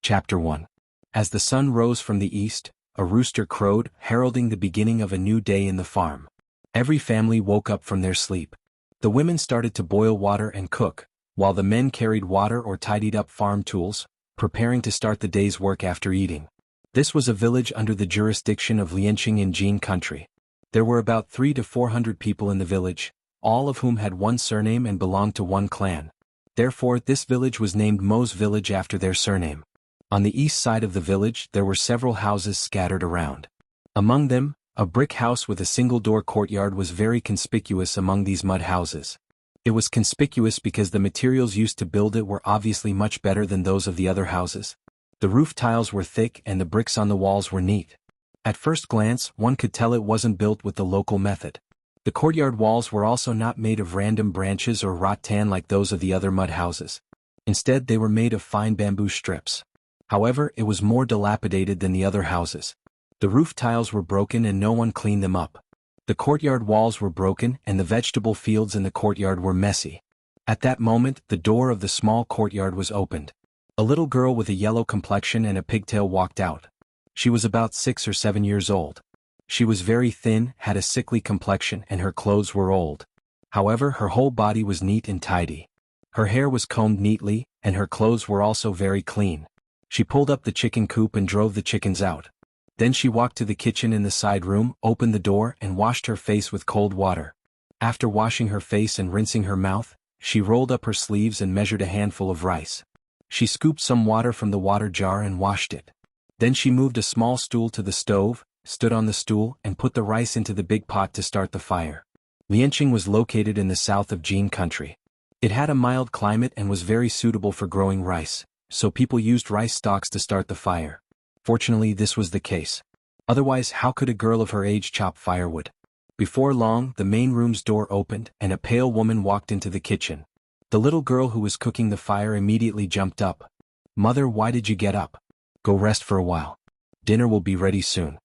Chapter 1. As the sun rose from the east, a rooster crowed, heralding the beginning of a new day in the farm. Every family woke up from their sleep. The women started to boil water and cook, while the men carried water or tidied up farm tools, preparing to start the day's work after eating. This was a village under the jurisdiction of Lianqing in Jin country. There were about 300 to 400 people in the village, all of whom had one surname and belonged to one clan. Therefore, this village was named Mo's village after their surname. On the east side of the village there were several houses scattered around. Among them, a brick house with a single-door courtyard was very conspicuous among these mud houses. It was conspicuous because the materials used to build it were obviously much better than those of the other houses. The roof tiles were thick and the bricks on the walls were neat. At first glance, one could tell it wasn't built with the local method. The courtyard walls were also not made of random branches or rattan like those of the other mud houses. Instead, they were made of fine bamboo strips. However, it was more dilapidated than the other houses. The roof tiles were broken and no one cleaned them up. The courtyard walls were broken and the vegetable fields in the courtyard were messy. At that moment, the door of the small courtyard was opened. A little girl with a yellow complexion and a pigtail walked out. She was about 6 or 7 years old. She was very thin, had a sickly complexion, and her clothes were old. However, her whole body was neat and tidy. Her hair was combed neatly, and her clothes were also very clean. She pulled up the chicken coop and drove the chickens out. Then she walked to the kitchen in the side room, opened the door, and washed her face with cold water. After washing her face and rinsing her mouth, she rolled up her sleeves and measured a handful of rice. She scooped some water from the water jar and washed it. Then she moved a small stool to the stove, stood on the stool, and put the rice into the big pot to start the fire. Lianqing was located in the south of Jin country. It had a mild climate and was very suitable for growing rice, so people used rice stalks to start the fire. Fortunately, this was the case. Otherwise, how could a girl of her age chop firewood? Before long, the main room's door opened and a pale woman walked into the kitchen. The little girl who was cooking the fire immediately jumped up. "Mother, why did you get up? Go rest for a while. Dinner will be ready soon."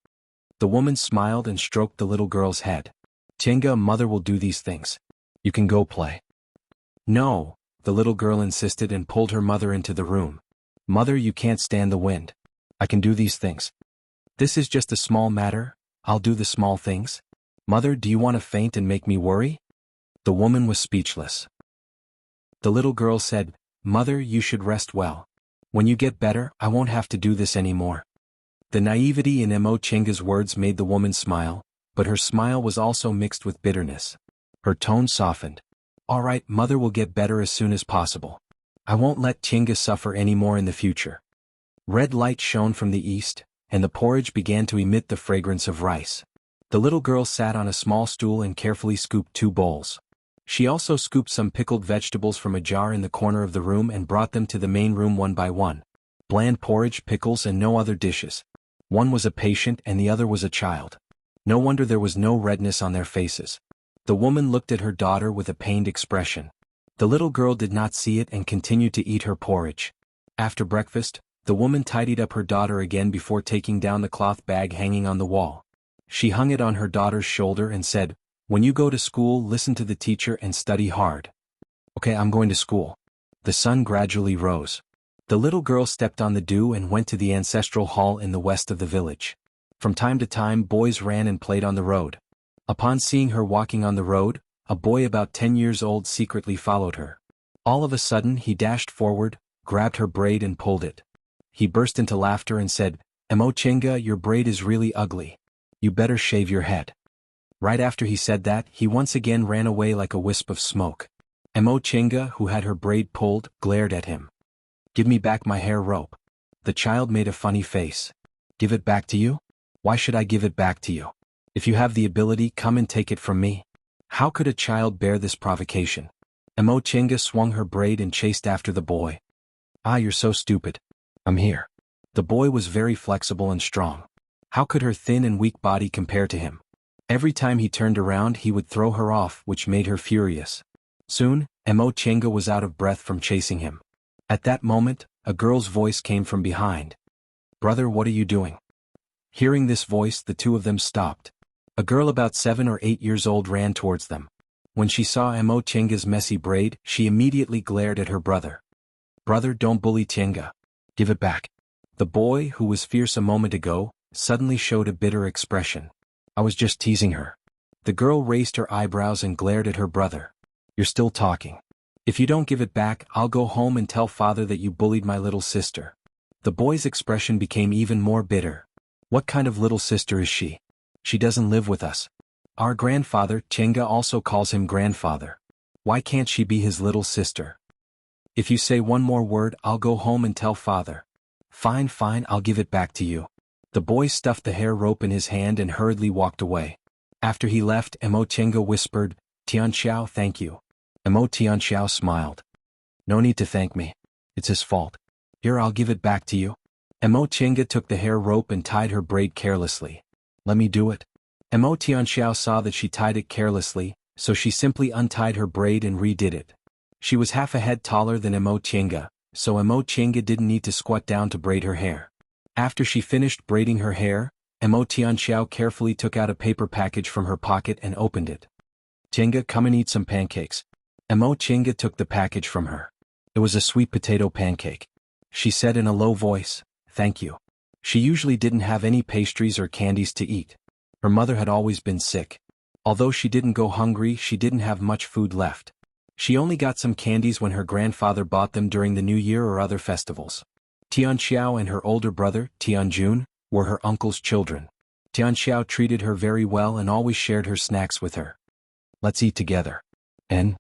The woman smiled and stroked the little girl's head. "Tienga, mother will do these things. You can go play." "No," the little girl insisted and pulled her mother into the room. "Mother, you can't stand the wind. I can do these things. This is just a small matter, I'll do the small things. Mother, do you want to faint and make me worry?" The woman was speechless. The little girl said, "Mother, you should rest well. When you get better, I won't have to do this anymore." The naivety in Mo Chenga's words made the woman smile, but her smile was also mixed with bitterness. Her tone softened. "All right, mother will get better as soon as possible. I won't let Chenga suffer anymore in the future." Red light shone from the east, and the porridge began to emit the fragrance of rice. The little girl sat on a small stool and carefully scooped 2 bowls. She also scooped some pickled vegetables from a jar in the corner of the room and brought them to the main room one by one. Bland porridge, pickles, and no other dishes. One was a patient and the other was a child. No wonder there was no redness on their faces. The woman looked at her daughter with a pained expression. The little girl did not see it and continued to eat her porridge. After breakfast, the woman tidied up her daughter again before taking down the cloth bag hanging on the wall. She hung it on her daughter's shoulder and said, "When you go to school, listen to the teacher and study hard." "Okay, I'm going to school." The sun gradually rose. The little girl stepped on the dew and went to the ancestral hall in the west of the village. From time to time, boys ran and played on the road. Upon seeing her walking on the road, a boy about 10 years old secretly followed her. All of a sudden, he dashed forward, grabbed her braid and pulled it. He burst into laughter and said, "Mo Chenga, your braid is really ugly. You better shave your head." Right after he said that, he once again ran away like a wisp of smoke. Mo Chenga, who had her braid pulled, glared at him. "Give me back my hair rope." The child made a funny face. "Give it back to you? Why should I give it back to you? If you have the ability, come and take it from me." How could a child bear this provocation? Mo Chenga swung her braid and chased after the boy. "Ah, you're so stupid. I'm here." The boy was very flexible and strong. How could her thin and weak body compare to him? Every time he turned around he would throw her off, which made her furious. Soon, Mo Chenga was out of breath from chasing him. At that moment, a girl's voice came from behind. "Brother, what are you doing?" Hearing this voice, the two of them stopped. A girl about 7 or 8 years old ran towards them. When she saw Mo Chenga's messy braid, she immediately glared at her brother. "Brother, don't bully Chenga. Give it back." The boy, who was fierce a moment ago, suddenly showed a bitter expression. I was just teasing her. The girl raised her eyebrows and glared at her brother. You're still talking. If you don't give it back, I'll go home and tell father that you bullied my little sister. The boy's expression became even more bitter. What kind of little sister is she? She doesn't live with us. Our grandfather, Chenga, also calls him grandfather. Why can't she be his little sister? If you say one more word, I'll go home and tell father. Fine, fine, I'll give it back to you. The boy stuffed the hair rope in his hand and hurriedly walked away. After he left, Mo Chenga whispered, Tianxiao, thank you. Mo Tianxiao smiled. No need to thank me. It's his fault. Here, I'll give it back to you. Mo Chenga took the hair rope and tied her braid carelessly. Let me do it. Mo Tianxiao saw that she tied it carelessly, so she simply untied her braid and redid it. She was half a head taller than Mo Chenga, so Mo Chenga didn't need to squat down to braid her hair. After she finished braiding her hair, Mo Tianxiao carefully took out a paper package from her pocket and opened it. Chenga, come and eat some pancakes. Mo Chenga took the package from her. It was a sweet potato pancake. She said in a low voice, thank you. She usually didn't have any pastries or candies to eat. Her mother had always been sick. Although she didn't go hungry, she didn't have much food left. She only got some candies when her grandfather bought them during the New Year or other festivals. Tianxiao and her older brother, Tianjun, were her uncle's children. Tianxiao treated her very well and always shared her snacks with her. Let's eat together. And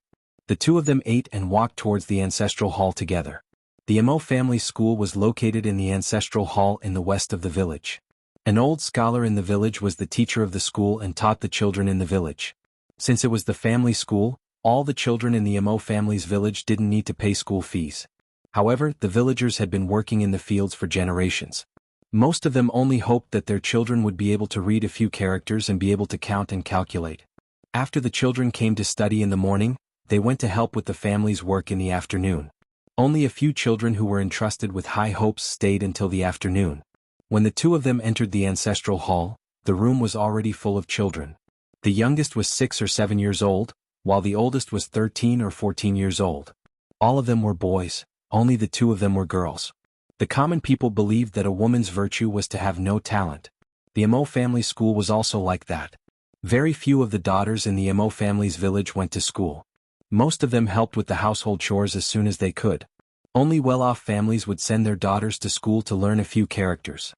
the two of them ate and walked towards the ancestral hall together. The Mo family school was located in the ancestral hall in the west of the village. An old scholar in the village was the teacher of the school and taught the children in the village. Since it was the family school, all the children in the Mo family's village didn't need to pay school fees. However, the villagers had been working in the fields for generations. Most of them only hoped that their children would be able to read a few characters and be able to count and calculate. After the children came to study in the morning, they went to help with the family's work in the afternoon. Only a few children who were entrusted with high hopes stayed until the afternoon. When the two of them entered the ancestral hall, the room was already full of children. The youngest was 6 or 7 years old, while the oldest was 13 or 14 years old. All of them were boys, only the two of them were girls. The common people believed that a woman's virtue was to have no talent. The Mo family school was also like that. Very few of the daughters in the Mo family's village went to school. Most of them helped with the household chores as soon as they could. Only well-off families would send their daughters to school to learn a few characters.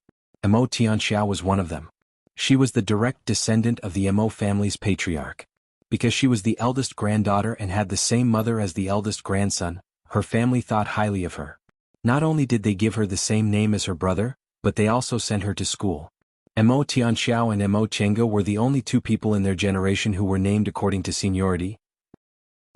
Mo Tianxiao was one of them. She was the direct descendant of the Mo family's patriarch. Because she was the eldest granddaughter and had the same mother as the eldest grandson, her family thought highly of her. Not only did they give her the same name as her brother, but they also sent her to school. Mo Tianxiao and Mo Chenga were the only two people in their generation who were named according to seniority.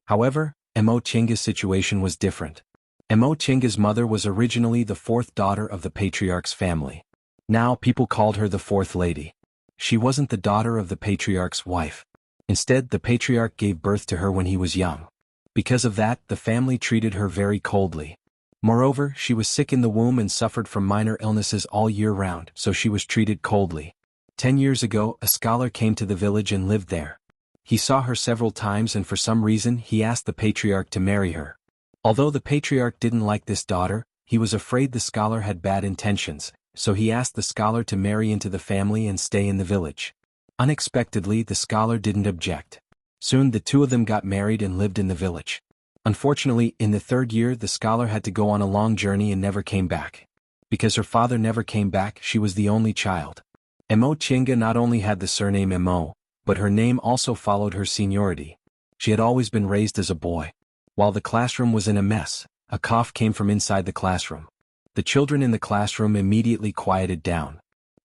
However, Mo Chenga's situation was different. Mo Chenga's mother was originally the fourth daughter of the patriarch's family. Now people called her the fourth lady. She wasn't the daughter of the patriarch's wife. Instead, the patriarch gave birth to her when he was young. Because of that, the family treated her very coldly. Moreover, she was sick in the womb and suffered from minor illnesses all year round, so she was treated coldly. 10 years ago, a scholar came to the village and lived there. He saw her several times and for some reason he asked the patriarch to marry her. Although the patriarch didn't like this daughter, he was afraid the scholar had bad intentions, so he asked the scholar to marry into the family and stay in the village. Unexpectedly, the scholar didn't object. Soon the two of them got married and lived in the village. Unfortunately, in the 3rd year the scholar had to go on a long journey and never came back. Because her father never came back, she was the only child. Mo Chenga not only had the surname Mo, but her name also followed her seniority. She had always been raised as a boy. While the classroom was in a mess, a cough came from inside the classroom. The children in the classroom immediately quieted down.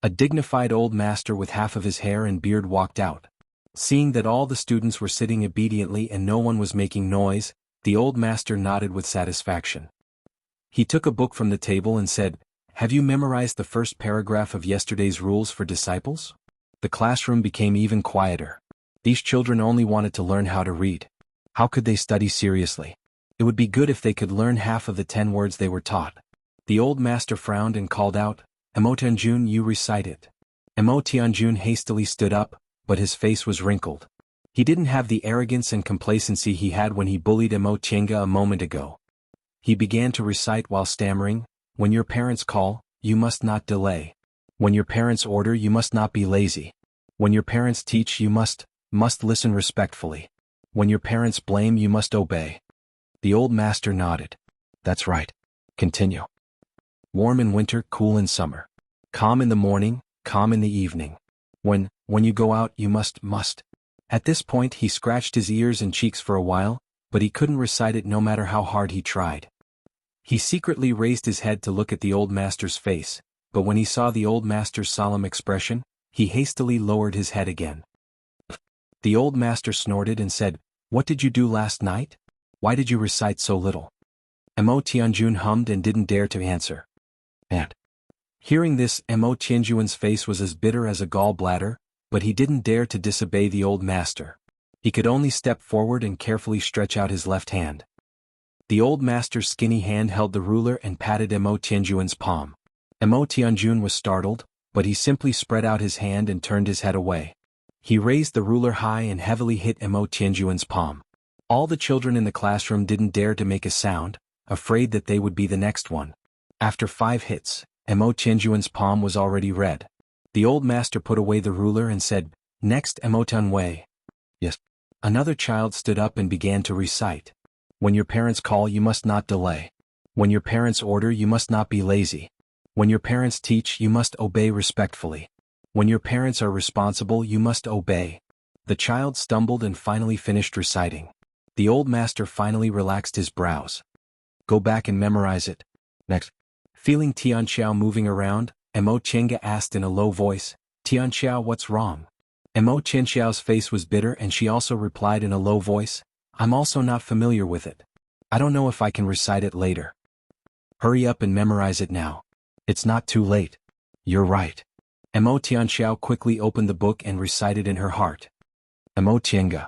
A dignified old master with half of his hair and beard walked out. Seeing that all the students were sitting obediently and no one was making noise, the old master nodded with satisfaction. He took a book from the table and said, "Have you memorized the first paragraph of yesterday's rules for disciples?" The classroom became even quieter. These children only wanted to learn how to read. How could they study seriously? It would be good if they could learn half of the 10 words they were taught. The old master frowned and called out, "Mo Tianjun, you recite it." Mo Tianjun hastily stood up, but his face was wrinkled. He didn't have the arrogance and complacency he had when he bullied Mo Chenga a moment ago. He began to recite while stammering, "When your parents call, you must not delay. When your parents order, you must not be lazy. When your parents teach, you must listen respectfully. When your parents blame, you must obey. The old master nodded. That's right. Continue. Warm in winter, cool in summer. Calm in the morning, calm in the evening. When you go out, you must. At this point he scratched his ears and cheeks for a while, but he couldn't recite it no matter how hard he tried. He secretly raised his head to look at the old master's face, but when he saw the old master's solemn expression, he hastily lowered his head again. The old master snorted and said, "What did you do last night? Why did you recite so little?" Mo Tianjun hummed and didn't dare to answer. And hearing this, Mo Tianjun's face was as bitter as a gall bladder, but he didn't dare to disobey the old master. He could only step forward and carefully stretch out his left hand. The old master's skinny hand held the ruler and patted Mo Tianjun's palm. Mo Tianjun was startled, but he simply spread out his hand and turned his head away. He raised the ruler high and heavily hit Mo Tianjun's palm. All the children in the classroom didn't dare to make a sound, afraid that they would be the next one. After 5 hits, Mo Tianjun's palm was already red. The old master put away the ruler and said, "Next, Mo Tianwei." Yes. Another child stood up and began to recite. When your parents call, you must not delay. When your parents order, you must not be lazy. When your parents teach, you must obey respectfully. When your parents are responsible, you must obey. The child stumbled and finally finished reciting. The old master finally relaxed his brows. Go back and memorize it. Next. Feeling Tianxiao moving around, Mo Tiange asked in a low voice, "Tianxiao, what's wrong?" Mo Tianxiao's face was bitter and she also replied in a low voice, "I'm also not familiar with it. I don't know if I can recite it later." "Hurry up and memorize it now. It's not too late." "You're right." Mo Tianxiao quickly opened the book and recited in her heart. Mo Tiange.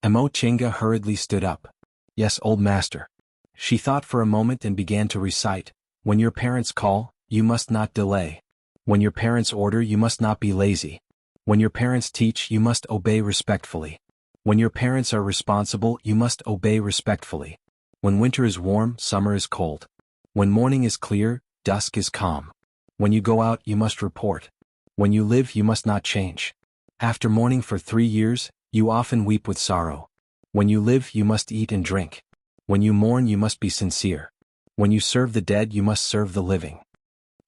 Mo Tiange hurriedly stood up. "Yes, old master." She thought for a moment and began to recite, "When your parents call, you must not delay. When your parents order, you must not be lazy. When your parents teach, you must obey respectfully. When your parents are responsible, you must obey respectfully. When winter is warm, summer is cold. When morning is clear, dusk is calm. When you go out, you must report. When you live, you must not change. After mourning for 3 years, you often weep with sorrow. When you live, you must eat and drink. When you mourn, you must be sincere. When you serve the dead, you must serve the living."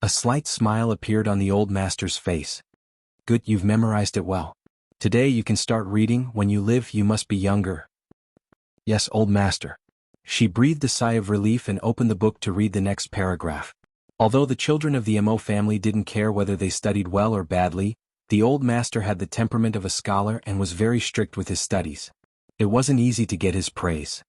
A slight smile appeared on the old master's face. "Good, you've memorized it well. Today you can start reading. When you live, you must be younger." "Yes, old master." She breathed a sigh of relief and opened the book to read the next paragraph. Although the children of the Mo family didn't care whether they studied well or badly, the old master had the temperament of a scholar and was very strict with his studies. It wasn't easy to get his praise.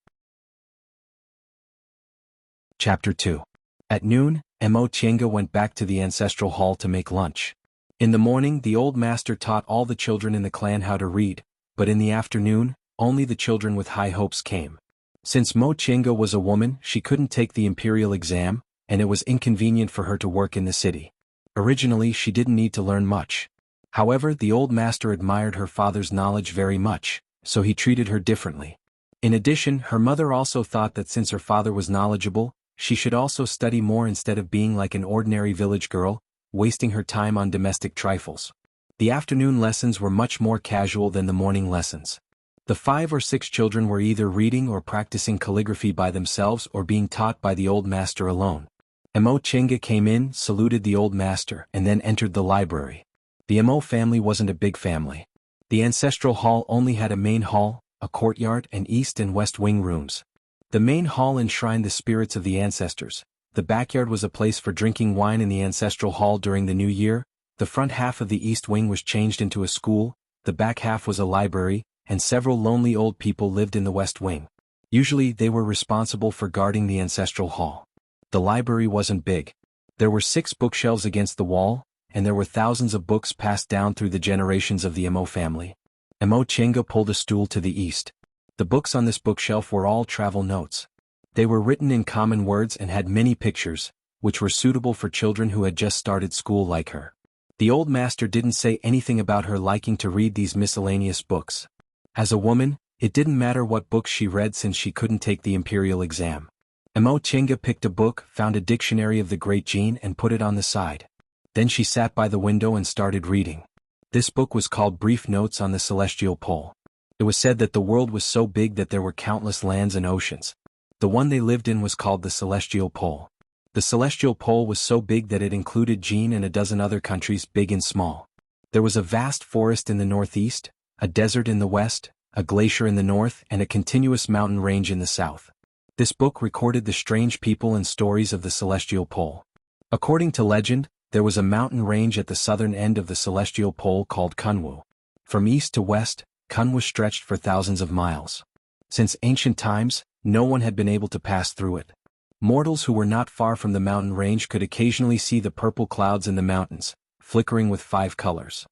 Chapter 2. At noon, Mo Tiange went back to the ancestral hall to make lunch. In the morning, the old master taught all the children in the clan how to read, but in the afternoon, only the children with high hopes came. Since Mo Tiange was a woman, she couldn't take the imperial exam, and it was inconvenient for her to work in the city. Originally, she didn't need to learn much. However, the old master admired her father's knowledge very much, so he treated her differently. In addition, her mother also thought that since her father was knowledgeable, she should also study more instead of being like an ordinary village girl, wasting her time on domestic trifles. The afternoon lessons were much more casual than the morning lessons. The 5 or 6 children were either reading or practicing calligraphy by themselves or being taught by the old master alone. Mo Tiange came in, saluted the old master, and then entered the library. The Mo family wasn't a big family. The ancestral hall only had a main hall, a courtyard, and east and west wing rooms. The main hall enshrined the spirits of the ancestors. The backyard was a place for drinking wine in the ancestral hall during the new year. The front half of the east wing was changed into a school, the back half was a library, and several lonely old people lived in the west wing. Usually they were responsible for guarding the ancestral hall. The library wasn't big. There were 6 bookshelves against the wall, and there were thousands of books passed down through the generations of the Mo family. Mo Tiange pulled a stool to the east. The books on this bookshelf were all travel notes. They were written in common words and had many pictures, which were suitable for children who had just started school like her. The old master didn't say anything about her liking to read these miscellaneous books. As a woman, it didn't matter what books she read since she couldn't take the imperial exam. Emo Chinga picked a book, found a dictionary of the Great Gene and put it on the side. Then she sat by the window and started reading. This book was called Brief Notes on the Celestial Pole. It was said that the world was so big that there were countless lands and oceans. The one they lived in was called the Celestial Pole. The Celestial Pole was so big that it included Gene and a dozen other countries, big and small. There was a vast forest in the northeast, a desert in the west, a glacier in the north, and a continuous mountain range in the south. This book recorded the strange people and stories of the Celestial Pole. According to legend, there was a mountain range at the southern end of the Celestial Pole called Kunwu. From east to west, Kunwu stretched for thousands of miles. Since ancient times, no one had been able to pass through it. Mortals who were not far from the mountain range could occasionally see the purple clouds in the mountains, flickering with 5 colors.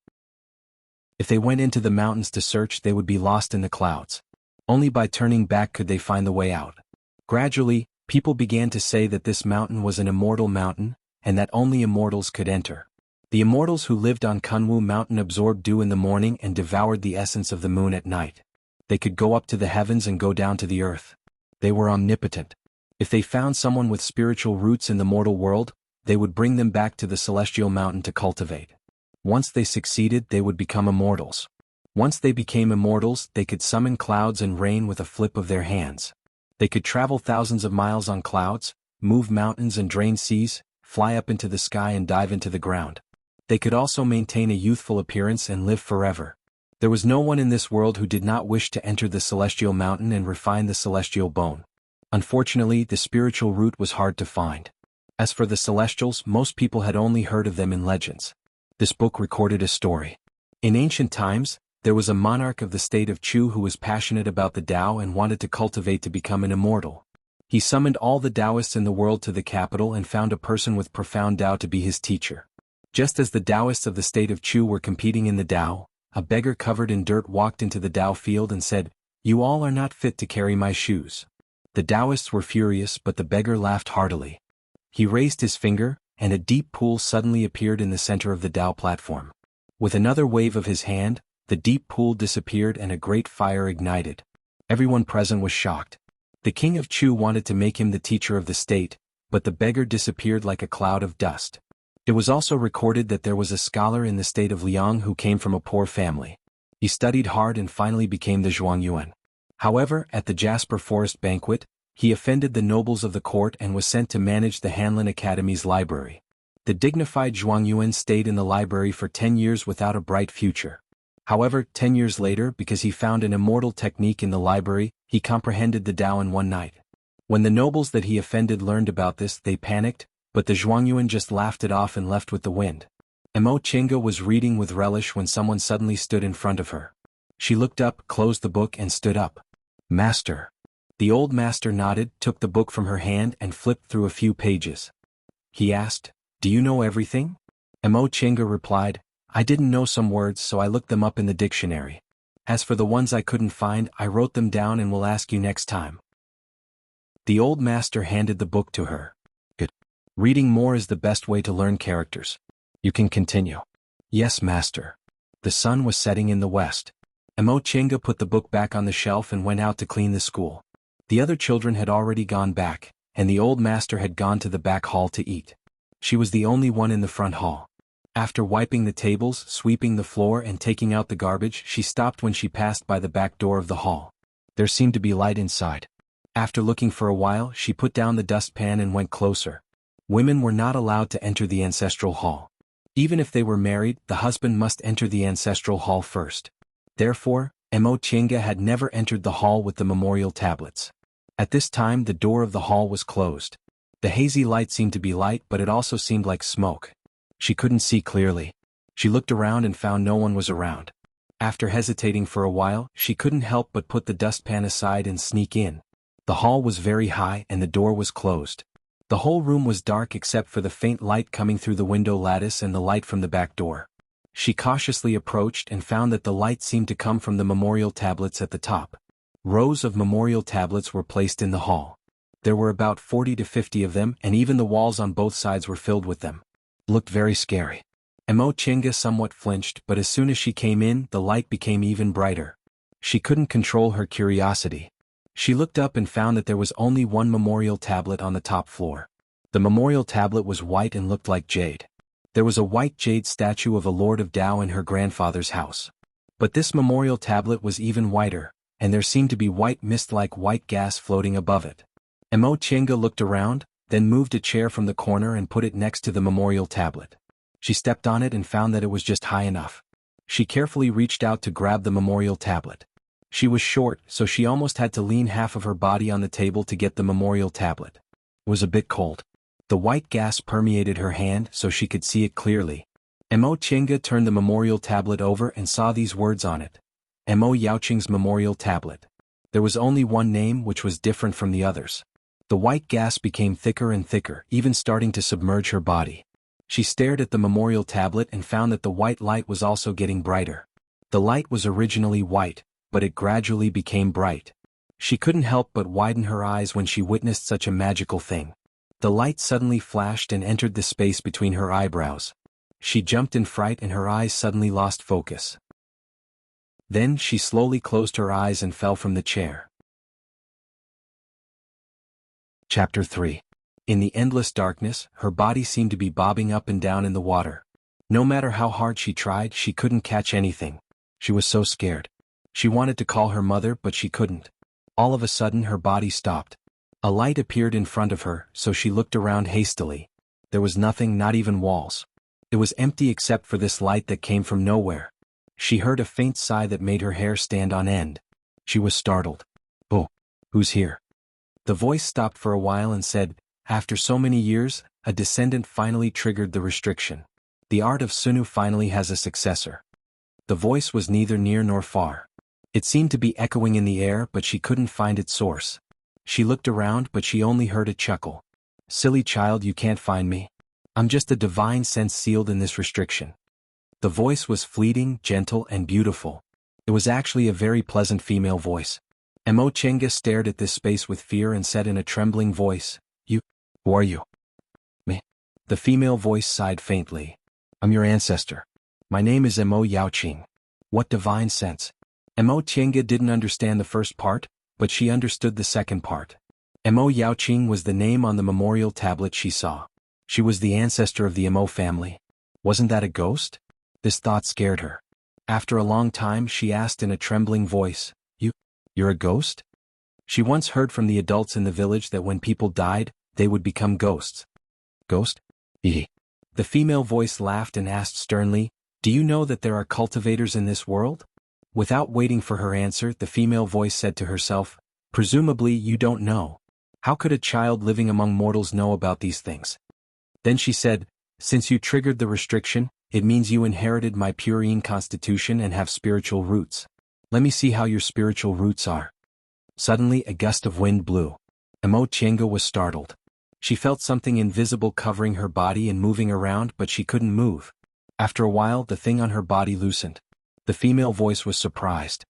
If they went into the mountains to search, they would be lost in the clouds. Only by turning back could they find the way out. Gradually, people began to say that this mountain was an immortal mountain, and that only immortals could enter. The immortals who lived on Kunwu Mountain absorbed dew in the morning and devoured the essence of the moon at night. They could go up to the heavens and go down to the earth. They were omnipotent. If they found someone with spiritual roots in the mortal world, they would bring them back to the celestial mountain to cultivate. Once they succeeded, they would become immortals. Once they became immortals, they could summon clouds and rain with a flip of their hands. They could travel thousands of miles on clouds, move mountains and drain seas, fly up into the sky and dive into the ground. They could also maintain a youthful appearance and live forever. There was no one in this world who did not wish to enter the celestial mountain and refine the celestial bone. Unfortunately, the spiritual root was hard to find. As for the celestials, most people had only heard of them in legends. This book recorded a story. In ancient times, there was a monarch of the state of Chu who was passionate about the Tao and wanted to cultivate to become an immortal. He summoned all the Taoists in the world to the capital and found a person with profound Tao to be his teacher. Just as the Taoists of the state of Chu were competing in the Tao, a beggar covered in dirt walked into the Tao field and said, "You all are not fit to carry my shoes." The Taoists were furious, but the beggar laughed heartily. He raised his finger, and a deep pool suddenly appeared in the center of the Tao platform. With another wave of his hand, the deep pool disappeared and a great fire ignited. Everyone present was shocked. The king of Chu wanted to make him the teacher of the state, but the beggar disappeared like a cloud of dust. It was also recorded that there was a scholar in the state of Liang who came from a poor family. He studied hard and finally became the Zhuangyuan. However, at the Jasper Forest banquet, he offended the nobles of the court and was sent to manage the Hanlin Academy's library. The dignified Zhuangyuan stayed in the library for 10 years without a bright future. However, 10 years later, because he found an immortal technique in the library, he comprehended the Tao in one night. When the nobles that he offended learned about this, they panicked, but the Zhuangyuan just laughed it off and left with the wind. Emo Chinga was reading with relish when someone suddenly stood in front of her. She looked up, closed the book and stood up. "Master." The old master nodded, took the book from her hand and flipped through a few pages. He asked, "Do you know everything?" Emo Chinga replied, "I didn't know some words, so I looked them up in the dictionary. As for the ones I couldn't find, I wrote them down and will ask you next time." The old master handed the book to her. "Good. Reading more is the best way to learn characters. You can continue." "Yes, master." The sun was setting in the west. Emo Chinga put the book back on the shelf and went out to clean the school. The other children had already gone back, and the old master had gone to the back hall to eat. She was the only one in the front hall. After wiping the tables, sweeping the floor and taking out the garbage, she stopped when she passed by the back door of the hall. There seemed to be light inside. After looking for a while, she put down the dustpan and went closer. Women were not allowed to enter the ancestral hall. Even if they were married, the husband must enter the ancestral hall first. Therefore, Emo Chinga had never entered the hall with the memorial tablets. At this time the door of the hall was closed. The hazy light seemed to be light, but it also seemed like smoke. She couldn't see clearly. She looked around and found no one was around. After hesitating for a while, she couldn't help but put the dustpan aside and sneak in. The hall was very high and the door was closed. The whole room was dark except for the faint light coming through the window lattice and the light from the back door. She cautiously approached and found that the light seemed to come from the memorial tablets at the top. Rows of memorial tablets were placed in the hall. There were about 40 to 50 of them, and even the walls on both sides were filled with them. Looked very scary. Emo Chinga somewhat flinched, but as soon as she came in, the light became even brighter. She couldn't control her curiosity. She looked up and found that there was only one memorial tablet on the top floor. The memorial tablet was white and looked like jade. There was a white jade statue of a Lord of Tao in her grandfather's house. But this memorial tablet was even whiter, and there seemed to be white mist like white gas floating above it. Mo Chenga looked around, then moved a chair from the corner and put it next to the memorial tablet. She stepped on it and found that it was just high enough. She carefully reached out to grab the memorial tablet. She was short, so she almost had to lean half of her body on the table to get the memorial tablet. It was a bit cold. The white gas permeated her hand so she could see it clearly. Mo Chenga turned the memorial tablet over and saw these words on it. Mo Yaoqing's memorial tablet. There was only one name which was different from the others. The white gas became thicker and thicker, even starting to submerge her body. She stared at the memorial tablet and found that the white light was also getting brighter. The light was originally white, but it gradually became bright. She couldn't help but widen her eyes when she witnessed such a magical thing. The light suddenly flashed and entered the space between her eyebrows. She jumped in fright and her eyes suddenly lost focus. Then she slowly closed her eyes and fell from the chair. Chapter 3. In the endless darkness, her body seemed to be bobbing up and down in the water. No matter how hard she tried, she couldn't catch anything. She was so scared. She wanted to call her mother, but she couldn't. All of a sudden her body stopped. A light appeared in front of her, so she looked around hastily. There was nothing, not even walls. It was empty except for this light that came from nowhere. She heard a faint sigh that made her hair stand on end. She was startled. "Oh, who's here?" The voice stopped for a while and said, "After so many years, a descendant finally triggered the restriction. The art of Sunu finally has a successor." The voice was neither near nor far. It seemed to be echoing in the air, but she couldn't find its source. She looked around, but she only heard a chuckle. "Silly child, you can't find me. I'm just a divine sense sealed in this restriction." The voice was fleeting, gentle, and beautiful. It was actually a very pleasant female voice. Mo Chenga stared at this space with fear and said in a trembling voice, Who are you?" "Me." The female voice sighed faintly. "I'm your ancestor. My name is Mo Yaoqing." What divine sense? Mo Chenga didn't understand the first part, but she understood the second part. Mo Yaoqing was the name on the memorial tablet she saw. She was the ancestor of the Mo family. Wasn't that a ghost? This thought scared her. After a long time she asked in a trembling voice, You're a ghost?" She once heard from the adults in the village that when people died, they would become ghosts. "Ghost? Ehe." The female voice laughed and asked sternly, "Do you know that there are cultivators in this world?" Without waiting for her answer, the female voice said to herself, "Presumably you don't know. How could a child living among mortals know about these things?" Then she said, "Since you triggered the restriction, it means you inherited my purine constitution and have spiritual roots. Let me see how your spiritual roots are." Suddenly a gust of wind blew. Mo Chenga was startled. She felt something invisible covering her body and moving around, but she couldn't move. After a while the thing on her body loosened. The female voice was surprised.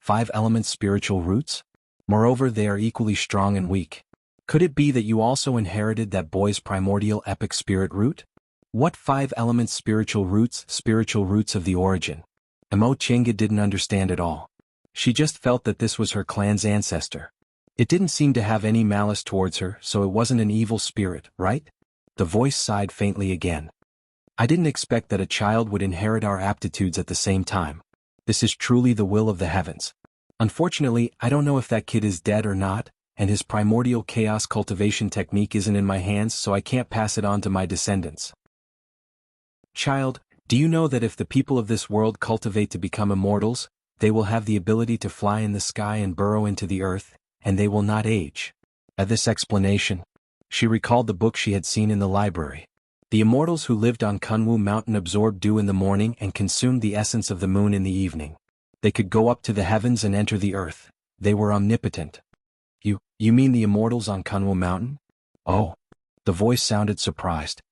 5 elements spiritual roots? Moreover, they are equally strong and weak. Could it be that you also inherited that boy's primordial epic spirit root? What 5 elements spiritual roots of the origin? Mo Chenga didn't understand at all. She just felt that this was her clan's ancestor. It didn't seem to have any malice towards her, so it wasn't an evil spirit, right? The voice sighed faintly again. "I didn't expect that a child would inherit our aptitudes at the same time. This is truly the will of the heavens. Unfortunately, I don't know if that kid is dead or not, and his primordial chaos cultivation technique isn't in my hands, so I can't pass it on to my descendants. Child, do you know that if the people of this world cultivate to become immortals, they will have the ability to fly in the sky and burrow into the earth, and they will not age?" At this explanation, she recalled the book she had seen in the library. The immortals who lived on Kunwu Mountain absorbed dew in the morning and consumed the essence of the moon in the evening. They could go up to the heavens and enter the earth. They were omnipotent. You mean the immortals on Kunwu Mountain?" "Oh." The voice sounded surprised.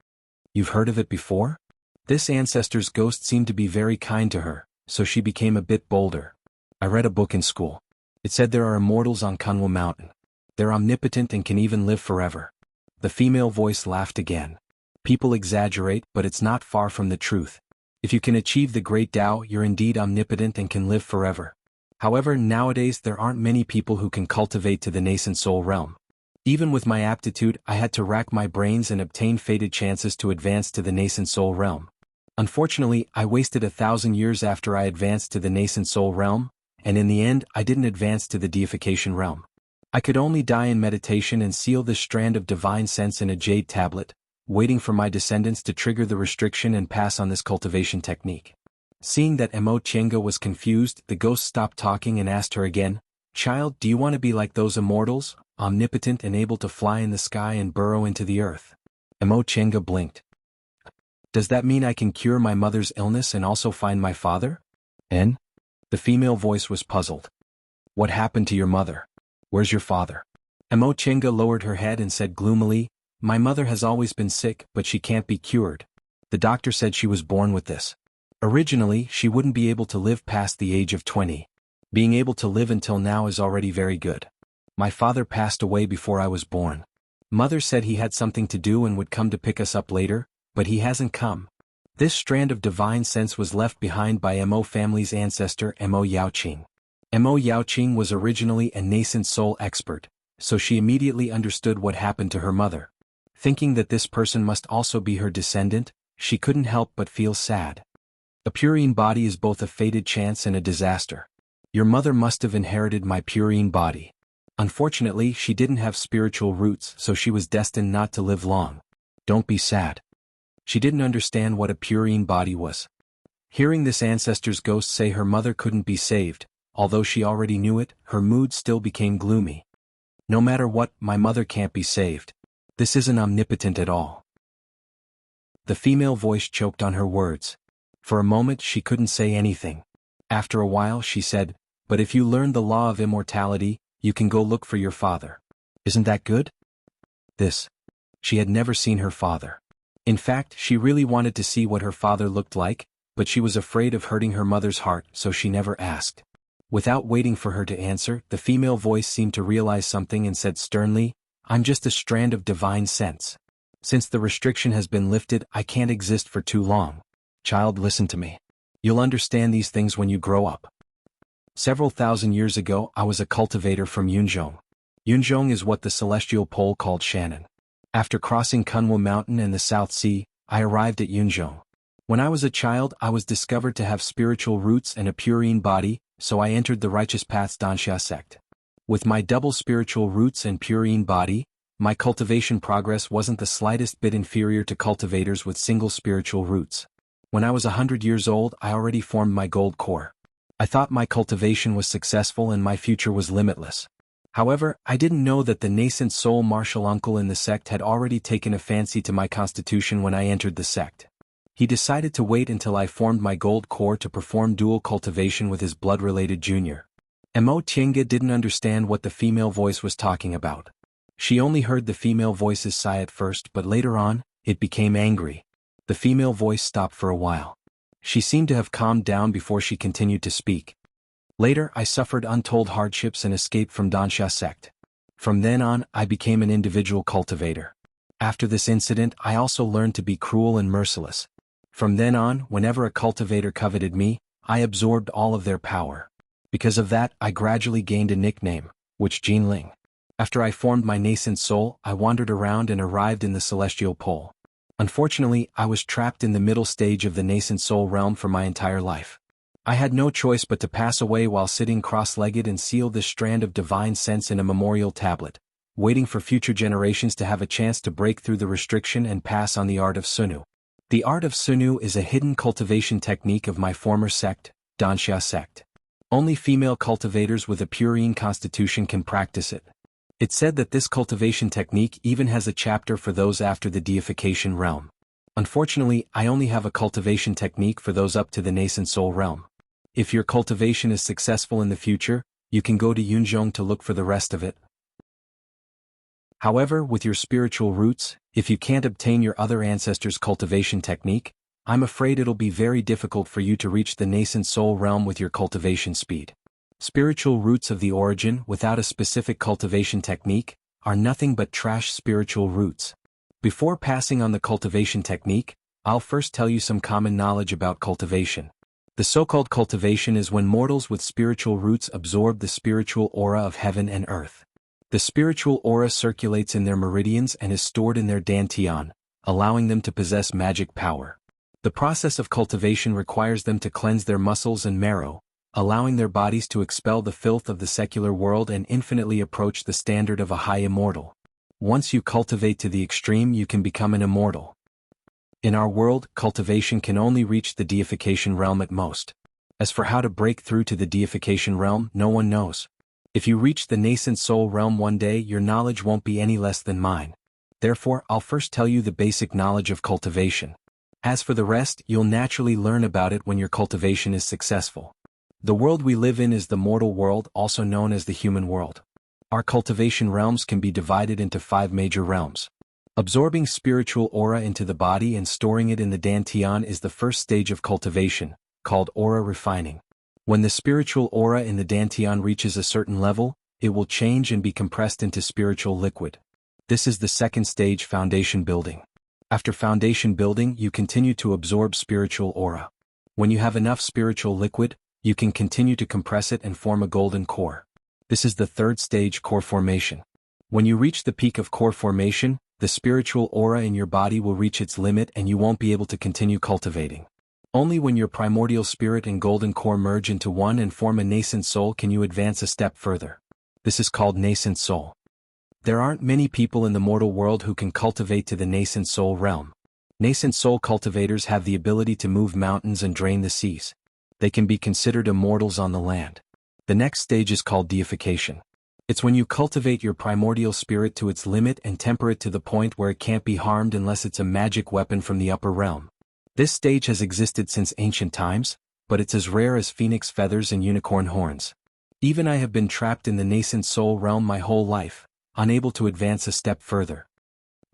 "You've heard of it before?" This ancestor's ghost seemed to be very kind to her, so she became a bit bolder. "I read a book in school. It said there are immortals on Kunwu Mountain. They're omnipotent and can even live forever." The female voice laughed again. "People exaggerate, but it's not far from the truth. If you can achieve the great Tao, you're indeed omnipotent and can live forever. However, nowadays there aren't many people who can cultivate to the nascent soul realm. Even with my aptitude, I had to rack my brains and obtain fated chances to advance to the nascent soul realm. Unfortunately, I wasted 1,000 years after I advanced to the nascent soul realm, and in the end I didn't advance to the deification realm. I could only die in meditation and seal this strand of divine sense in a jade tablet, waiting for my descendants to trigger the restriction and pass on this cultivation technique. Seeing that Mo Tienga was confused, the ghost stopped talking and asked her again, "Child, do you want to be like those immortals, omnipotent and able to fly in the sky and burrow into the earth?" Mo Tienga blinked. "Does that mean I can cure my mother's illness and also find my father?" "And?" The female voice was puzzled. "What happened to your mother? Where's your father?" Mo Tienga lowered her head and said gloomily, "My mother has always been sick, but she can't be cured. The doctor said she was born with this. Originally, she wouldn't be able to live past the age of 20. Being able to live until now is already very good. My father passed away before I was born. Mother said he had something to do and would come to pick us up later, but he hasn't come." This strand of divine sense was left behind by Mo family's ancestor Mo Yaoqing. Mo Yaoqing was originally a nascent soul expert, so she immediately understood what happened to her mother. Thinking that this person must also be her descendant, she couldn't help but feel sad. A purine body is both a fated chance and a disaster. Your mother must have inherited my purine body. Unfortunately, she didn't have spiritual roots, so she was destined not to live long. Don't be sad. She didn't understand what a purine body was. Hearing this ancestor's ghost say her mother couldn't be saved, although she already knew it, her mood still became gloomy. "No matter what, my mother can't be saved. This isn't omnipotent at all." The female voice choked on her words. For a moment she couldn't say anything. After a while she said, "But if you learn the law of immortality, you can go look for your father. Isn't that good?" She had never seen her father. In fact, she really wanted to see what her father looked like, but she was afraid of hurting her mother's heart, so she never asked. Without waiting for her to answer, the female voice seemed to realize something and said sternly, "I'm just a strand of divine sense. Since the restriction has been lifted, I can't exist for too long. Child, listen to me. You'll understand these things when you grow up. Several thousand years ago, I was a cultivator from Yunzhong. Yunzhong is what the celestial pole called Shannon. After crossing Kunwa Mountain and the South Sea, I arrived at Yunzhong. When I was a child, I was discovered to have spiritual roots and a purine body, so I entered the Righteous Path's Danxia sect. With my double spiritual roots and purine body, my cultivation progress wasn't the slightest bit inferior to cultivators with single spiritual roots. When I was 100 years old, I already formed my gold core. I thought my cultivation was successful and my future was limitless. However, I didn't know that the nascent soul martial uncle in the sect had already taken a fancy to my constitution when I entered the sect. He decided to wait until I formed my gold core to perform dual cultivation with his blood-related junior. Mo Tienga didn't understand what the female voice was talking about. She only heard the female voice's sigh at first, but later on, it became angry. The female voice stopped for a while. She seemed to have calmed down before she continued to speak. "Later, I suffered untold hardships and escaped from Danxia sect. From then on, I became an individual cultivator. After this incident, I also learned to be cruel and merciless. From then on, whenever a cultivator coveted me, I absorbed all of their power. Because of that, I gradually gained a nickname, which Jinling. After I formed my nascent soul, I wandered around and arrived in the celestial pole. Unfortunately, I was trapped in the middle stage of the nascent soul realm for my entire life. I had no choice but to pass away while sitting cross-legged and seal this strand of divine sense in a memorial tablet, waiting for future generations to have a chance to break through the restriction and pass on the art of Sunu. The art of Sunu is a hidden cultivation technique of my former sect, Danxia sect. Only female cultivators with a purine constitution can practice it. It's said that this cultivation technique even has a chapter for those after the deification realm. Unfortunately, I only have a cultivation technique for those up to the nascent soul realm. If your cultivation is successful in the future, you can go to Yunzhong to look for the rest of it. However, with your spiritual roots, if you can't obtain your other ancestors' cultivation technique, I'm afraid it'll be very difficult for you to reach the nascent soul realm with your cultivation speed. Spiritual roots of the origin without a specific cultivation technique are nothing but trash spiritual roots. Before passing on the cultivation technique, I'll first tell you some common knowledge about cultivation. The so-called cultivation is when mortals with spiritual roots absorb the spiritual aura of heaven and earth. The spiritual aura circulates in their meridians and is stored in their dantian, allowing them to possess magic power. The process of cultivation requires them to cleanse their muscles and marrow, allowing their bodies to expel the filth of the secular world and infinitely approach the standard of a high immortal. Once you cultivate to the extreme, you can become an immortal. In our world, cultivation can only reach the deification realm at most. As for how to break through to the deification realm, no one knows. If you reach the nascent soul realm one day, your knowledge won't be any less than mine. Therefore, I'll first tell you the basic knowledge of cultivation. As for the rest, you'll naturally learn about it when your cultivation is successful. The world we live in is the mortal world, also known as the human world. Our cultivation realms can be divided into 5 major realms. Absorbing spiritual aura into the body and storing it in the dantian is the first stage of cultivation, called aura refining. When the spiritual aura in the dantian reaches a certain level, it will change and be compressed into spiritual liquid. This is the second stage, foundation building. After foundation building, you continue to absorb spiritual aura. When you have enough spiritual liquid, you can continue to compress it and form a golden core. This is the third stage, core formation. When you reach the peak of core formation, the spiritual aura in your body will reach its limit and you won't be able to continue cultivating. Only when your primordial spirit and golden core merge into one and form a nascent soul can you advance a step further. This is called nascent soul. There aren't many people in the mortal world who can cultivate to the nascent soul realm. Nascent soul cultivators have the ability to move mountains and drain the seas. They can be considered immortals on the land. The next stage is called deification. It's when you cultivate your primordial spirit to its limit and temper it to the point where it can't be harmed unless it's a magic weapon from the upper realm. This stage has existed since ancient times, but it's as rare as phoenix feathers and unicorn horns. Even I have been trapped in the nascent soul realm my whole life, unable to advance a step further.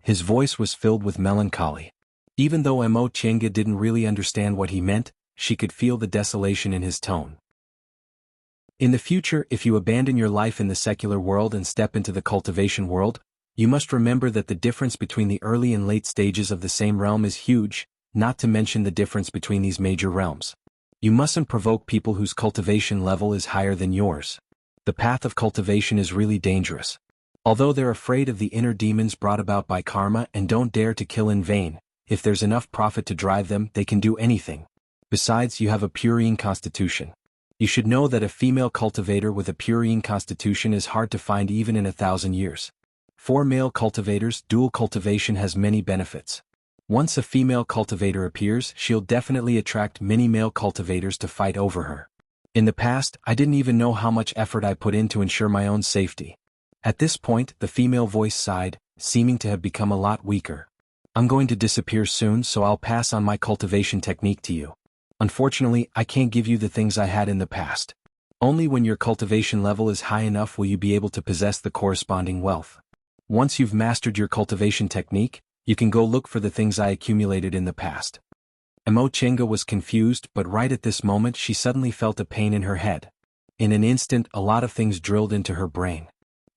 His voice was filled with melancholy. Even though Mo Chenga didn't really understand what he meant, she could feel the desolation in his tone. In the future, if you abandon your life in the secular world and step into the cultivation world, you must remember that the difference between the early and late stages of the same realm is huge, not to mention the difference between these major realms. You mustn't provoke people whose cultivation level is higher than yours. The path of cultivation is really dangerous. Although they're afraid of the inner demons brought about by karma and don't dare to kill in vain, if there's enough profit to drive them, they can do anything. Besides, you have a purine constitution. You should know that a female cultivator with a purine constitution is hard to find even in 1,000 years. For male cultivators, dual cultivation has many benefits. Once a female cultivator appears, she'll definitely attract many male cultivators to fight over her. In the past, I didn't even know how much effort I put in to ensure my own safety. At this point, the female voice sighed, seeming to have become a lot weaker. I'm going to disappear soon, so I'll pass on my cultivation technique to you. Unfortunately, I can't give you the things I had in the past. Only when your cultivation level is high enough will you be able to possess the corresponding wealth. Once you've mastered your cultivation technique, you can go look for the things I accumulated in the past. Mo Chenga was confused, but right at this moment she suddenly felt a pain in her head. In an instant, a lot of things drilled into her brain.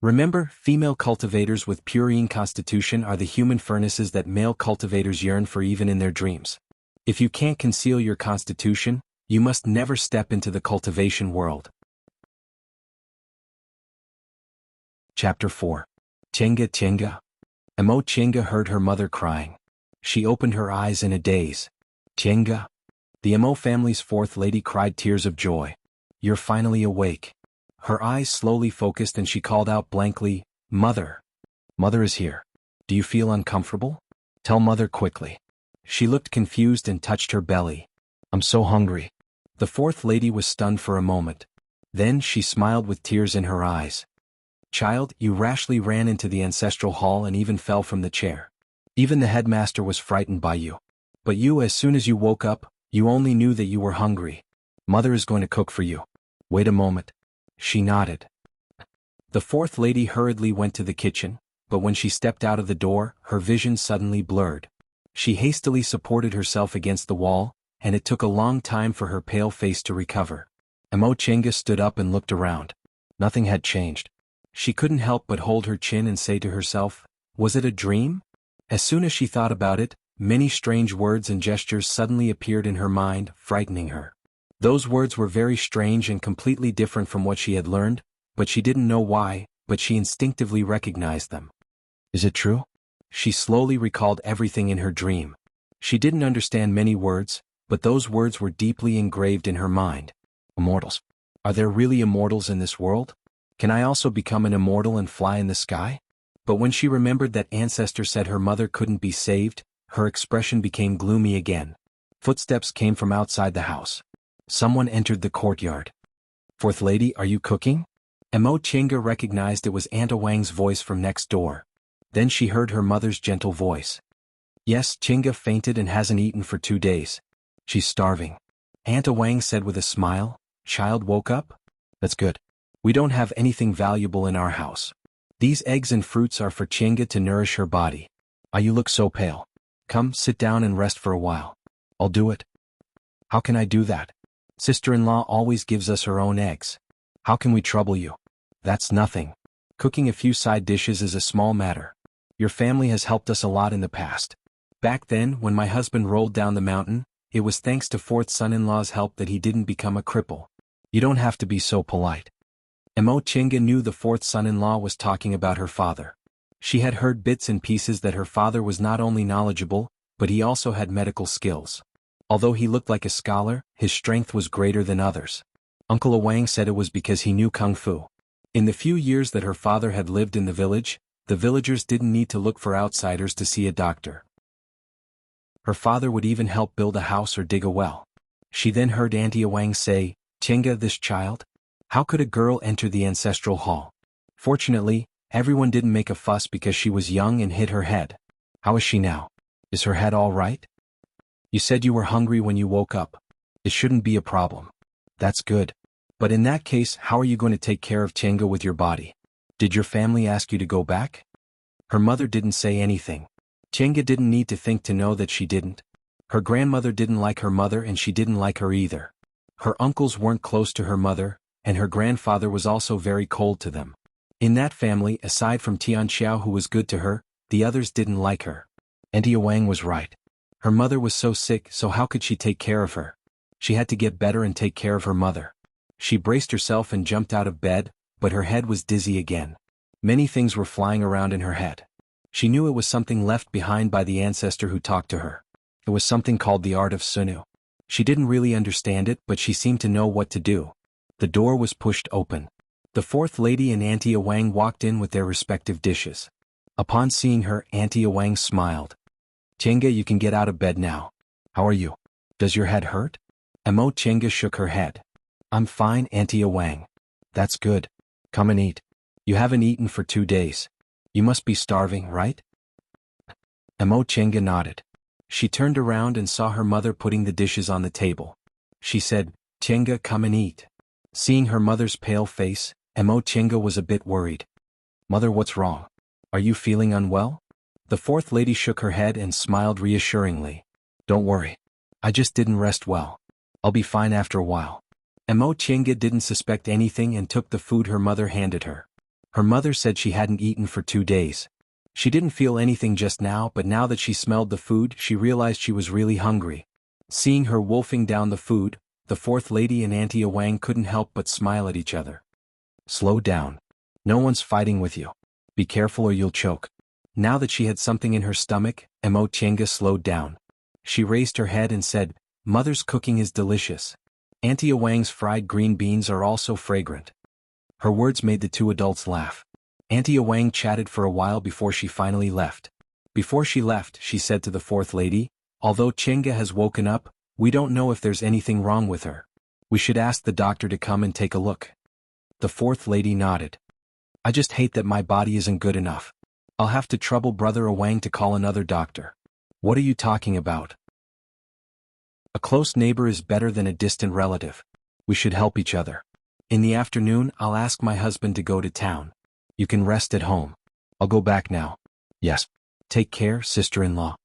Remember, female cultivators with purine constitution are the human furnaces that male cultivators yearn for even in their dreams. If you can't conceal your constitution, you must never step into the cultivation world. Chapter 4. Chenga Chenga. Mo Chenga heard her mother crying. She opened her eyes in a daze. Chenga. The Mo family's fourth lady cried tears of joy. You're finally awake. Her eyes slowly focused and she called out blankly, Mother. Mother is here. Do you feel uncomfortable? Tell Mother quickly. She looked confused and touched her belly. I'm so hungry. The fourth lady was stunned for a moment. Then she smiled with tears in her eyes. Child, you rashly ran into the ancestral hall and even fell from the chair. Even the headmaster was frightened by you. But you, as soon as you woke up, you only knew that you were hungry. Mother is going to cook for you. Wait a moment. She nodded. The fourth lady hurriedly went to the kitchen, but when she stepped out of the door, her vision suddenly blurred. She hastily supported herself against the wall, and it took a long time for her pale face to recover. Mo Chenga stood up and looked around. Nothing had changed. She couldn't help but hold her chin and say to herself, was it a dream? As soon as she thought about it, many strange words and gestures suddenly appeared in her mind, frightening her. Those words were very strange and completely different from what she had learned, but she didn't know why, but she instinctively recognized them. Is it true? She slowly recalled everything in her dream. She didn't understand many words, but those words were deeply engraved in her mind. Immortals. Are there really immortals in this world? Can I also become an immortal and fly in the sky? But when she remembered that ancestor said her mother couldn't be saved, her expression became gloomy again. Footsteps came from outside the house. Someone entered the courtyard. Fourth lady, are you cooking? Mo Chenga recognized it was Aunt Wang's voice from next door. Then she heard her mother's gentle voice. Yes, Chenga fainted and hasn't eaten for 2 days. She's starving. Aunt Wang said with a smile. Child woke up? That's good. We don't have anything valuable in our house. These eggs and fruits are for Chenga to nourish her body. Ah, you look so pale. Come, sit down and rest for a while. I'll do it. How can I do that? Sister-in-law always gives us her own eggs. How can we trouble you? That's nothing. Cooking a few side dishes is a small matter. Your family has helped us a lot in the past. Back then, when my husband rolled down the mountain, it was thanks to fourth son-in-law's help that he didn't become a cripple. You don't have to be so polite. Mo Chenga knew the fourth son-in-law was talking about her father. She had heard bits and pieces that her father was not only knowledgeable, but he also had medical skills. Although he looked like a scholar, his strength was greater than others. Uncle Wang said it was because he knew Kung Fu. In the few years that her father had lived in the village, the villagers didn't need to look for outsiders to see a doctor. Her father would even help build a house or dig a well. She then heard Auntie Wang say, Chenga, this child? How could a girl enter the ancestral hall? Fortunately, everyone didn't make a fuss because she was young and hit her head. How is she now? Is her head all right? You said you were hungry when you woke up. It shouldn't be a problem. That's good. But in that case, how are you going to take care of Chenga with your body? Did your family ask you to go back? Her mother didn't say anything. Chenga didn't need to think to know that she didn't. Her grandmother didn't like her mother and she didn't like her either. Her uncles weren't close to her mother, and her grandfather was also very cold to them. In that family, aside from Tianxiao who was good to her, the others didn't like her. Auntie Wang was right. Her mother was so sick, so how could she take care of her? She had to get better and take care of her mother. She braced herself and jumped out of bed, but her head was dizzy again. Many things were flying around in her head. She knew it was something left behind by the ancestor who talked to her. It was something called the art of Sunu. She didn't really understand it, but she seemed to know what to do. The door was pushed open. The fourth lady and Auntie Wang walked in with their respective dishes. Upon seeing her, Auntie Wang smiled. Chenga, you can get out of bed now. How are you? Does your head hurt? Mo Chenga shook her head. I'm fine, Auntie Wang. That's good. Come and eat. You haven't eaten for 2 days. You must be starving, right? Mo Chenga nodded. She turned around and saw her mother putting the dishes on the table. She said, Chenga, come and eat. Seeing her mother's pale face, Mo Chenga was a bit worried. Mother, what's wrong? Are you feeling unwell? The fourth lady shook her head and smiled reassuringly. Don't worry. I just didn't rest well. I'll be fine after a while. Mo Chenga didn't suspect anything and took the food her mother handed her. Her mother said she hadn't eaten for 2 days. She didn't feel anything just now, but now that she smelled the food, she realized she was really hungry. Seeing her wolfing down the food, the fourth lady and Auntie Wang couldn't help but smile at each other. Slow down. No one's fighting with you. Be careful or you'll choke. Now that she had something in her stomach, Mo Chenga slowed down. She raised her head and said, Mother's cooking is delicious. Auntie Wang's fried green beans are also fragrant. Her words made the two adults laugh. Auntie Wang chatted for a while before she finally left. Before she left, she said to the fourth lady, although Chenga has woken up, we don't know if there's anything wrong with her. We should ask the doctor to come and take a look. The fourth lady nodded. I just hate that my body isn't good enough. I'll have to trouble Brother Wang to call another doctor. What are you talking about? A close neighbor is better than a distant relative. We should help each other. In the afternoon, I'll ask my husband to go to town. You can rest at home. I'll go back now. Yes. Take care, sister-in-law.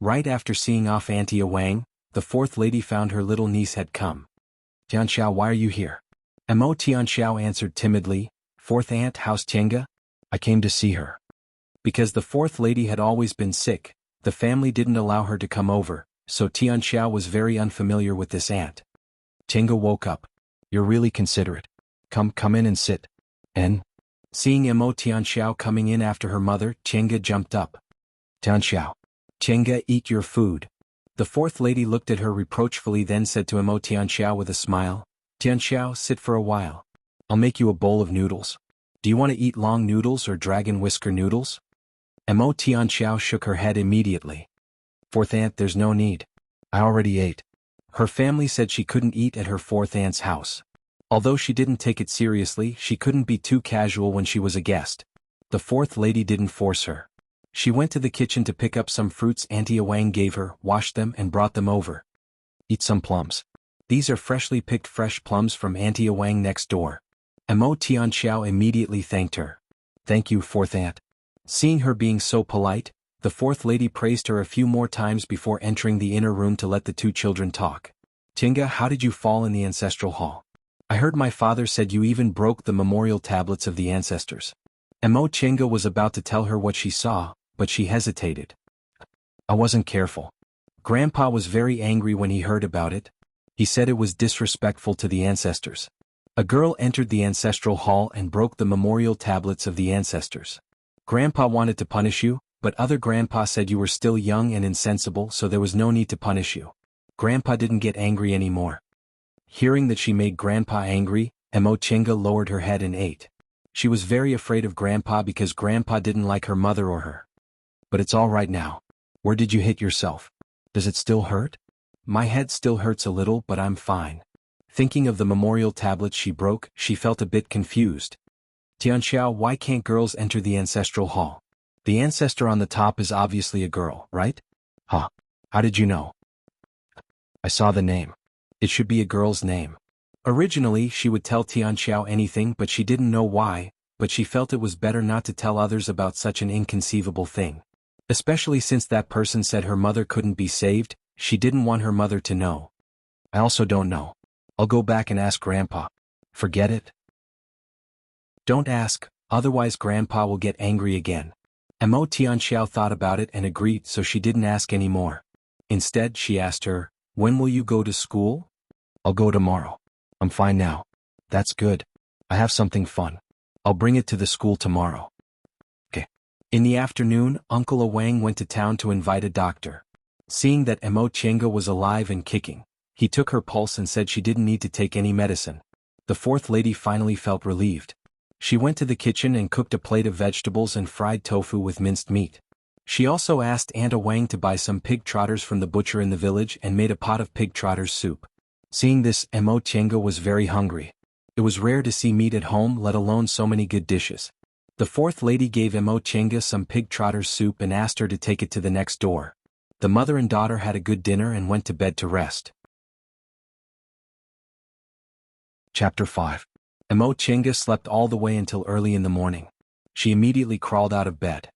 Right after seeing off Auntie Wang, the fourth lady found her little niece had come. Tianxiao, why are you here? Mo Tianxiao answered timidly, Fourth aunt, how's Chenga? I came to see her. Because the fourth lady had always been sick, the family didn't allow her to come over, so Tianxiao was very unfamiliar with this aunt. Chenga woke up. You're really considerate. Come in and sit. And? Seeing Emo Tianxiao coming in after her mother, Chenga jumped up. Tianxiao. Chenga, eat your food. The fourth lady looked at her reproachfully, then said to Emo Tianxiao with a smile, Tianxiao, sit for a while. I'll make you a bowl of noodles. Do you want to eat long noodles or dragon whisker noodles? Emo Tianxiao shook her head immediately. Fourth aunt, there's no need. I already ate. Her family said she couldn't eat at her fourth aunt's house. Although she didn't take it seriously, she couldn't be too casual when she was a guest. The fourth lady didn't force her. She went to the kitchen to pick up some fruits Auntie Wang gave her, washed them and brought them over. Eat some plums. These are freshly picked fresh plums from Auntie Wang next door. Emo Tianxiao immediately thanked her. Thank you, fourth aunt. Seeing her being so polite, the fourth lady praised her a few more times before entering the inner room to let the two children talk. Chenga, how did you fall in the ancestral hall? I heard my father said you even broke the memorial tablets of the ancestors. Emo Chenga was about to tell her what she saw, but she hesitated. I wasn't careful. Grandpa was very angry when he heard about it. He said it was disrespectful to the ancestors. A girl entered the ancestral hall and broke the memorial tablets of the ancestors. Grandpa wanted to punish you, but other grandpa said you were still young and insensible, so there was no need to punish you. Grandpa didn't get angry anymore. Hearing that she made Grandpa angry, Emo Chenga lowered her head and ate. She was very afraid of Grandpa because Grandpa didn't like her mother or her. But it's all right now. Where did you hit yourself? Does it still hurt? My head still hurts a little, but I'm fine. Thinking of the memorial tablets she broke, she felt a bit confused. Tianxiao, why can't girls enter the ancestral hall? The ancestor on the top is obviously a girl, right? Huh. How did you know? I saw the name. It should be a girl's name. Originally, she would tell Tianxiao anything, but she didn't know why, but she felt it was better not to tell others about such an inconceivable thing. Especially since that person said her mother couldn't be saved, she didn't want her mother to know. I also don't know. I'll go back and ask Grandpa. Forget it. Don't ask, otherwise Grandpa will get angry again. Emo Tianxiao thought about it and agreed, so she didn't ask anymore. Instead, she asked her, when will you go to school? I'll go tomorrow. I'm fine now. That's good. I have something fun. I'll bring it to the school tomorrow. Okay. In the afternoon, Uncle Wang went to town to invite a doctor. Seeing that Emo Chenga was alive and kicking, he took her pulse and said she didn't need to take any medicine. The fourth lady finally felt relieved. She went to the kitchen and cooked a plate of vegetables and fried tofu with minced meat. She also asked Aunt Wang to buy some pig trotters from the butcher in the village and made a pot of pig trotters soup. Seeing this, Emo Chenga was very hungry. It was rare to see meat at home, let alone so many good dishes. The fourth lady gave Emo Chenga some pig trotters soup and asked her to take it to the next door. The mother and daughter had a good dinner and went to bed to rest. Chapter 5. Emo Chenga slept all the way until early in the morning. She immediately crawled out of bed.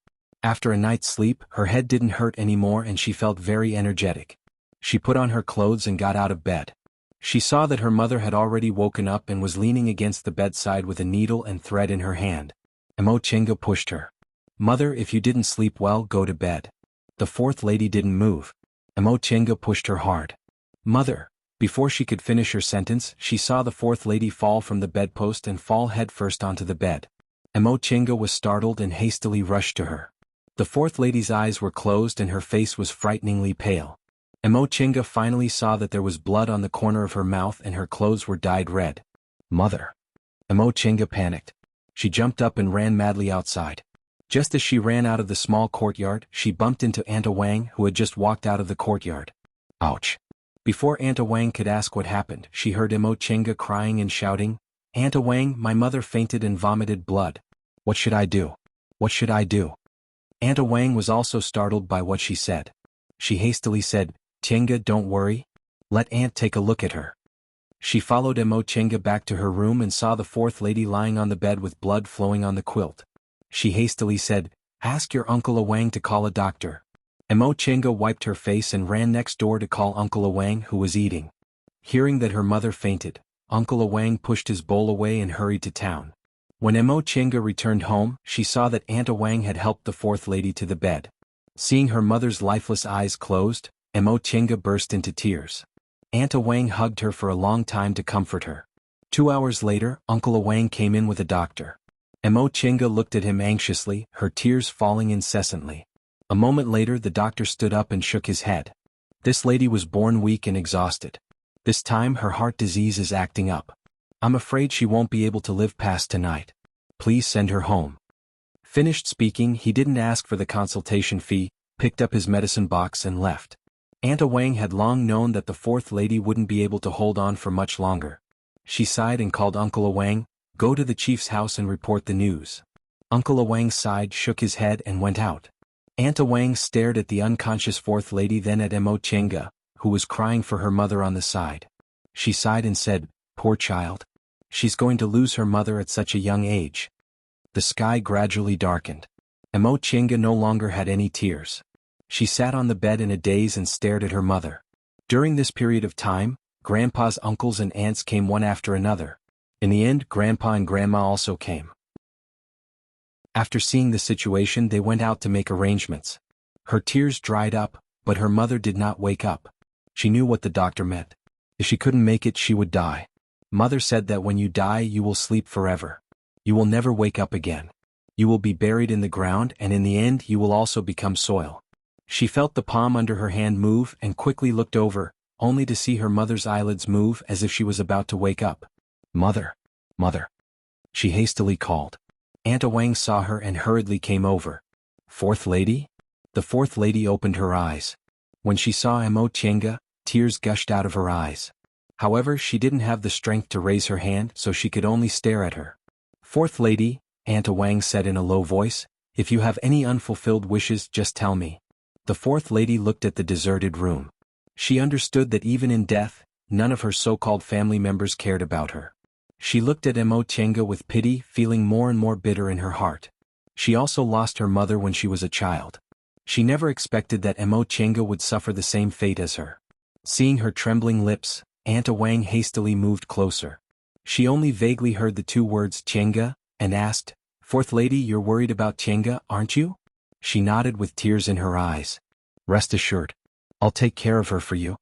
After a night's sleep, her head didn't hurt anymore and she felt very energetic. She put on her clothes and got out of bed. She saw that her mother had already woken up and was leaning against the bedside with a needle and thread in her hand. Emo Chenga pushed her. Mother, if you didn't sleep well, go to bed. The fourth lady didn't move. Emo Chenga pushed her hard. Mother. Before she could finish her sentence, she saw the fourth lady fall from the bedpost and fall headfirst onto the bed. Emo Chenga was startled and hastily rushed to her. The fourth lady's eyes were closed and her face was frighteningly pale. Emo Chenga finally saw that there was blood on the corner of her mouth and her clothes were dyed red. Mother. Emo Chenga panicked. She jumped up and ran madly outside. Just as she ran out of the small courtyard, she bumped into Aunt Wang, who had just walked out of the courtyard. Ouch. Before Aunt Wang could ask what happened, she heard Emo Chenga crying and shouting, Aunt Wang, my mother fainted and vomited blood. What should I do? What should I do? Aunt Wang was also startled by what she said. She hastily said, Chenga, don't worry. Let Aunt take a look at her. She followed Emo Chenga back to her room and saw the fourth lady lying on the bed with blood flowing on the quilt. She hastily said, ask your Uncle Wang to call a doctor. Emo Chenga wiped her face and ran next door to call Uncle Wang, who was eating. Hearing that her mother fainted, Uncle Wang pushed his bowl away and hurried to town. When Emo Chenga returned home, she saw that Aunt Wang had helped the fourth lady to the bed. Seeing her mother's lifeless eyes closed, Emo Chenga burst into tears. Aunt Awang hugged her for a long time to comfort her. 2 hours later, Uncle Awang came in with a doctor. Mo Chinga looked at him anxiously, her tears falling incessantly. A moment later the doctor stood up and shook his head. This lady was born weak and exhausted. This time her heart disease is acting up. I'm afraid she won't be able to live past tonight. Please send her home. Finished speaking, he didn't ask for the consultation fee, picked up his medicine box and left. Aunt Awang had long known that the fourth lady wouldn't be able to hold on for much longer. She sighed and called Uncle Awang, "Go to the chief's house and report the news." Uncle Awang sighed, shook his head and went out. Aunt Awang stared at the unconscious fourth lady, then at Mo Chinga, who was crying for her mother on the side. She sighed and said, "Poor child. She's going to lose her mother at such a young age." The sky gradually darkened. Mo Chinga no longer had any tears. She sat on the bed in a daze and stared at her mother. During this period of time, Grandpa's uncles and aunts came one after another. In the end, Grandpa and Grandma also came. After seeing the situation, they went out to make arrangements. Her tears dried up, but her mother did not wake up. She knew what the doctor meant. If she couldn't make it, she would die. Mother said that when you die, you will sleep forever. You will never wake up again. You will be buried in the ground, and in the end you will also become soil. She felt the palm under her hand move and quickly looked over, only to see her mother's eyelids move as if she was about to wake up. "Mother! Mother!" she hastily called. Aunt Awang saw her and hurriedly came over. "Fourth lady?" The fourth lady opened her eyes. When she saw Mo Chinga, tears gushed out of her eyes. However, she didn't have the strength to raise her hand, so she could only stare at her. "Fourth lady," Aunt Awang said in a low voice, "if you have any unfulfilled wishes, just tell me." The fourth lady looked at the deserted room. She understood that even in death, none of her so-called family members cared about her. She looked at Mo Chinga with pity, feeling more and more bitter in her heart. She also lost her mother when she was a child. She never expected that Mo Chinga would suffer the same fate as her. Seeing her trembling lips, Aunt Awang hastily moved closer. She only vaguely heard the two words Chinga, and asked, "Fourth lady, you're worried about Chinga, aren't you?" She nodded with tears in her eyes. "Rest assured. I'll take care of her for you."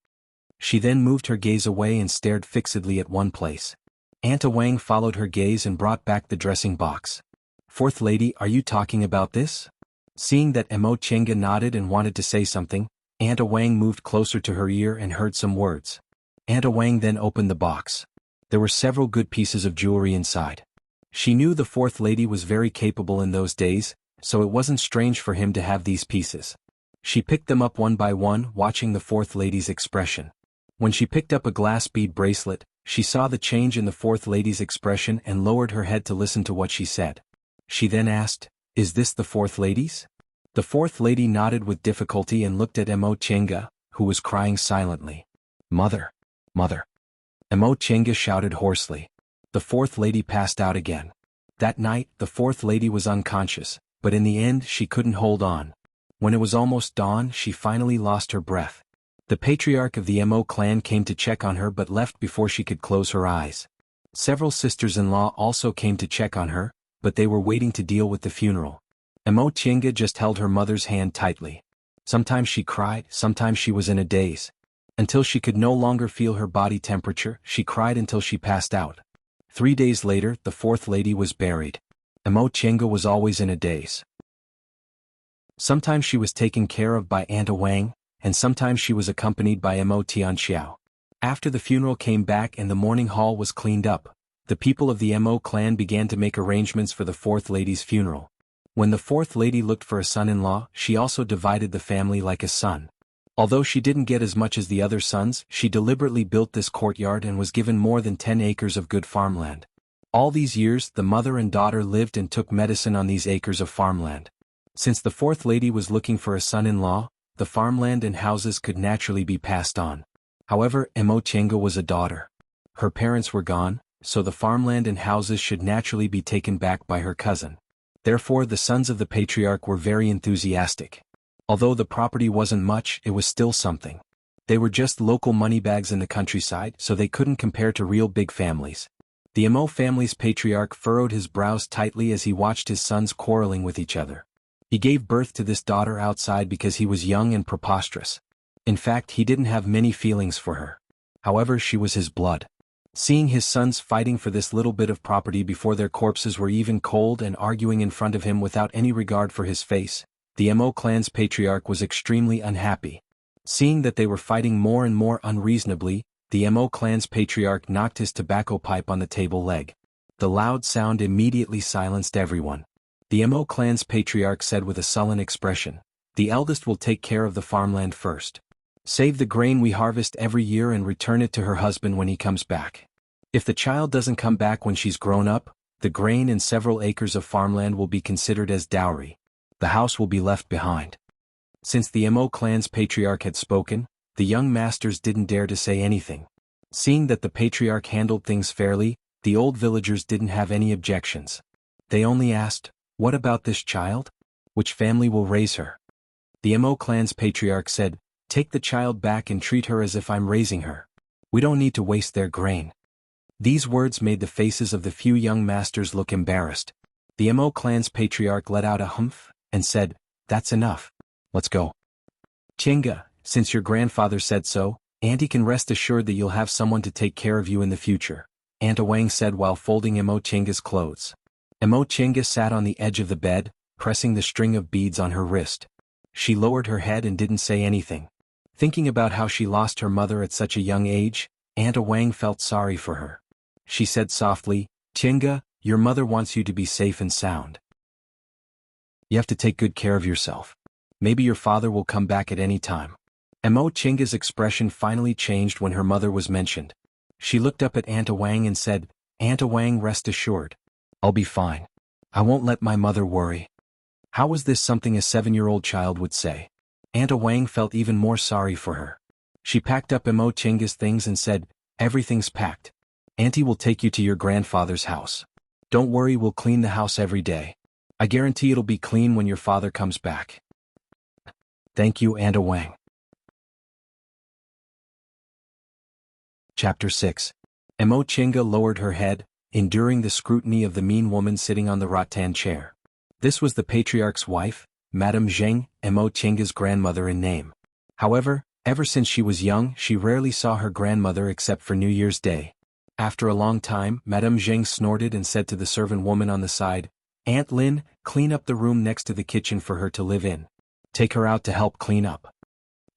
She then moved her gaze away and stared fixedly at one place. Aunt Awang followed her gaze and brought back the dressing box. "Fourth lady, are you talking about this?" Seeing that Mo Chinga nodded and wanted to say something, Aunt Awang moved closer to her ear and heard some words. Aunt Awang then opened the box. There were several good pieces of jewelry inside. She knew the fourth lady was very capable in those days, so it wasn't strange for him to have these pieces. She picked them up one by one, watching the fourth lady's expression. When she picked up a glass bead bracelet, she saw the change in the fourth lady's expression and lowered her head to listen to what she said. She then asked, "Is this the fourth lady's?" The fourth lady nodded with difficulty and looked at Mo Chinga, who was crying silently. "Mother! Mother!" Mo Chinga shouted hoarsely. The fourth lady passed out again. That night, the fourth lady was unconscious, but in the end she couldn't hold on. When it was almost dawn, she finally lost her breath. The patriarch of the Mo clan came to check on her but left before she could close her eyes. Several sisters-in-law also came to check on her, but they were waiting to deal with the funeral. Mo Chinga just held her mother's hand tightly. Sometimes she cried, sometimes she was in a daze. Until she could no longer feel her body temperature, she cried until she passed out. 3 days later, the fourth lady was buried. Mo Chinga was always in a daze. Sometimes she was taken care of by Aunt Awang, and sometimes she was accompanied by Mo Tianxiao. After the funeral came back and the mourning hall was cleaned up, the people of the Mo clan began to make arrangements for the fourth lady's funeral. When the fourth lady looked for a son-in-law, she also divided the family like a son. Although she didn't get as much as the other sons, she deliberately built this courtyard and was given more than 10 acres of good farmland. All these years, the mother and daughter lived and took medicine on these acres of farmland. Since the fourth lady was looking for a son-in-law, the farmland and houses could naturally be passed on. However, Mo Chinga was a daughter. Her parents were gone, so the farmland and houses should naturally be taken back by her cousin. Therefore, the sons of the patriarch were very enthusiastic. Although the property wasn't much, it was still something. They were just local moneybags in the countryside, so they couldn't compare to real big families. The Mo family's patriarch furrowed his brows tightly as he watched his sons quarreling with each other. He gave birth to this daughter outside because he was young and preposterous. In fact, he didn't have many feelings for her. However, she was his blood. Seeing his sons fighting for this little bit of property before their corpses were even cold and arguing in front of him without any regard for his face, the Mo clan's patriarch was extremely unhappy. Seeing that they were fighting more and more unreasonably, the Mo clan's patriarch knocked his tobacco pipe on the table leg. The loud sound immediately silenced everyone. The Mo clan's patriarch said with a sullen expression, "The eldest will take care of the farmland first. Save the grain we harvest every year and return it to her husband when he comes back. If the child doesn't come back when she's grown up, the grain and several acres of farmland will be considered as dowry. The house will be left behind." Since the Mo clan's patriarch had spoken, the young masters didn't dare to say anything. Seeing that the patriarch handled things fairly, the old villagers didn't have any objections. They only asked, "What about this child? Which family will raise her?" The Mo clan's patriarch said, "Take the child back and treat her as if I'm raising her. We don't need to waste their grain." These words made the faces of the few young masters look embarrassed. The Mo clan's patriarch let out a humph and said, "That's enough. Let's go. Chinga, since your grandfather said so, Auntie can rest assured that you'll have someone to take care of you in the future," Aunt Wang said while folding Mo Chinga's clothes. Mo Chinga sat on the edge of the bed, pressing the string of beads on her wrist. She lowered her head and didn't say anything. Thinking about how she lost her mother at such a young age, Aunt Wang felt sorry for her. She said softly, "Chinga, your mother wants you to be safe and sound. You have to take good care of yourself. Maybe your father will come back at any time." Mo Chinga's expression finally changed when her mother was mentioned. She looked up at Aunt Wang and said, "Aunt Wang, rest assured. I'll be fine. I won't let my mother worry." How was this something a 7-year-old child would say? Aunt Wang felt even more sorry for her. She packed up Mo Chinga's things and said, "Everything's packed. Auntie will take you to your grandfather's house. Don't worry, we'll clean the house every day. I guarantee it'll be clean when your father comes back." Thank you, Aunt Wang. Chapter 6. Mo Chinga lowered her head, enduring the scrutiny of the mean woman sitting on the rattan chair. This was the patriarch's wife, Madame Zheng, Mo Chinga's grandmother in name. However, ever since she was young, she rarely saw her grandmother except for New Year's Day. After a long time, Madame Zheng snorted and said to the servant woman on the side, "Aunt Lin, clean up the room next to the kitchen for her to live in. Take her out to help clean up."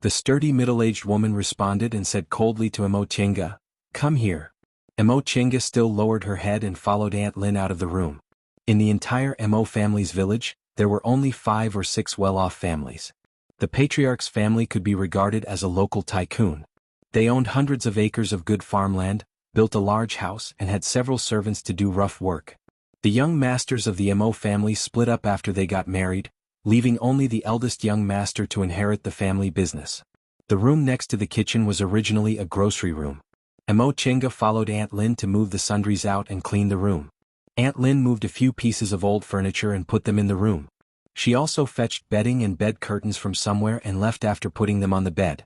The sturdy middle-aged woman responded and said coldly to Mo Chinga, "Come here." Mo Chinga still lowered her head and followed Aunt Lin out of the room. In the entire Mo family's village, there were only 5 or 6 well-off families. The patriarch's family could be regarded as a local tycoon. They owned hundreds of acres of good farmland, built a large house and had several servants to do rough work. The young masters of the Mo family split up after they got married, leaving only the eldest young master to inherit the family business. The room next to the kitchen was originally a grocery room. Mo Chinga followed Aunt Lin to move the sundries out and clean the room. Aunt Lin moved a few pieces of old furniture and put them in the room. She also fetched bedding and bed curtains from somewhere and left after putting them on the bed.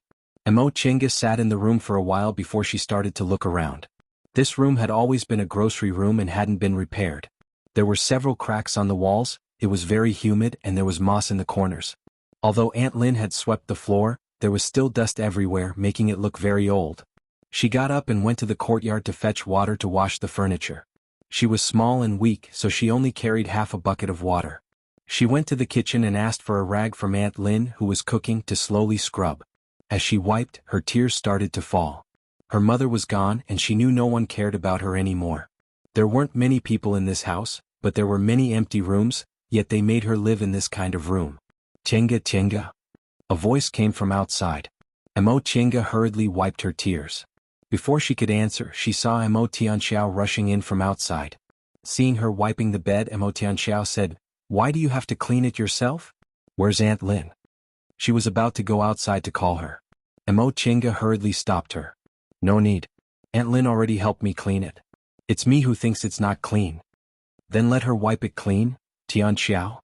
Mo Chinga sat in the room for a while before she started to look around. This room had always been a grocery room and hadn't been repaired. There were several cracks on the walls, it was very humid and there was moss in the corners. Although Aunt Lin had swept the floor, there was still dust everywhere, making it look very old. She got up and went to the courtyard to fetch water to wash the furniture. She was small and weak, so she only carried half a bucket of water. She went to the kitchen and asked for a rag from Aunt Lin, who was cooking, to slowly scrub. As she wiped, her tears started to fall. Her mother was gone and she knew no one cared about her anymore. There weren't many people in this house, but there were many empty rooms, yet they made her live in this kind of room. "Chinga, Chinga." A voice came from outside. Mo Chinga hurriedly wiped her tears. Before she could answer, she saw Mo Tianxiao rushing in from outside. Seeing her wiping the bed, Mo Tianxiao said, "Why do you have to clean it yourself? Where's Aunt Lin?" She was about to go outside to call her. Mo Chinga hurriedly stopped her. "No need. Aunt Lin already helped me clean it. It's me who thinks it's not clean." "Then let her wipe it clean, Tianxiao."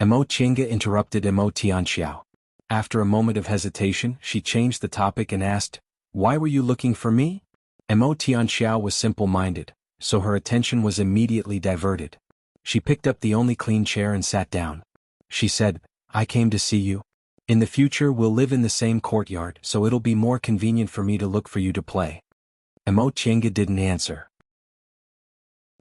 Mo Chinga interrupted Mo Tianxiao. After a moment of hesitation, she changed the topic and asked, "Why were you looking for me?" Mo Tianxiao was simple-minded, so her attention was immediately diverted. She picked up the only clean chair and sat down. She said, "I came to see you. In the future we'll live in the same courtyard, so it'll be more convenient for me to look for you to play. Emo Chenga didn't answer.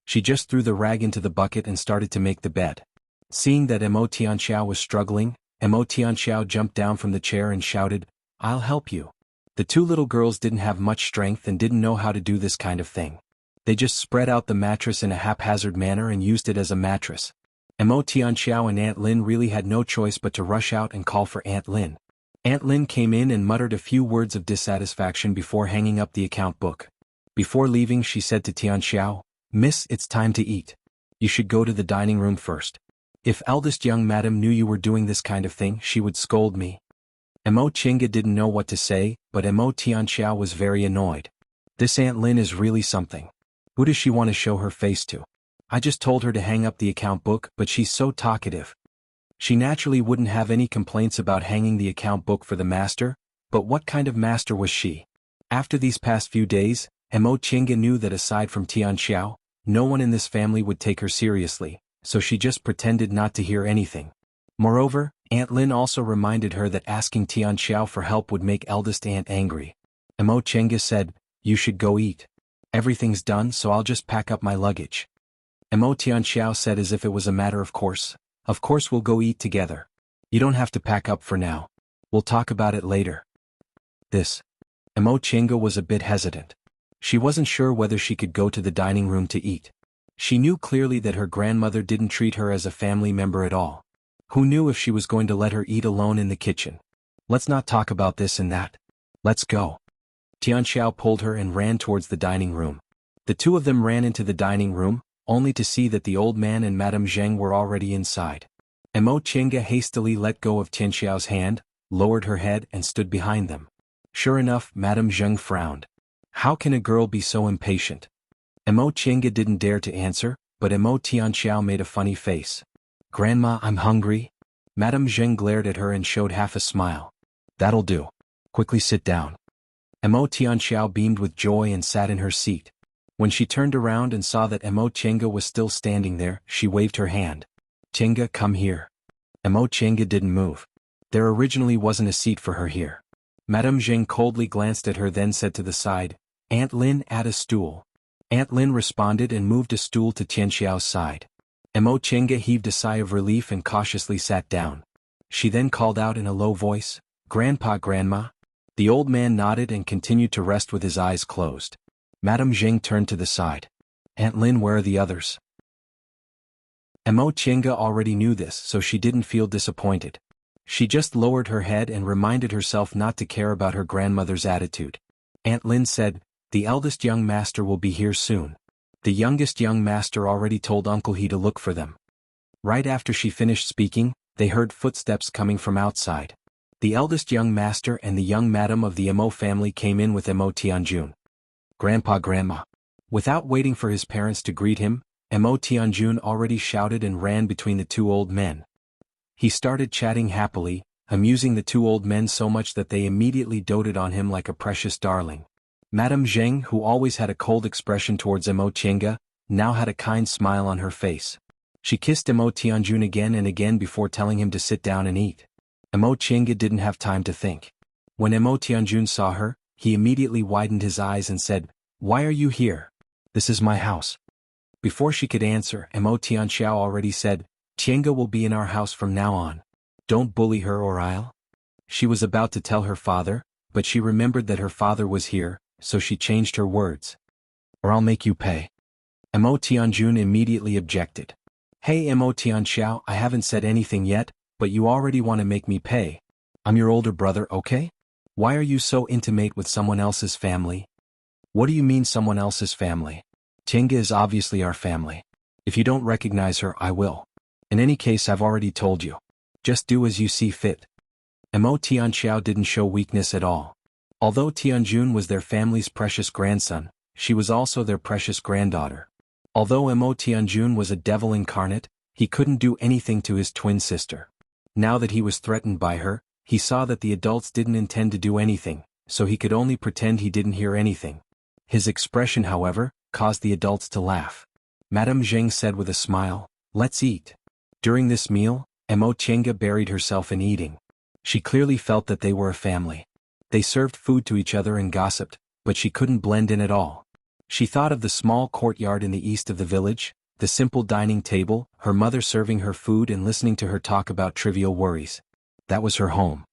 She just threw the rag into the bucket and started to make the bed. Seeing that Emo Tianxiao was struggling, Emo Tianxiao jumped down from the chair and shouted, "I'll help you." The two little girls didn't have much strength and didn't know how to do this kind of thing. They just spread out the mattress in a haphazard manner and used it as a mattress. Emo Tianxiao and Aunt Lin really had no choice but to rush out and call for Aunt Lin. Aunt Lin came in and muttered a few words of dissatisfaction before hanging up the account book. Before leaving, she said to Tianxiao, "Miss, it's time to eat. You should go to the dining room first. If eldest young madam knew you were doing this kind of thing, she would scold me." Emo Chinga didn't know what to say, but Emo Tianxiao was very annoyed. This Aunt Lin is really something. Who does she want to show her face to? I just told her to hang up the account book, but she's so talkative. She naturally wouldn't have any complaints about hanging the account book for the master, but what kind of master was she? After these past few days, Emo Chinga knew that aside from Tianxiao, no one in this family would take her seriously, so she just pretended not to hear anything. Moreover, Aunt Lin also reminded her that asking Tianxiao for help would make eldest aunt angry. Emo Chinga said, "You should go eat. Everything's done, so I'll just pack up my luggage." Emo Tianxiao said as if it was a matter of course, "Of course we'll go eat together. You don't have to pack up for now. We'll talk about it later." Emo Chinga was a bit hesitant. She wasn't sure whether she could go to the dining room to eat. She knew clearly that her grandmother didn't treat her as a family member at all. Who knew if she was going to let her eat alone in the kitchen? "Let's not talk about this and that. Let's go." Tianxiao pulled her and ran towards the dining room. The two of them ran into the dining room, only to see that the old man and Madame Zheng were already inside. Emo Chinga hastily let go of Tianxiao's hand, lowered her head and stood behind them. Sure enough, Madame Zheng frowned. How can a girl be so impatient? Emo Chinga didn't dare to answer, but Emo Tianxiao made a funny face. "Grandma, I'm hungry." Madame Zheng glared at her and showed half a smile. "That'll do. Quickly sit down." Emo Tianxiao beamed with joy and sat in her seat. When she turned around and saw that Emo Chinga was still standing there, she waved her hand. "Chinga, come here." Emo Chinga didn't move. There originally wasn't a seat for her here. Madame Zheng coldly glanced at her, then said to the side, "Aunt Lin, add a stool." Aunt Lin responded and moved a stool to Tianxiao's side. Emo Chinga heaved a sigh of relief and cautiously sat down. She then called out in a low voice, "Grandpa, Grandma." The old man nodded and continued to rest with his eyes closed. Madame Zheng turned to the side. "Aunt Lin, where are the others?" Emo Chinga already knew this, so she didn't feel disappointed. She just lowered her head and reminded herself not to care about her grandmother's attitude. Aunt Lin said, "The eldest young master will be here soon. The youngest young master already told Uncle He to look for them." Right after she finished speaking, they heard footsteps coming from outside. The eldest young master and the young madam of the Emo family came in with Emo Tianjun. "Grandpa, Grandma." Without waiting for his parents to greet him, Emo Tianjun already shouted and ran between the two old men. He started chatting happily, amusing the two old men so much that they immediately doted on him like a precious darling. Madame Zheng, who always had a cold expression towards Emo Chinga, now had a kind smile on her face. She kissed Emo Tianjun again and again before telling him to sit down and eat. Emo Chinga didn't have time to think. When Emo Tianjun saw her, he immediately widened his eyes and said, "Why are you here? This is my house." Before she could answer, Emo Tianxiao already said, "Chinga will be in our house from now on. Don't bully her or I'll..." She was about to tell her father, but she remembered that her father was here, so she changed her words. "Or I'll make you pay." Emo Tianjun immediately objected. "Hey Emo Tianxiao, I haven't said anything yet, but you already want to make me pay. I'm your older brother, okay? Why are you so intimate with someone else's family?" "What do you mean someone else's family? Chinga is obviously our family. If you don't recognize her, I will. In any case, I've already told you. Just do as you see fit." Emo Tianxiao didn't show weakness at all. Although Tianjun was their family's precious grandson, she was also their precious granddaughter. Although Emo Tianjun was a devil incarnate, he couldn't do anything to his twin sister. Now that he was threatened by her, he saw that the adults didn't intend to do anything, so he could only pretend he didn't hear anything. His expression, however, caused the adults to laugh. Madame Zheng said with a smile, "Let's eat." During this meal, Emo Chinga buried herself in eating. She clearly felt that they were a family. They served food to each other and gossiped, but she couldn't blend in at all. She thought of the small courtyard in the east of the village, the simple dining table, her mother serving her food and listening to her talk about trivial worries. That was her home.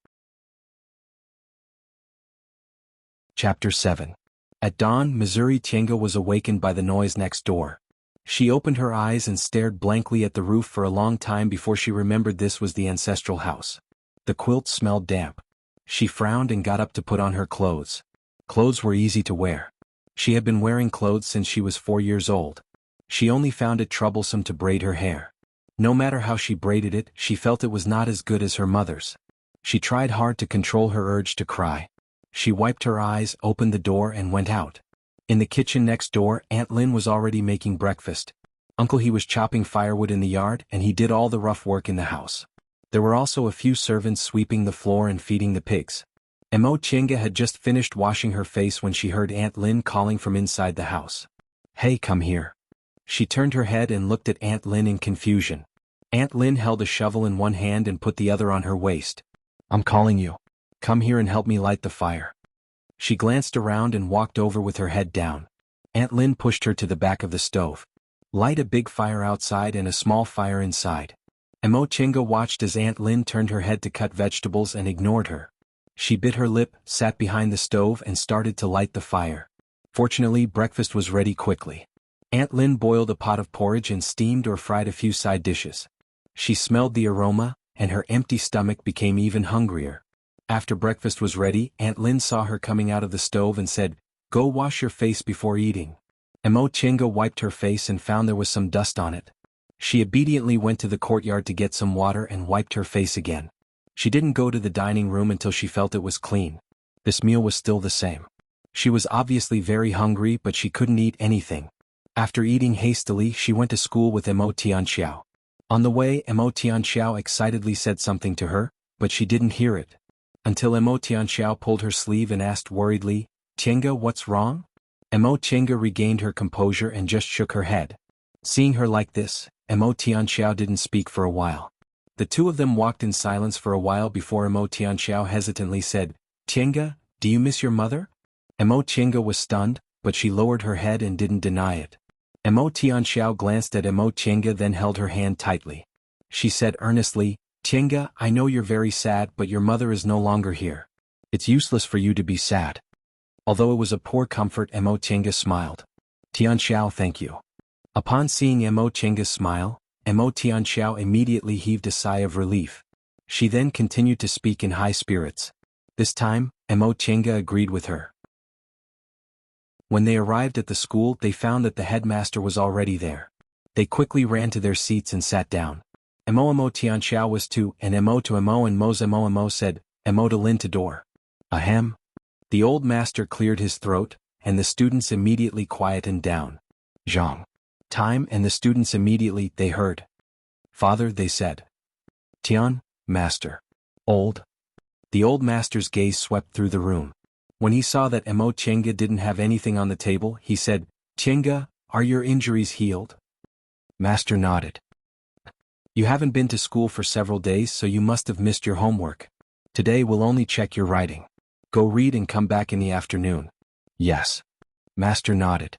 Chapter 7. At dawn, Missouri Tienga was awakened by the noise next door. She opened her eyes and stared blankly at the roof for a long time before she remembered this was the ancestral house. The quilt smelled damp. She frowned and got up to put on her clothes. Clothes were easy to wear. She had been wearing clothes since she was 4 years old. She only found it troublesome to braid her hair. No matter how she braided it, she felt it was not as good as her mother's. She tried hard to control her urge to cry. She wiped her eyes, opened the door and went out. In the kitchen next door, Aunt Lin was already making breakfast. Uncle he was chopping firewood in the yard and he did all the rough work in the house. There were also a few servants sweeping the floor and feeding the pigs. Mo Tienga had just finished washing her face when she heard Aunt Lin calling from inside the house. "Hey, come here." She turned her head and looked at Aunt Lin in confusion. Aunt Lin held a shovel in one hand and put the other on her waist. "I'm calling you. Come here and help me light the fire." She glanced around and walked over with her head down. Aunt Lin pushed her to the back of the stove. "Light a big fire outside and a small fire inside." Mo Tienga watched as Aunt Lin turned her head to cut vegetables and ignored her. She bit her lip, sat behind the stove and started to light the fire. Fortunately, breakfast was ready quickly. Aunt Lin boiled a pot of porridge and steamed or fried a few side dishes. She smelled the aroma, and her empty stomach became even hungrier. After breakfast was ready, Aunt Lin saw her coming out of the stove and said, "Go wash your face before eating." Mo Tienga wiped her face and found there was some dust on it. She obediently went to the courtyard to get some water and wiped her face again. She didn't go to the dining room until she felt it was clean. This meal was still the same. She was obviously very hungry but she couldn't eat anything. After eating hastily, she went to school with Mo Tianxiao. On the way, Mo Tianxiao excitedly said something to her, but she didn't hear it. Until Mo Tianxiao pulled her sleeve and asked worriedly, "Tienga, what's wrong?" Mo Tienga regained her composure and just shook her head. Seeing her like this, Mo Tianxiao didn't speak for a while. The two of them walked in silence for a while before Mo Tianxiao hesitantly said, "Tienga, do you miss your mother?" Mo Tienga was stunned, but she lowered her head and didn't deny it. Mo Tianxiao glanced at Mo Tienga then held her hand tightly. She said earnestly, "Tienga, I know you're very sad but your mother is no longer here. It's useless for you to be sad." Although it was a poor comfort, Mo Tienga smiled. "Tianxiao, thank you." Upon seeing Mo Tienga's smile, Mo Tianxiao immediately heaved a sigh of relief. She then continued to speak in high spirits. This time, Mo Tienga agreed with her. When they arrived at the school, they found that the headmaster was already there. They quickly ran to their seats and sat down. Mo Tianxiao was to, and Mo to Mo and Mo's Mo said, "Mo to Lin to door." Ahem. The old master cleared his throat, and the students immediately quietened down. Zhang. Time and the students immediately, they heard. "Father," they said. "Tian, master." "Old." The old master's gaze swept through the room. When he saw that Mo Tienga didn't have anything on the table, he said, "Tienga, are your injuries healed?" Master nodded. "You haven't been to school for several days so you must have missed your homework. Today we'll only check your writing. Go read and come back in the afternoon." "Yes." Master nodded.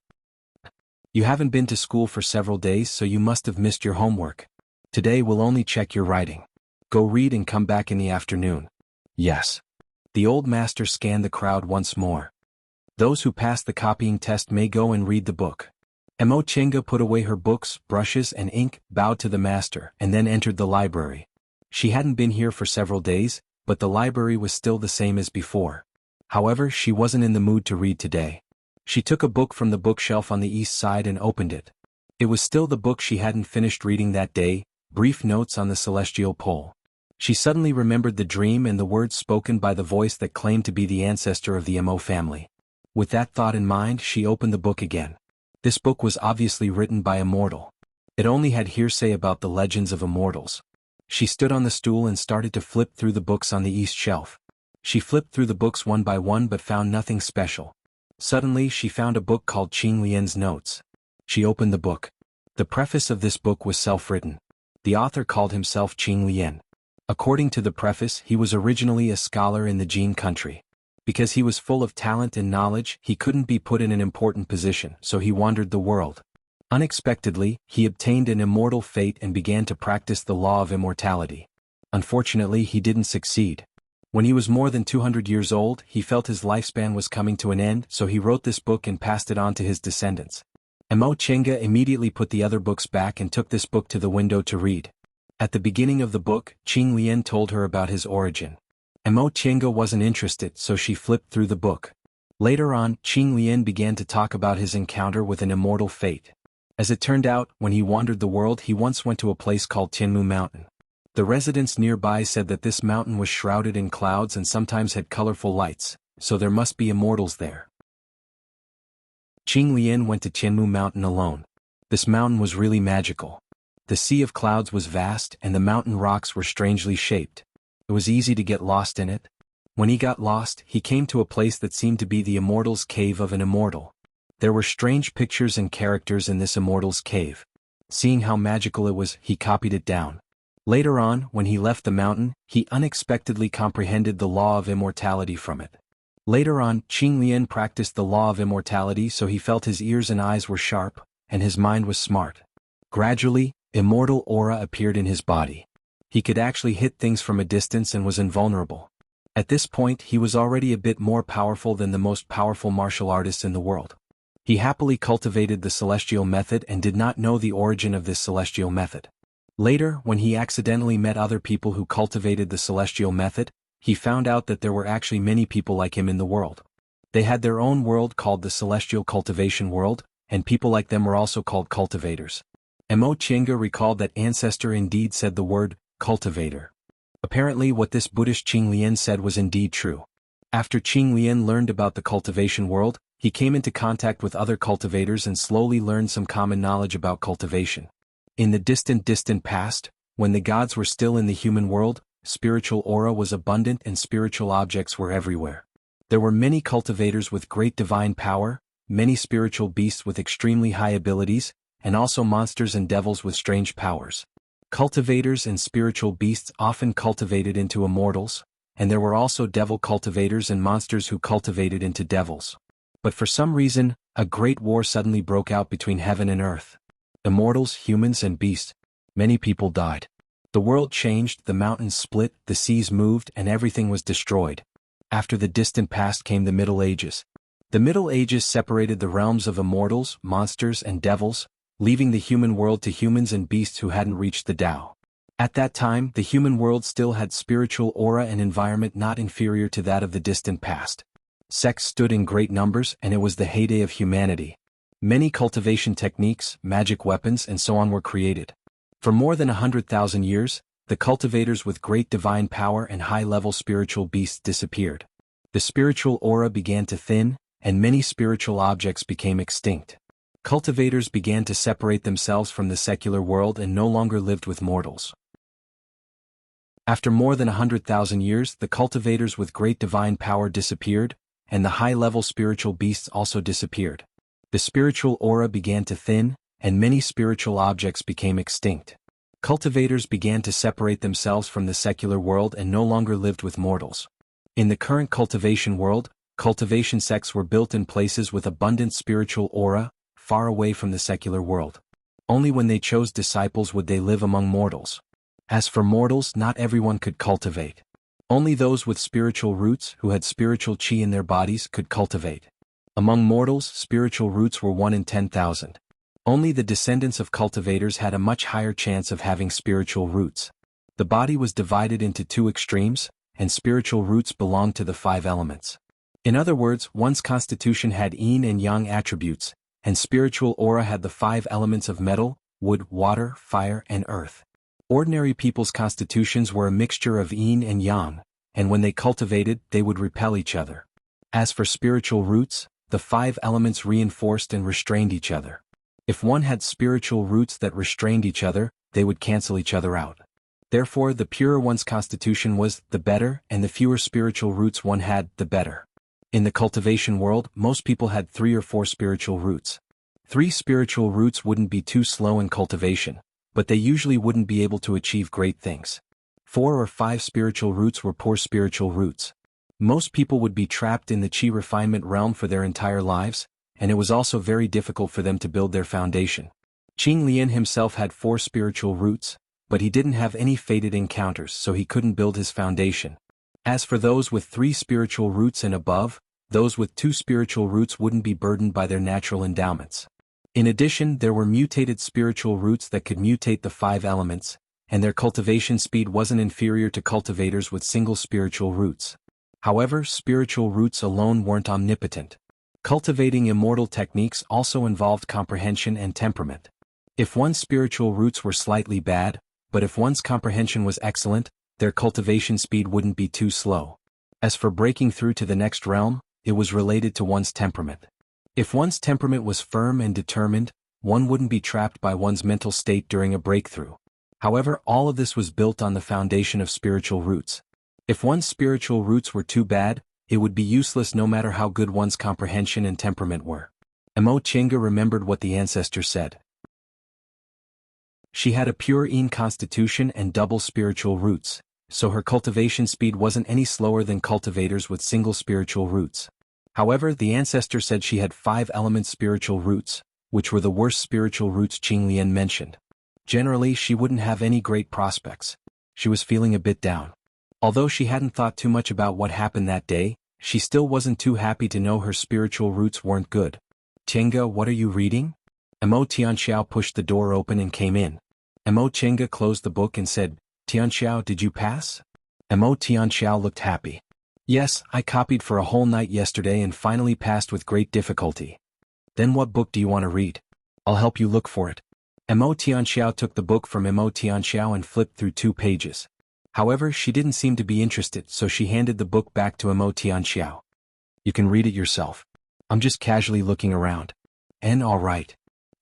"You haven't been to school for several days so you must have missed your homework. Today we'll only check your writing. Go read and come back in the afternoon." "Yes." The old master scanned the crowd once more. "Those who pass the copying test may go and read the book." Mo Tienga put away her books, brushes and ink, bowed to the master, and then entered the library. She hadn't been here for several days, but the library was still the same as before. However, she wasn't in the mood to read today. She took a book from the bookshelf on the east side and opened it. It was still the book she hadn't finished reading that day, Brief Notes on the Celestial Pole. She suddenly remembered the dream and the words spoken by the voice that claimed to be the ancestor of the Mo family. With that thought in mind, she opened the book again. This book was obviously written by a mortal. It only had hearsay about the legends of immortals. She stood on the stool and started to flip through the books on the east shelf. She flipped through the books one by one but found nothing special. Suddenly she found a book called Qing Lian's Notes. She opened the book. The preface of this book was self-written. The author called himself Qing Lian. According to the preface, he was originally a scholar in the Jin country. Because he was full of talent and knowledge, he couldn't be put in an important position, so he wandered the world. Unexpectedly, he obtained an immortal fate and began to practice the law of immortality. Unfortunately, he didn't succeed. When he was more than 200 years old, he felt his lifespan was coming to an end, so he wrote this book and passed it on to his descendants. Emo Chenga immediately put the other books back and took this book to the window to read. At the beginning of the book, Qing Lian told her about his origin. Emo Chenga wasn't interested, so she flipped through the book. Later on, Qing Lian began to talk about his encounter with an immortal fate. As it turned out, when he wandered the world, he once went to a place called Tianmu Mountain. The residents nearby said that this mountain was shrouded in clouds and sometimes had colorful lights, so there must be immortals there. Qing Lian went to Tianmu Mountain alone. This mountain was really magical. The sea of clouds was vast and the mountain rocks were strangely shaped. It was easy to get lost in it. When he got lost, he came to a place that seemed to be the immortal's cave of an immortal. There were strange pictures and characters in this immortal's cave. Seeing how magical it was, he copied it down. Later on, when he left the mountain, he unexpectedly comprehended the law of immortality from it. Later on, Qing Lian practiced the law of immortality, so he felt his ears and eyes were sharp, and his mind was smart. Gradually, immortal aura appeared in his body. He could actually hit things from a distance and was invulnerable. At this point, he was already a bit more powerful than the most powerful martial artists in the world. He happily cultivated the celestial method and did not know the origin of this celestial method. Later, when he accidentally met other people who cultivated the celestial method, he found out that there were actually many people like him in the world. They had their own world called the celestial cultivation world, and people like them were also called cultivators. Emo Chenga recalled that ancestor indeed said the word cultivator. Apparently what this Buddhist Qing Lian said was indeed true. After Qing Lian learned about the cultivation world, he came into contact with other cultivators and slowly learned some common knowledge about cultivation. In the distant past, when the gods were still in the human world, spiritual aura was abundant and spiritual objects were everywhere. There were many cultivators with great divine power, many spiritual beasts with extremely high abilities, and also monsters and devils with strange powers. Cultivators and spiritual beasts often cultivated into immortals, and there were also devil cultivators and monsters who cultivated into devils. But for some reason, a great war suddenly broke out between heaven and earth. Immortals, humans and beasts. Many people died. The world changed, the mountains split, the seas moved, and everything was destroyed. After the distant past came the Middle Ages. The Middle Ages separated the realms of immortals, monsters, and devils, leaving the human world to humans and beasts who hadn't reached the Tao. At that time, the human world still had spiritual aura and environment not inferior to that of the distant past. Sects stood in great numbers, and it was the heyday of humanity. Many cultivation techniques, magic weapons, and so on were created. For more than 100,000 years, the cultivators with great divine power and high-level spiritual beasts disappeared. The spiritual aura began to thin, and many spiritual objects became extinct. Cultivators began to separate themselves from the secular world and no longer lived with mortals. After more than 100,000 years, the cultivators with great divine power disappeared, and the high-level spiritual beasts also disappeared. The spiritual aura began to thin, and many spiritual objects became extinct. Cultivators began to separate themselves from the secular world and no longer lived with mortals. In the current cultivation world, cultivation sects were built in places with abundant spiritual aura, far away from the secular world. Only when they chose disciples would they live among mortals. As for mortals, not everyone could cultivate. Only those with spiritual roots who had spiritual chi in their bodies could cultivate. Among mortals, spiritual roots were 1 in 10,000. Only the descendants of cultivators had a much higher chance of having spiritual roots. The body was divided into 2 extremes, and spiritual roots belonged to the 5 elements. In other words, one's constitution had yin and yang attributes, and spiritual aura had the 5 elements of metal, wood, water, fire, and earth. Ordinary people's constitutions were a mixture of yin and yang, and when they cultivated, they would repel each other. As for spiritual roots, the 5 elements reinforced and restrained each other. If one had spiritual roots that restrained each other, they would cancel each other out. Therefore, the purer one's constitution was, the better, and the fewer spiritual roots one had, the better. In the cultivation world, most people had 3 or 4 spiritual roots. 3 spiritual roots wouldn't be too slow in cultivation, but they usually wouldn't be able to achieve great things. 4 or 5 spiritual roots were poor spiritual roots. Most people would be trapped in the qi refinement realm for their entire lives, and it was also very difficult for them to build their foundation. Qing Lian himself had 4 spiritual roots, but he didn't have any fated encounters, so he couldn't build his foundation. As for those with 3 spiritual roots and above, those with 2 spiritual roots wouldn't be burdened by their natural endowments. In addition, there were mutated spiritual roots that could mutate the 5 elements, and their cultivation speed wasn't inferior to cultivators with single spiritual roots. However, spiritual roots alone weren't omnipotent. Cultivating immortal techniques also involved comprehension and temperament. If one's spiritual roots were slightly bad, but if one's comprehension was excellent, their cultivation speed wouldn't be too slow. As for breaking through to the next realm, it was related to one's temperament. If one's temperament was firm and determined, one wouldn't be trapped by one's mental state during a breakthrough. However, all of this was built on the foundation of spiritual roots. If one's spiritual roots were too bad, it would be useless no matter how good one's comprehension and temperament were. Mo Chenga remembered what the ancestor said. She had a pure Yin constitution and double spiritual roots, so her cultivation speed wasn't any slower than cultivators with single spiritual roots. However, the ancestor said she had 5 element spiritual roots, which were the worst spiritual roots Qing Lian mentioned. Generally, she wouldn't have any great prospects. She was feeling a bit down. Although she hadn't thought too much about what happened that day, she still wasn't too happy to know her spiritual roots weren't good. Chenga, what are you reading? Mo Tianxiao pushed the door open and came in. Mo Chenga closed the book and said, Tianxiao, did you pass? Mo Tianxiao looked happy. Yes, I copied for a whole night yesterday and finally passed with great difficulty. Then what book do you want to read? I'll help you look for it. Mo Tianxiao took the book from Mo Tianxiao and flipped through 2 pages. However, she didn't seem to be interested, so she handed the book back to Mo Tianxiao. You can read it yourself. I'm just casually looking around. And all right.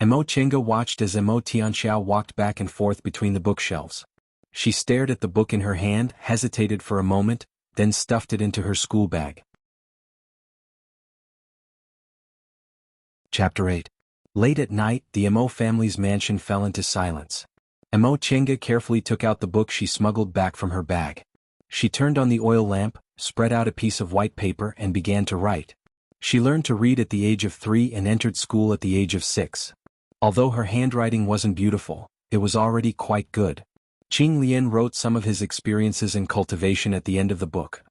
Mo Chenga watched as Mo Tianxiao walked back and forth between the bookshelves. She stared at the book in her hand, hesitated for a moment, then stuffed it into her school bag. Chapter 8. Late at night, the Mo family's mansion fell into silence. Mo Chenga carefully took out the book she smuggled back from her bag. She turned on the oil lamp, spread out a piece of white paper and began to write. She learned to read at the age of 3 and entered school at the age of 6. Although her handwriting wasn't beautiful, it was already quite good. Qing Lian wrote some of his experiences in cultivation at the end of the book.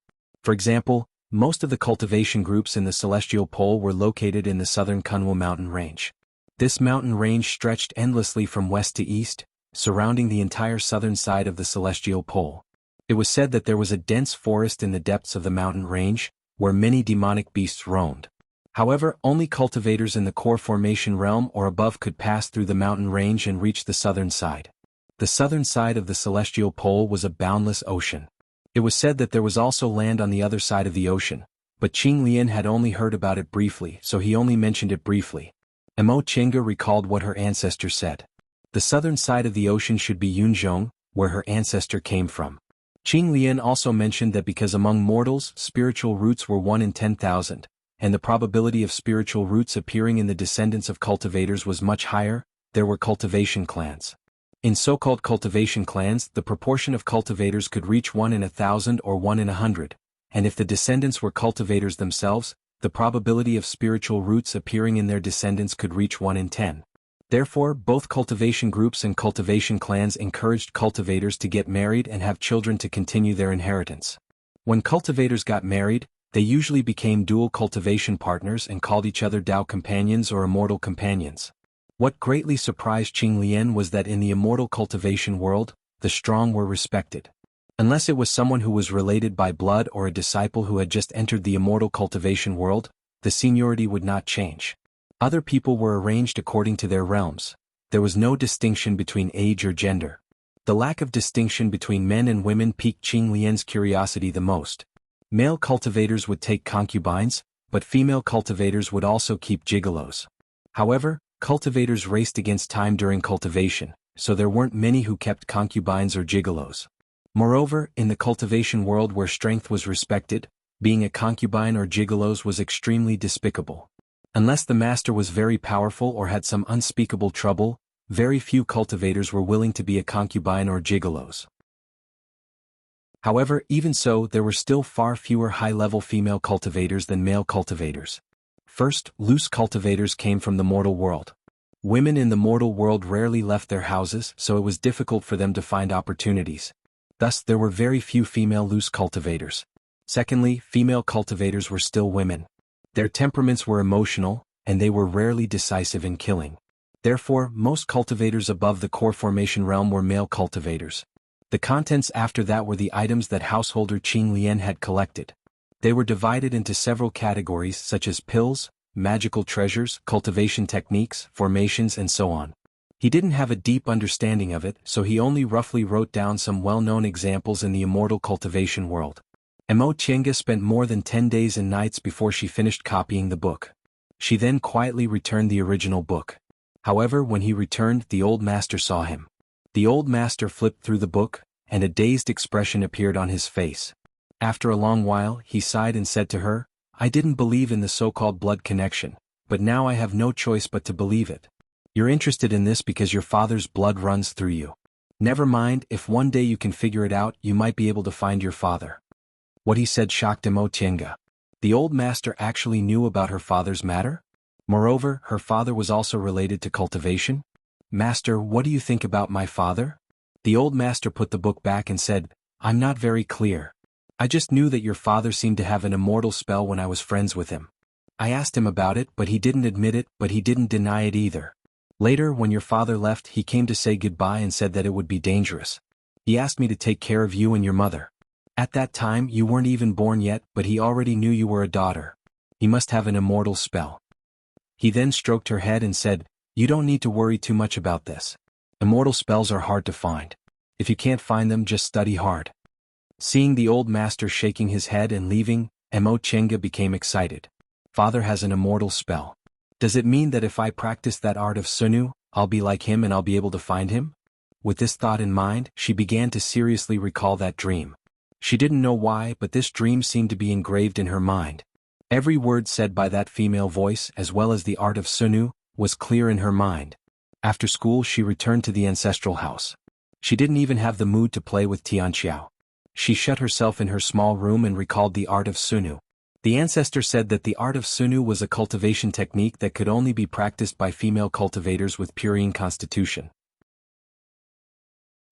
For example, most of the cultivation groups in the Celestial Pole were located in the southern Kunwu mountain range. This mountain range stretched endlessly from west to east, surrounding the entire southern side of the Celestial Pole. It was said that there was a dense forest in the depths of the mountain range, where many demonic beasts roamed. However, only cultivators in the core formation realm or above could pass through the mountain range and reach the southern side. The southern side of the Celestial Pole was a boundless ocean. It was said that there was also land on the other side of the ocean, but Qing Lian had only heard about it briefly, so he only mentioned it briefly. Mo Chenga recalled what her ancestor said. The southern side of the ocean should be Yunzhong, where her ancestor came from. Qing Lian also mentioned that because among mortals spiritual roots were 1 in 10,000, and the probability of spiritual roots appearing in the descendants of cultivators was much higher, there were cultivation clans. In so-called cultivation clans, the proportion of cultivators could reach 1 in 1,000 or 1 in 100, and if the descendants were cultivators themselves, the probability of spiritual roots appearing in their descendants could reach 1 in 10. Therefore, both cultivation groups and cultivation clans encouraged cultivators to get married and have children to continue their inheritance. When cultivators got married, they usually became dual cultivation partners and called each other Dao companions or immortal companions. What greatly surprised Qing Lian was that in the immortal cultivation world, the strong were respected. Unless it was someone who was related by blood or a disciple who had just entered the immortal cultivation world, the seniority would not change. Other people were arranged according to their realms. There was no distinction between age or gender. The lack of distinction between men and women piqued Qing Lian's curiosity the most. Male cultivators would take concubines, but female cultivators would also keep gigolos. However, cultivators raced against time during cultivation, so there weren't many who kept concubines or gigolos. Moreover, in the cultivation world where strength was respected, being a concubine or gigolos was extremely despicable. Unless the master was very powerful or had some unspeakable trouble, very few cultivators were willing to be a concubine or gigolos. However, even so, there were still far fewer high-level female cultivators than male cultivators. First, loose cultivators came from the mortal world. Women in the mortal world rarely left their houses, so it was difficult for them to find opportunities. Thus, there were very few female loose cultivators. Secondly, female cultivators were still women. Their temperaments were emotional, and they were rarely decisive in killing. Therefore, most cultivators above the core formation realm were male cultivators. The contents after that were the items that householder Qing Lian had collected. They were divided into several categories such as pills, magical treasures, cultivation techniques, formations and so on. He didn't have a deep understanding of it, so he only roughly wrote down some well-known examples in the immortal cultivation world. Mo Qiange spent more than 10 days and nights before she finished copying the book. She then quietly returned the original book. However, when he returned, the old master saw him. The old master flipped through the book, and a dazed expression appeared on his face. After a long while, he sighed and said to her, "I didn't believe in the so-called blood connection, but now I have no choice but to believe it. You're interested in this because your father's blood runs through you. Never mind, if one day you can figure it out, you might be able to find your father." What he said shocked Mo Qiange. The old master actually knew about her father's matter? Moreover, her father was also related to cultivation? "Master, what do you think about my father?" The old master put the book back and said, "I'm not very clear. I just knew that your father seemed to have an immortal spell when I was friends with him. I asked him about it, but he didn't admit it, but he didn't deny it either. Later, when your father left, he came to say goodbye and said that it would be dangerous. He asked me to take care of you and your mother. At that time, you weren't even born yet, but he already knew you were a daughter. He must have an immortal spell." He then stroked her head and said, "You don't need to worry too much about this. Immortal spells are hard to find. If you can't find them, just study hard." Seeing the old master shaking his head and leaving, Mo Qiange became excited. "Father has an immortal spell. Does it mean that if I practice that art of Sunu, I'll be like him and I'll be able to find him?" With this thought in mind, she began to seriously recall that dream. She didn't know why, but this dream seemed to be engraved in her mind. Every word said by that female voice, as well as the art of Sunu, was clear in her mind. After school, she returned to the ancestral house. She didn't even have the mood to play with Tianqiao. She shut herself in her small room and recalled the art of Sunu. The ancestor said that the art of Sunu was a cultivation technique that could only be practiced by female cultivators with purine constitution.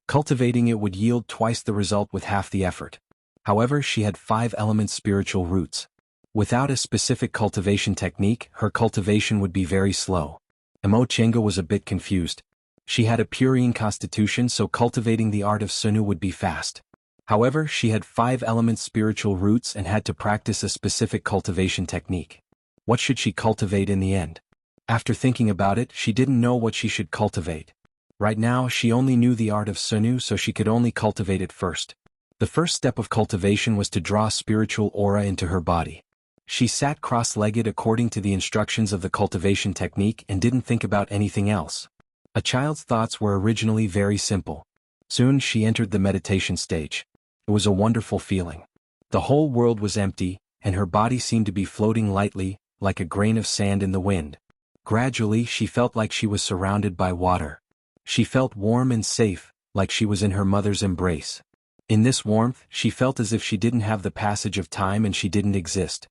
Cultivating it would yield twice the result with half the effort. However, she had 5 elements spiritual roots. Without a specific cultivation technique, her cultivation would be very slow. Mo Qiange was a bit confused. She had a purine constitution, so cultivating the art of Sunu would be fast. However, she had 5 elements spiritual roots and had to practice a specific cultivation technique. What should she cultivate in the end? After thinking about it, she didn't know what she should cultivate. Right now, she only knew the art of Sunu, so she could only cultivate it first. The first step of cultivation was to draw spiritual aura into her body. She sat cross-legged according to the instructions of the cultivation technique and didn't think about anything else. A child's thoughts were originally very simple. Soon she entered the meditation stage. It was a wonderful feeling. The whole world was empty, and her body seemed to be floating lightly, like a grain of sand in the wind. Gradually, she felt like she was surrounded by water. She felt warm and safe, like she was in her mother's embrace. In this warmth, she felt as if she didn't have the passage of time and she didn't exist.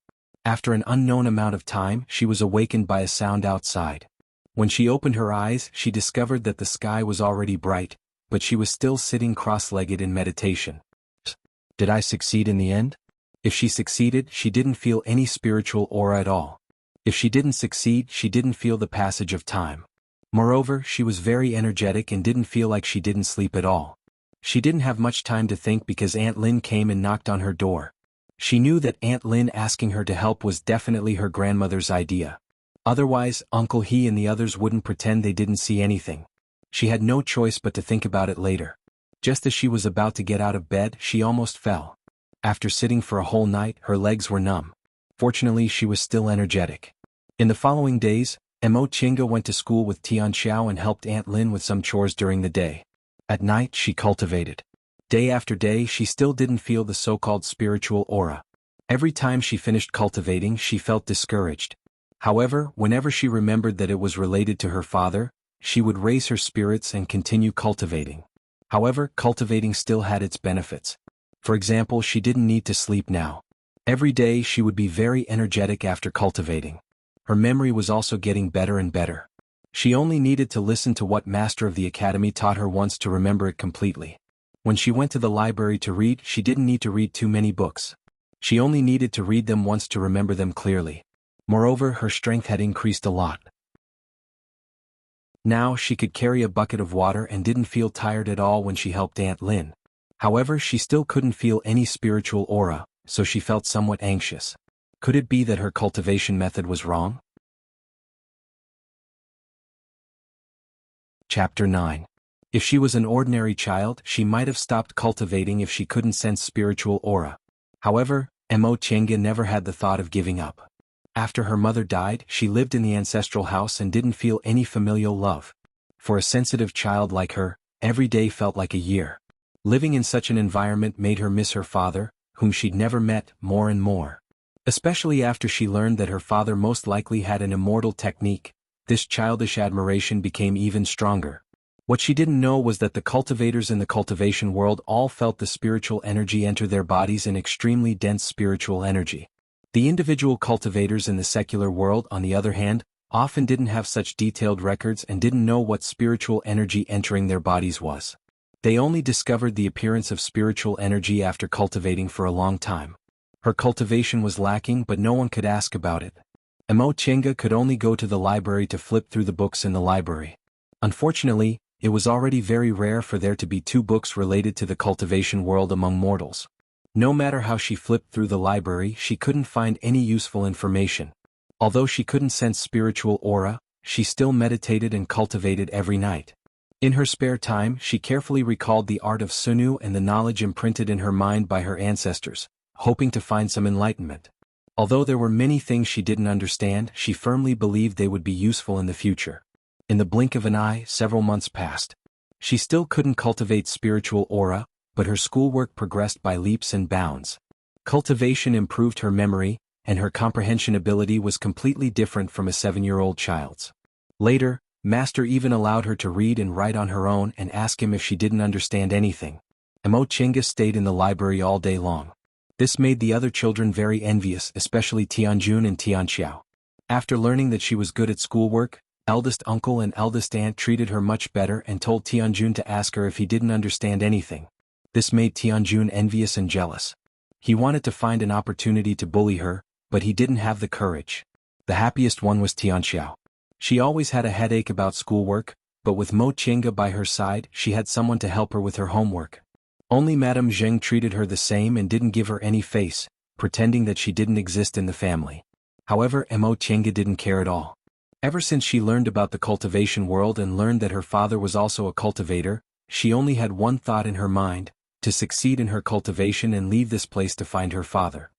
After an unknown amount of time, she was awakened by a sound outside. When she opened her eyes, she discovered that the sky was already bright, but she was still sitting cross-legged in meditation. Did I succeed in the end? If she succeeded, she didn't feel any spiritual aura at all. If she didn't succeed, she didn't feel the passage of time. Moreover, she was very energetic and didn't feel like she didn't sleep at all. She didn't have much time to think because Aunt Lin came and knocked on her door. She knew that Aunt Lin asking her to help was definitely her grandmother's idea. Otherwise, Uncle He and the others wouldn't pretend they didn't see anything. She had no choice but to think about it later. Just as she was about to get out of bed, she almost fell. After sitting for a whole night, her legs were numb. Fortunately, she was still energetic. In the following days, Mo Qiange went to school with Tianqiao and helped Aunt Lin with some chores during the day. At night, she cultivated. Day after day, she still didn't feel the so-called spiritual aura. Every time she finished cultivating, she felt discouraged. However, whenever she remembered that it was related to her father, she would raise her spirits and continue cultivating. However, cultivating still had its benefits. For example, she didn't need to sleep now. Every day she would be very energetic after cultivating. Her memory was also getting better and better. She only needed to listen to what Master of the Academy taught her once to remember it completely. When she went to the library to read, she didn't need to read too many books. She only needed to read them once to remember them clearly. Moreover, her strength had increased a lot. Now she could carry a bucket of water and didn't feel tired at all when she helped Aunt Lin. However, she still couldn't feel any spiritual aura, so she felt somewhat anxious. Could it be that her cultivation method was wrong? Chapter 9. If she was an ordinary child, she might have stopped cultivating if she couldn't sense spiritual aura. However, Mo Chenga never had the thought of giving up. After her mother died, she lived in the ancestral house and didn't feel any familial love. For a sensitive child like her, every day felt like a year. Living in such an environment made her miss her father, whom she'd never met, more and more. Especially after she learned that her father most likely had an immortal technique, this childish admiration became even stronger. What she didn't know was that the cultivators in the cultivation world all felt the spiritual energy enter their bodies in extremely dense spiritual energy. The individual cultivators in the secular world, on the other hand, often didn't have such detailed records and didn't know what spiritual energy entering their bodies was. They only discovered the appearance of spiritual energy after cultivating for a long time. Her cultivation was lacking, but no one could ask about it. Mo Chenga could only go to the library to flip through the books in the library. Unfortunately, it was already very rare for there to be 2 books related to the cultivation world among mortals. No matter how she flipped through the library, she couldn't find any useful information. Although she couldn't sense spiritual aura, she still meditated and cultivated every night. In her spare time, she carefully recalled the art of Sunu and the knowledge imprinted in her mind by her ancestors, hoping to find some enlightenment. Although there were many things she didn't understand, she firmly believed they would be useful in the future. In the blink of an eye, several months passed. She still couldn't cultivate spiritual aura, but her schoolwork progressed by leaps and bounds. Cultivation improved her memory, and her comprehension ability was completely different from a 7-year-old child's. Later, Master even allowed her to read and write on her own and ask him if she didn't understand anything. Mo Chenga stayed in the library all day long. This made the other children very envious, especially Tianjun and Tianxiao. After learning that she was good at schoolwork, eldest uncle and eldest aunt treated her much better and told Tianjun to ask her if he didn't understand anything. This made Tianjun envious and jealous. He wanted to find an opportunity to bully her, but he didn't have the courage. The happiest one was Tianxiao. She always had a headache about schoolwork, but with Mo Chenga by her side, she had someone to help her with her homework. Only Madame Zheng treated her the same and didn't give her any face, pretending that she didn't exist in the family. However, Mo Chenga didn't care at all. Ever since she learned about the cultivation world and learned that her father was also a cultivator, she only had one thought in her mind: to succeed in her cultivation and leave this place to find her father.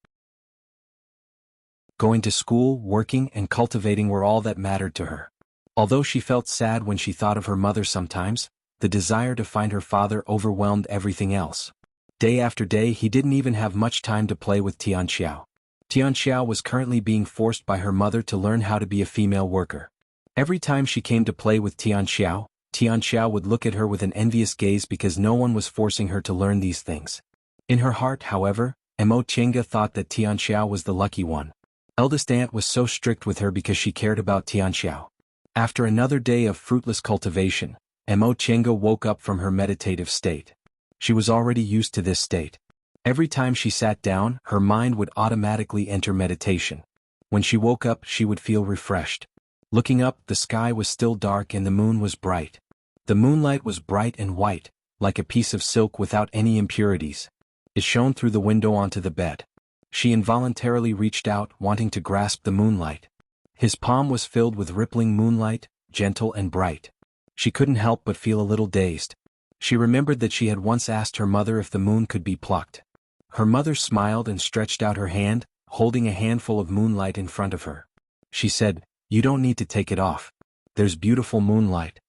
Going to school, working, and cultivating were all that mattered to her. Although she felt sad when she thought of her mother sometimes, the desire to find her father overwhelmed everything else. Day after day he didn't even have much time to play with Tianxiao. Tianxiao was currently being forced by her mother to learn how to be a female worker. Every time she came to play with Tianxiao, Tianxiao would look at her with an envious gaze because no one was forcing her to learn these things. In her heart, however, Mo Chenga thought that Tianxiao was the lucky one. Eldest aunt was so strict with her because she cared about Tianxiao. After another day of fruitless cultivation, Mo Chenga woke up from her meditative state. She was already used to this state. Every time she sat down, her mind would automatically enter meditation. When she woke up, she would feel refreshed. Looking up, the sky was still dark and the moon was bright. The moonlight was bright and white, like a piece of silk without any impurities. It shone through the window onto the bed. She involuntarily reached out, wanting to grasp the moonlight. His palm was filled with rippling moonlight, gentle and bright. She couldn't help but feel a little dazed. She remembered that she had once asked her mother if the moon could be plucked. Her mother smiled and stretched out her hand, holding a handful of moonlight in front of her. She said, "You don't need to take it off. There's beautiful moonlight."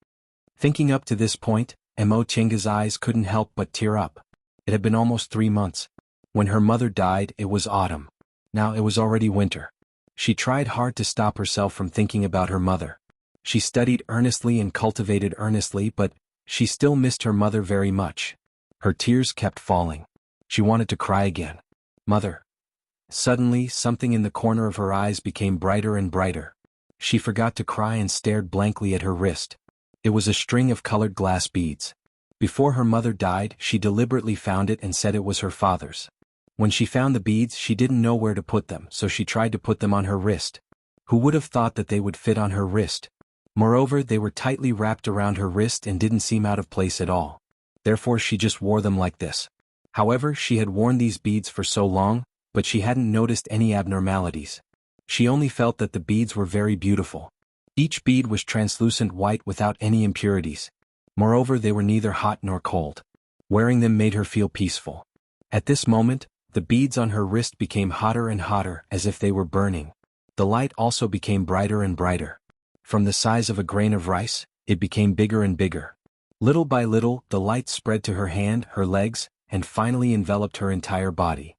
Thinking up to this point, Mo Chenga's eyes couldn't help but tear up. It had been almost 3 months. When her mother died, it was autumn. Now it was already winter. She tried hard to stop herself from thinking about her mother. She studied earnestly and cultivated earnestly, but she still missed her mother very much. Her tears kept falling. She wanted to cry again. Mother. Suddenly, something in the corner of her eyes became brighter and brighter. She forgot to cry and stared blankly at her wrist. It was a string of colored glass beads. Before her mother died, she deliberately found it and said it was her father's. When she found the beads, she didn't know where to put them, so she tried to put them on her wrist. Who would have thought that they would fit on her wrist? Moreover, they were tightly wrapped around her wrist and didn't seem out of place at all. Therefore she just wore them like this. However, she had worn these beads for so long, but she hadn't noticed any abnormalities. She only felt that the beads were very beautiful. Each bead was translucent white without any impurities. Moreover, they were neither hot nor cold. Wearing them made her feel peaceful. At this moment, the beads on her wrist became hotter and hotter, as if they were burning. The light also became brighter and brighter. From the size of a grain of rice, it became bigger and bigger. Little by little, the light spread to her hand, her legs, and finally enveloped her entire body.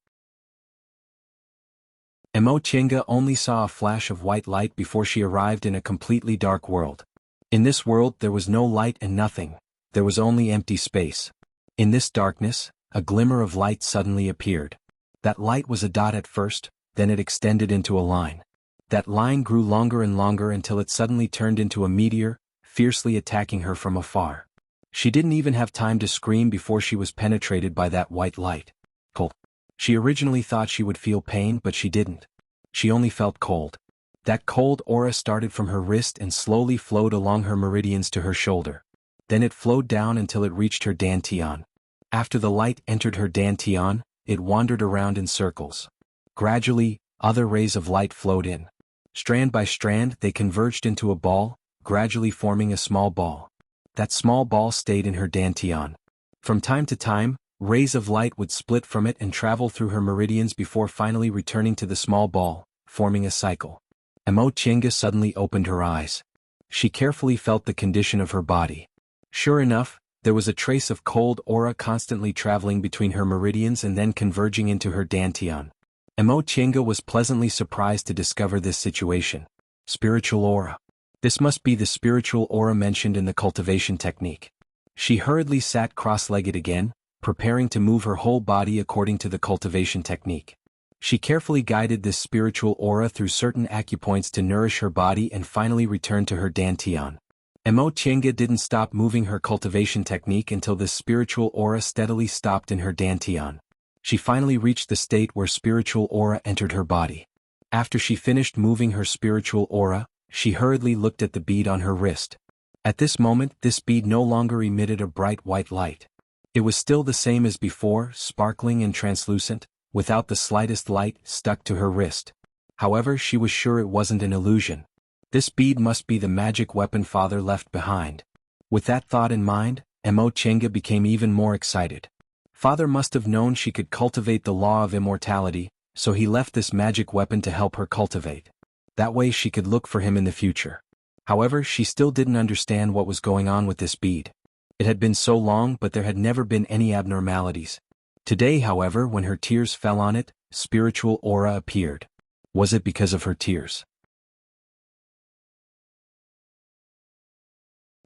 Chinga only saw a flash of white light before she arrived in a completely dark world. In this world there was no light and nothing, there was only empty space. In this darkness, a glimmer of light suddenly appeared. That light was a dot at first, then it extended into a line. That line grew longer and longer until it suddenly turned into a meteor, fiercely attacking her from afar. She didn't even have time to scream before she was penetrated by that white light. Cold. She originally thought she would feel pain, but she didn't. She only felt cold. That cold aura started from her wrist and slowly flowed along her meridians to her shoulder. Then it flowed down until it reached her dantian. After the light entered her dantian, it wandered around in circles. Gradually, other rays of light flowed in. Strand by strand, they converged into a ball, gradually forming a small ball. That small ball stayed in her dantian. From time to time, rays of light would split from it and travel through her meridians before finally returning to the small ball, forming a cycle. Chinga suddenly opened her eyes. She carefully felt the condition of her body. Sure enough, there was a trace of cold aura constantly traveling between her meridians and then converging into her dantian. Chinga was pleasantly surprised to discover this situation. Spiritual aura. This must be the spiritual aura mentioned in the cultivation technique. She hurriedly sat cross-legged again, preparing to move her whole body according to the cultivation technique. She carefully guided this spiritual aura through certain acupoints to nourish her body and finally returned to her dantian. Chinga didn't stop moving her cultivation technique until this spiritual aura steadily stopped in her dantian. She finally reached the state where spiritual aura entered her body. After she finished moving her spiritual aura, she hurriedly looked at the bead on her wrist. At this moment, this bead no longer emitted a bright white light. It was still the same as before, sparkling and translucent, without the slightest light stuck to her wrist. However, she was sure it wasn't an illusion. This bead must be the magic weapon father left behind. With that thought in mind, Chinga became even more excited. Father must have known she could cultivate the law of immortality, so he left this magic weapon to help her cultivate. That way she could look for him in the future. However, she still didn't understand what was going on with this bead. It had been so long, but there had never been any abnormalities. Today, however, when her tears fell on it, spiritual aura appeared. Was it because of her tears?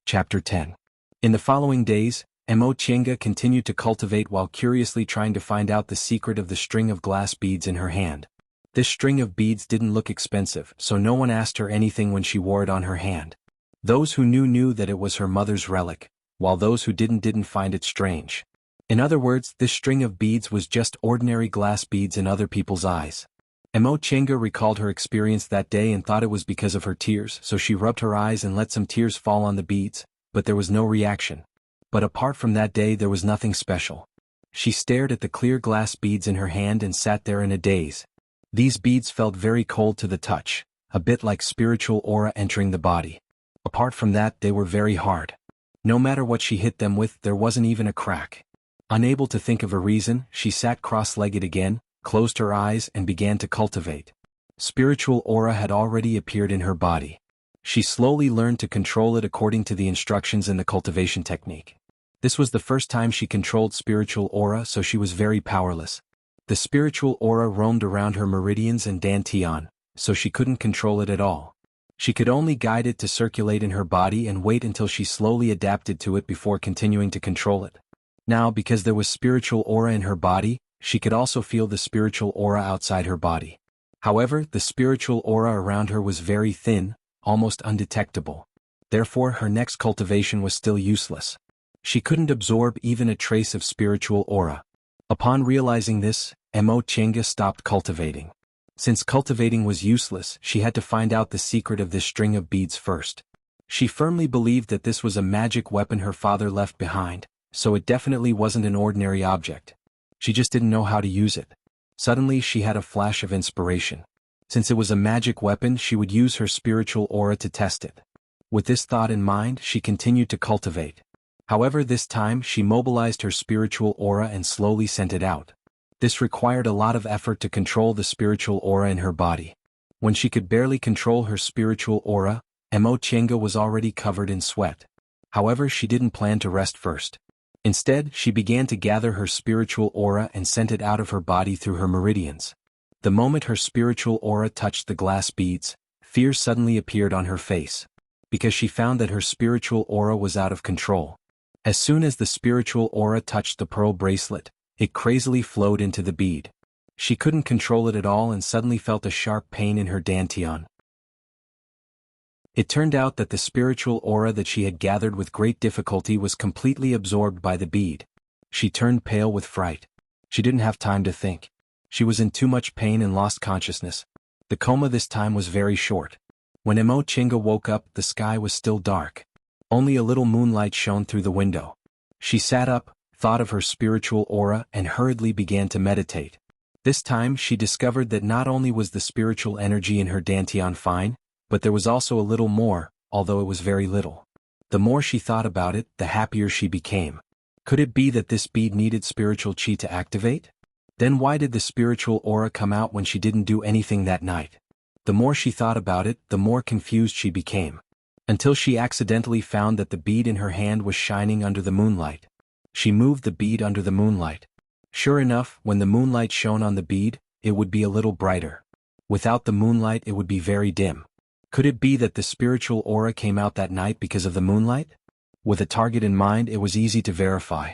Chapter 10. In the following days, Chinga continued to cultivate while curiously trying to find out the secret of the string of glass beads in her hand. This string of beads didn't look expensive, so no one asked her anything when she wore it on her hand. Those who knew that it was her mother's relic, while those who didn't find it strange. In other words, this string of beads was just ordinary glass beads in other people's eyes. Chinga recalled her experience that day and thought it was because of her tears, so she rubbed her eyes and let some tears fall on the beads, but there was no reaction. But apart from that day, there was nothing special. She stared at the clear glass beads in her hand and sat there in a daze. These beads felt very cold to the touch, a bit like spiritual aura entering the body. Apart from that, they were very hard. No matter what she hit them with, there wasn't even a crack. Unable to think of a reason, she sat cross-legged again, closed her eyes and began to cultivate. Spiritual aura had already appeared in her body. She slowly learned to control it according to the instructions in the cultivation technique. This was the first time she controlled spiritual aura, so she was very powerless. The spiritual aura roamed around her meridians and dantian, so she couldn't control it at all. She could only guide it to circulate in her body and wait until she slowly adapted to it before continuing to control it. Now, because there was spiritual aura in her body, she could also feel the spiritual aura outside her body. However, the spiritual aura around her was very thin, almost undetectable. Therefore, her next cultivation was still useless. She couldn't absorb even a trace of spiritual aura. Upon realizing this, Mo Chenga stopped cultivating. Since cultivating was useless, she had to find out the secret of this string of beads first. She firmly believed that this was a magic weapon her father left behind, so it definitely wasn't an ordinary object. She just didn't know how to use it. Suddenly she had a flash of inspiration. Since it was a magic weapon, she would use her spiritual aura to test it. With this thought in mind, she continued to cultivate. However, this time she mobilized her spiritual aura and slowly sent it out. This required a lot of effort to control the spiritual aura in her body. When she could barely control her spiritual aura, Mo Chenga was already covered in sweat. However, she didn't plan to rest first. Instead, she began to gather her spiritual aura and sent it out of her body through her meridians. The moment her spiritual aura touched the glass beads, fear suddenly appeared on her face, because she found that her spiritual aura was out of control. As soon as the spiritual aura touched the pearl bracelet, it crazily flowed into the bead. She couldn't control it at all and suddenly felt a sharp pain in her dantian. It turned out that the spiritual aura that she had gathered with great difficulty was completely absorbed by the bead. She turned pale with fright. She didn't have time to think. She was in too much pain and lost consciousness. The coma this time was very short. When Mo Chenga woke up, the sky was still dark. Only a little moonlight shone through the window. She sat up, thought of her spiritual aura, and hurriedly began to meditate. This time she discovered that not only was the spiritual energy in her dantian fine, but there was also a little more, although it was very little. The more she thought about it, the happier she became. Could it be that this bead needed spiritual chi to activate? Then why did the spiritual aura come out when she didn't do anything that night? The more she thought about it, the more confused she became. Until she accidentally found that the bead in her hand was shining under the moonlight. She moved the bead under the moonlight. Sure enough, when the moonlight shone on the bead, it would be a little brighter. Without the moonlight, it would be very dim. Could it be that the spiritual aura came out that night because of the moonlight? With a target in mind, it was easy to verify.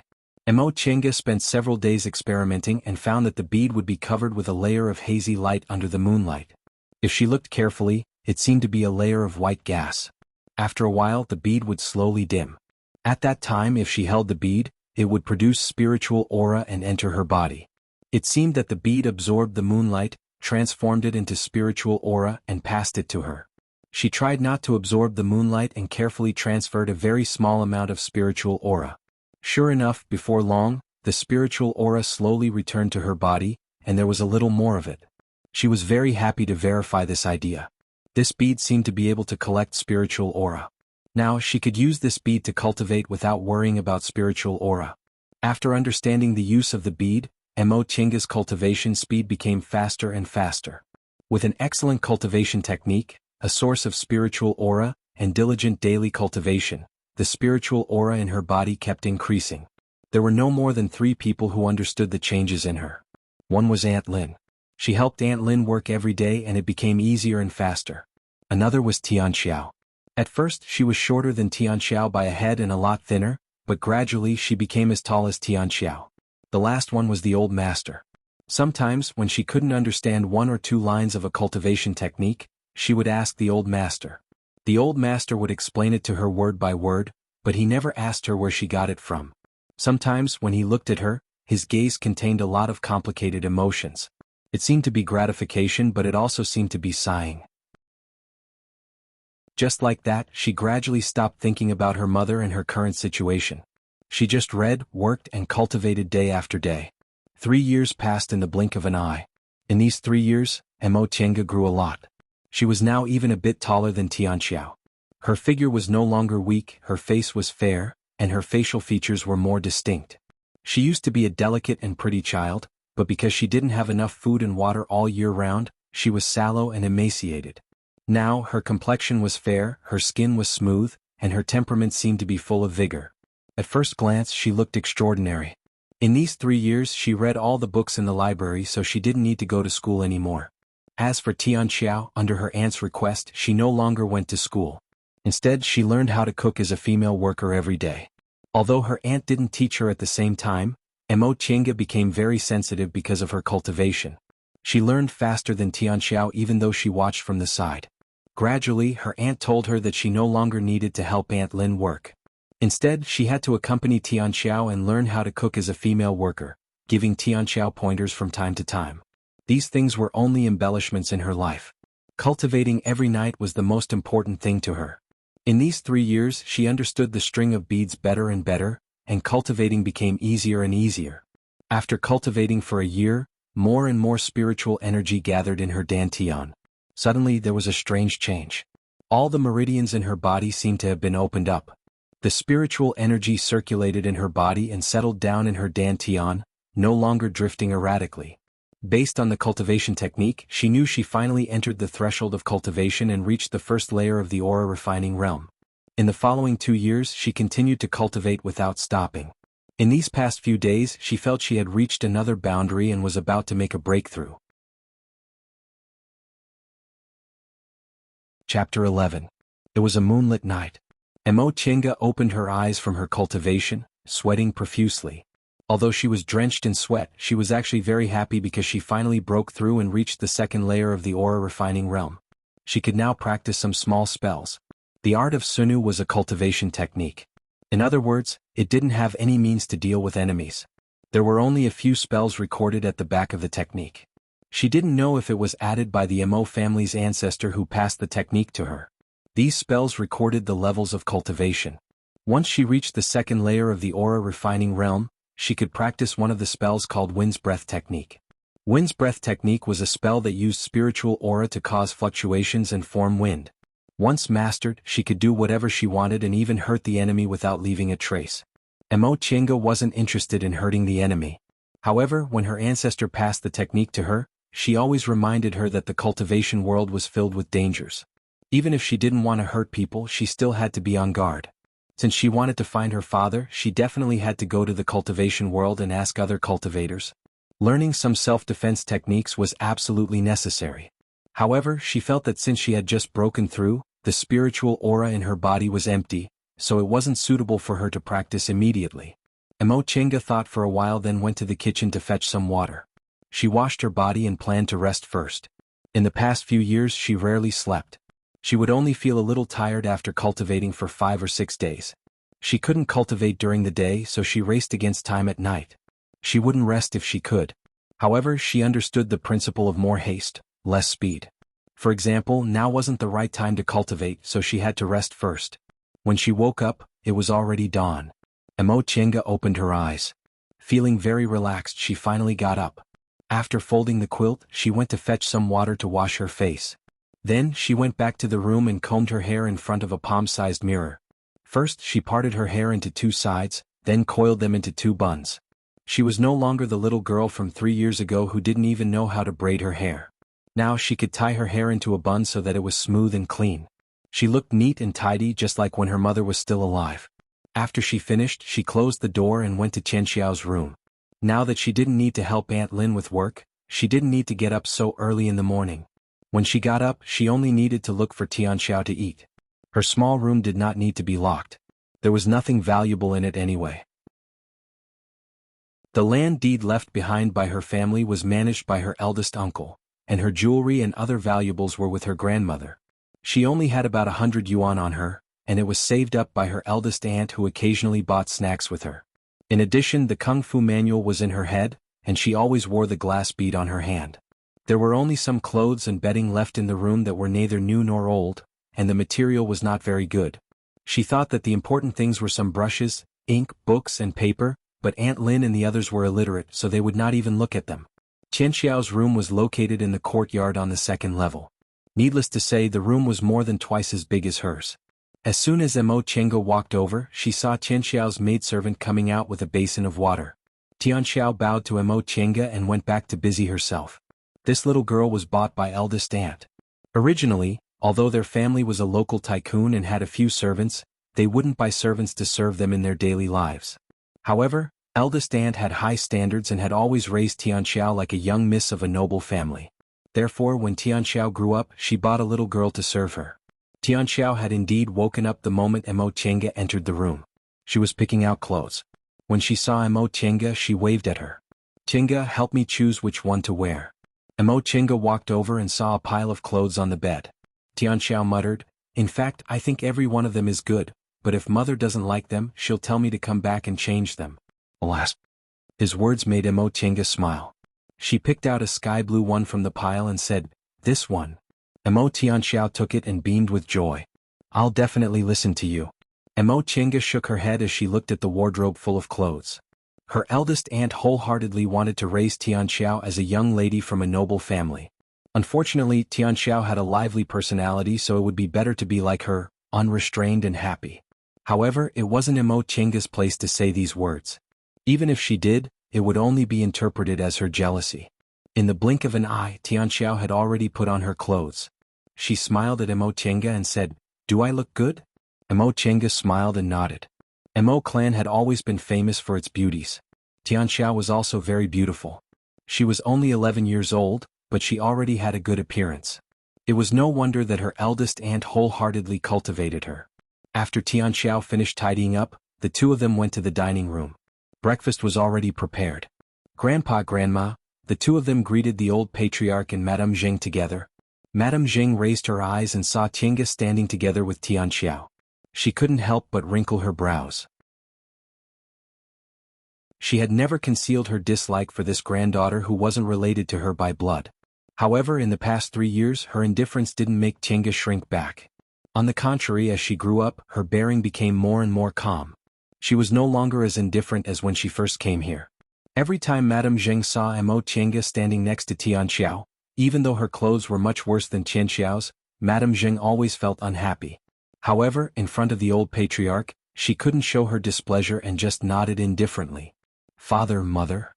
Mo Chenga spent several days experimenting and found that the bead would be covered with a layer of hazy light under the moonlight. If she looked carefully, it seemed to be a layer of white gas. After a while, the bead would slowly dim. At that time, if she held the bead, it would produce spiritual aura and enter her body. It seemed that the bead absorbed the moonlight, transformed it into spiritual aura, and passed it to her. She tried not to absorb the moonlight and carefully transferred a very small amount of spiritual aura. Sure enough, before long, the spiritual aura slowly returned to her body, and there was a little more of it. She was very happy to verify this idea. This bead seemed to be able to collect spiritual aura. Now she could use this bead to cultivate without worrying about spiritual aura. After understanding the use of the bead, Mo Chenga's cultivation speed became faster and faster. With an excellent cultivation technique, a source of spiritual aura, and diligent daily cultivation, the spiritual aura in her body kept increasing. There were no more than 3 people who understood the changes in her. One was Aunt Lin. She helped Aunt Lin work every day and it became easier and faster. Another was Tian Xiao. At first she was shorter than Tian Xiao by a head and a lot thinner, but gradually she became as tall as Tian Xiao. The last one was the old master. Sometimes, when she couldn't understand 1 or 2 lines of a cultivation technique, she would ask the old master. The old master would explain it to her word by word, but he never asked her where she got it from. Sometimes, when he looked at her, his gaze contained a lot of complicated emotions. It seemed to be gratification, but it also seemed to be sighing. Just like that, she gradually stopped thinking about her mother and her current situation. She just read, worked, and cultivated day after day. 3 years passed in the blink of an eye. In these 3 years, Mo Chenga grew a lot. She was now even a bit taller than Tian Xiao. Her figure was no longer weak, her face was fair, and her facial features were more distinct. She used to be a delicate and pretty child, but because she didn't have enough food and water all year round, she was sallow and emaciated. Now, her complexion was fair, her skin was smooth, and her temperament seemed to be full of vigor. At first glance, she looked extraordinary. In these 3 years, she read all the books in the library, so she didn't need to go to school anymore. As for Tian Xiao, under her aunt's request, she no longer went to school. Instead, she learned how to cook as a female worker every day. Although her aunt didn't teach her at the same time, Mo Chenga became very sensitive because of her cultivation. She learned faster than Tianxiao even though she watched from the side. Gradually, her aunt told her that she no longer needed to help Aunt Lin work. Instead, she had to accompany Tianxiao and learn how to cook as a female worker, giving Tianxiao pointers from time to time. These things were only embellishments in her life. Cultivating every night was the most important thing to her. In these 3 years, she understood the string of beads better and better, and cultivating became easier and easier. After cultivating for a year, more and more spiritual energy gathered in her dantian. Suddenly there was a strange change. All the meridians in her body seemed to have been opened up. The spiritual energy circulated in her body and settled down in her dantian, no longer drifting erratically. Based on the cultivation technique, she knew she finally entered the threshold of cultivation and reached the first layer of the aura refining realm. In the following 2 years, she continued to cultivate without stopping. In these past few days, she felt she had reached another boundary and was about to make a breakthrough. Chapter 11. It was a moonlit night. Mo Chenga opened her eyes from her cultivation, sweating profusely. Although she was drenched in sweat, she was actually very happy because she finally broke through and reached the second layer of the aura refining realm. She could now practice some small spells. The art of Sunu was a cultivation technique. In other words, it didn't have any means to deal with enemies. There were only a few spells recorded at the back of the technique. She didn't know if it was added by the Mo family's ancestor who passed the technique to her. These spells recorded the levels of cultivation. Once she reached the second layer of the aura refining realm, she could practice one of the spells called Wind's Breath Technique. Wind's Breath Technique was a spell that used spiritual aura to cause fluctuations and form wind. Once mastered, she could do whatever she wanted and even hurt the enemy without leaving a trace. Mo Chenga wasn't interested in hurting the enemy. However, when her ancestor passed the technique to her, she always reminded her that the cultivation world was filled with dangers. Even if she didn't want to hurt people, she still had to be on guard. Since she wanted to find her father, she definitely had to go to the cultivation world and ask other cultivators. Learning some self-defense techniques was absolutely necessary. However, she felt that since she had just broken through, the spiritual aura in her body was empty, so it wasn't suitable for her to practice immediately. Mo Chenga thought for a while, then went to the kitchen to fetch some water. She washed her body and planned to rest first. In the past few years she rarely slept. She would only feel a little tired after cultivating for 5 or 6 days. She couldn't cultivate during the day, so she raced against time at night. She wouldn't rest if she could. However, she understood the principle of more haste, less speed. For example, now wasn't the right time to cultivate, so she had to rest first. When she woke up, it was already dawn. Mo Chenga opened her eyes. Feeling very relaxed, she finally got up. After folding the quilt, she went to fetch some water to wash her face. Then, she went back to the room and combed her hair in front of a palm-sized mirror. First, she parted her hair into 2 sides, then coiled them into 2 buns. She was no longer the little girl from 3 years ago who didn't even know how to braid her hair. Now she could tie her hair into a bun so that it was smooth and clean. She looked neat and tidy, just like when her mother was still alive. After she finished, she closed the door and went to Qianxiao's room. Now that she didn't need to help Aunt Lin with work, she didn't need to get up so early in the morning. When she got up, she only needed to look for Tianxiao to eat. Her small room did not need to be locked. There was nothing valuable in it anyway. The land deed left behind by her family was managed by her eldest uncle, and her jewelry and other valuables were with her grandmother. She only had about 100 yuan on her, and it was saved up by her eldest aunt who occasionally bought snacks with her. In addition, the Kung Fu manual was in her head, and she always wore the glass bead on her hand. There were only some clothes and bedding left in the room that were neither new nor old, and the material was not very good. She thought that the important things were some brushes, ink, books, and paper, but Aunt Lin and the others were illiterate, so they would not even look at them. Qianxiao's room was located in the courtyard on the 2nd level. Needless to say, the room was more than twice as big as hers. As soon as Mo Chenga walked over, she saw Qianxiao's maidservant coming out with a basin of water. Tianxiao bowed to Mo Chenga and went back to busy herself. This little girl was bought by eldest aunt. Originally, although their family was a local tycoon and had a few servants, they wouldn't buy servants to serve them in their daily lives. However, eldest aunt had high standards and had always raised Tianxiao like a young miss of a noble family. Therefore, when Tianxiao grew up, she bought a little girl to serve her. Tianxiao had indeed woken up the moment Mo Chenga entered the room. She was picking out clothes. When she saw Emo Chenga, she waved at her. Chenga, help me choose which one to wear. Emo Chenga walked over and saw a pile of clothes on the bed. Tianxiao muttered, in fact, I think every one of them is good, but if mother doesn't like them, she'll tell me to come back and change them. Alas. His words made Emo Chenga smile. She picked out a sky blue one from the pile and said, this one. Emo Tianxiao took it and beamed with joy. I'll definitely listen to you. Emo Chenga shook her head as she looked at the wardrobe full of clothes. Her eldest aunt wholeheartedly wanted to raise Tianxiao as a young lady from a noble family. Unfortunately, Tianxiao had a lively personality, so it would be better to be like her, unrestrained and happy. However, it wasn't Emo Chenga's place to say these words. Even if she did, it would only be interpreted as her jealousy. In the blink of an eye, Tianxiao had already put on her clothes. She smiled at Emo Chenga and said, do I look good? Emo Chenga smiled and nodded. Emo clan had always been famous for its beauties. Tianxiao was also very beautiful. She was only 11 years old, but she already had a good appearance. It was no wonder that her eldest aunt wholeheartedly cultivated her. After Tianxiao finished tidying up, the two of them went to the dining room. Breakfast was already prepared. Grandpa, Grandma, the two of them greeted the old patriarch and Madame Jing together. Madame Jing raised her eyes and saw Tiange standing together with Tianxiao. She couldn't help but wrinkle her brows. She had never concealed her dislike for this granddaughter who wasn't related to her by blood. However, in the past 3 years, her indifference didn't make Tiange shrink back. On the contrary, as she grew up, her bearing became more and more calm. She was no longer as indifferent as when she first came here. Every time Madame Jing saw Emo Tiange standing next to Tianxiao, even though her clothes were much worse than Tianxiao's, Madame Jing always felt unhappy. However, in front of the old patriarch, she couldn't show her displeasure and just nodded indifferently. Father, mother,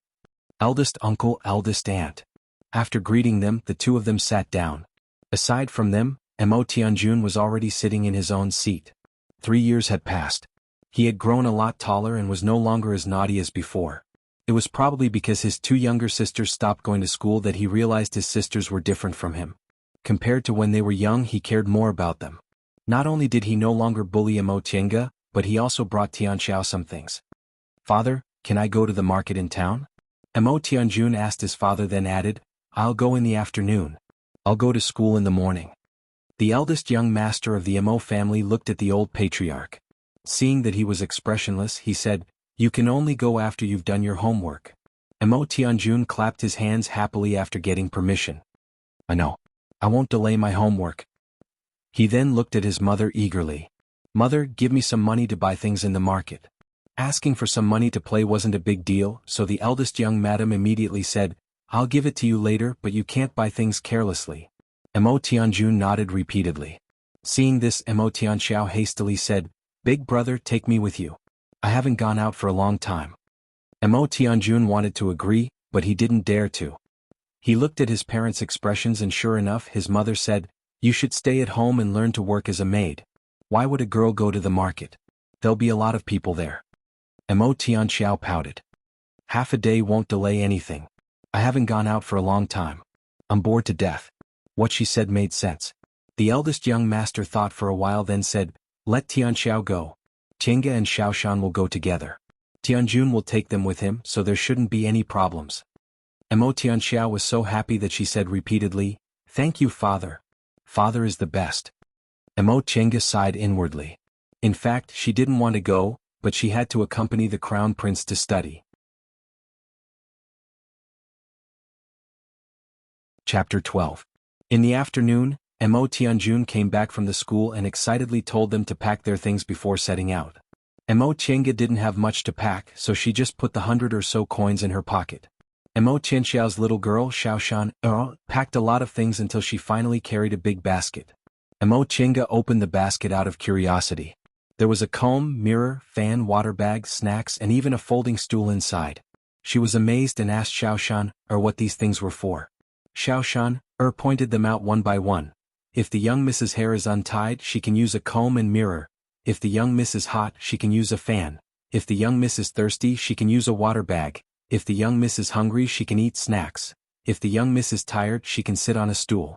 eldest uncle, eldest aunt. After greeting them, the two of them sat down. Aside from them, Emo Tianjun was already sitting in his own seat. 3 years had passed. He had grown a lot taller and was no longer as naughty as before. It was probably because his 2 younger sisters stopped going to school that he realized his sisters were different from him. Compared to when they were young, he cared more about them. Not only did he no longer bully Emo Tiange, but he also brought Tianxiao some things. Father, can I go to the market in town? Emo Tianjun asked his father, then added, I'll go in the afternoon. I'll go to school in the morning. The eldest young master of the Emo family looked at the old patriarch. Seeing that he was expressionless, he said, you can only go after you've done your homework. Emo Tianjun clapped his hands happily after getting permission. I know. I won't delay my homework. He then looked at his mother eagerly. Mother, give me some money to buy things in the market. Asking for some money to play wasn't a big deal, so the eldest young madam immediately said, I'll give it to you later, but you can't buy things carelessly. Emo Tianjun nodded repeatedly. Seeing this, Emo Tianxiao hastily said, Big brother, take me with you. I haven't gone out for a long time. Emo Tianjun wanted to agree, but he didn't dare to. He looked at his parents' expressions and sure enough, his mother said, you should stay at home and learn to work as a maid. Why would a girl go to the market? There'll be a lot of people there. Emo Tianxiao pouted. Half a day won't delay anything. I haven't gone out for a long time. I'm bored to death. What she said made sense. The eldest young master thought for a while, then said, let Tianxiao go. Tiange and Xiaoshan will go together. Tianjun will take them with him, so there shouldn't be any problems. Emo Tianxiao was so happy that she said repeatedly, Thank you, father. Father is the best. Emo Tiange sighed inwardly. In fact, she didn't want to go, but she had to accompany the crown prince to study. Chapter 12. In the afternoon, Emo Tianjun came back from the school and excitedly told them to pack their things before setting out. Emo Tiange didn't have much to pack, so she just put the 100 or so coins in her pocket. Emo Tianxiao's little girl, Xiaoshan, packed a lot of things until she finally carried a big basket. Emo Tiange opened the basket out of curiosity. There was a comb, mirror, fan, water bag, snacks, and even a folding stool inside. She was amazed and asked Xiaoshan, what these things were for. Xiaoshan, pointed them out one by one. If the young Mrs. Hair is untied, she can use a comb and mirror. If the young Miss is hot, she can use a fan. If the young Miss is thirsty, she can use a water bag. If the young Miss is hungry, she can eat snacks. If the young Miss is tired, she can sit on a stool.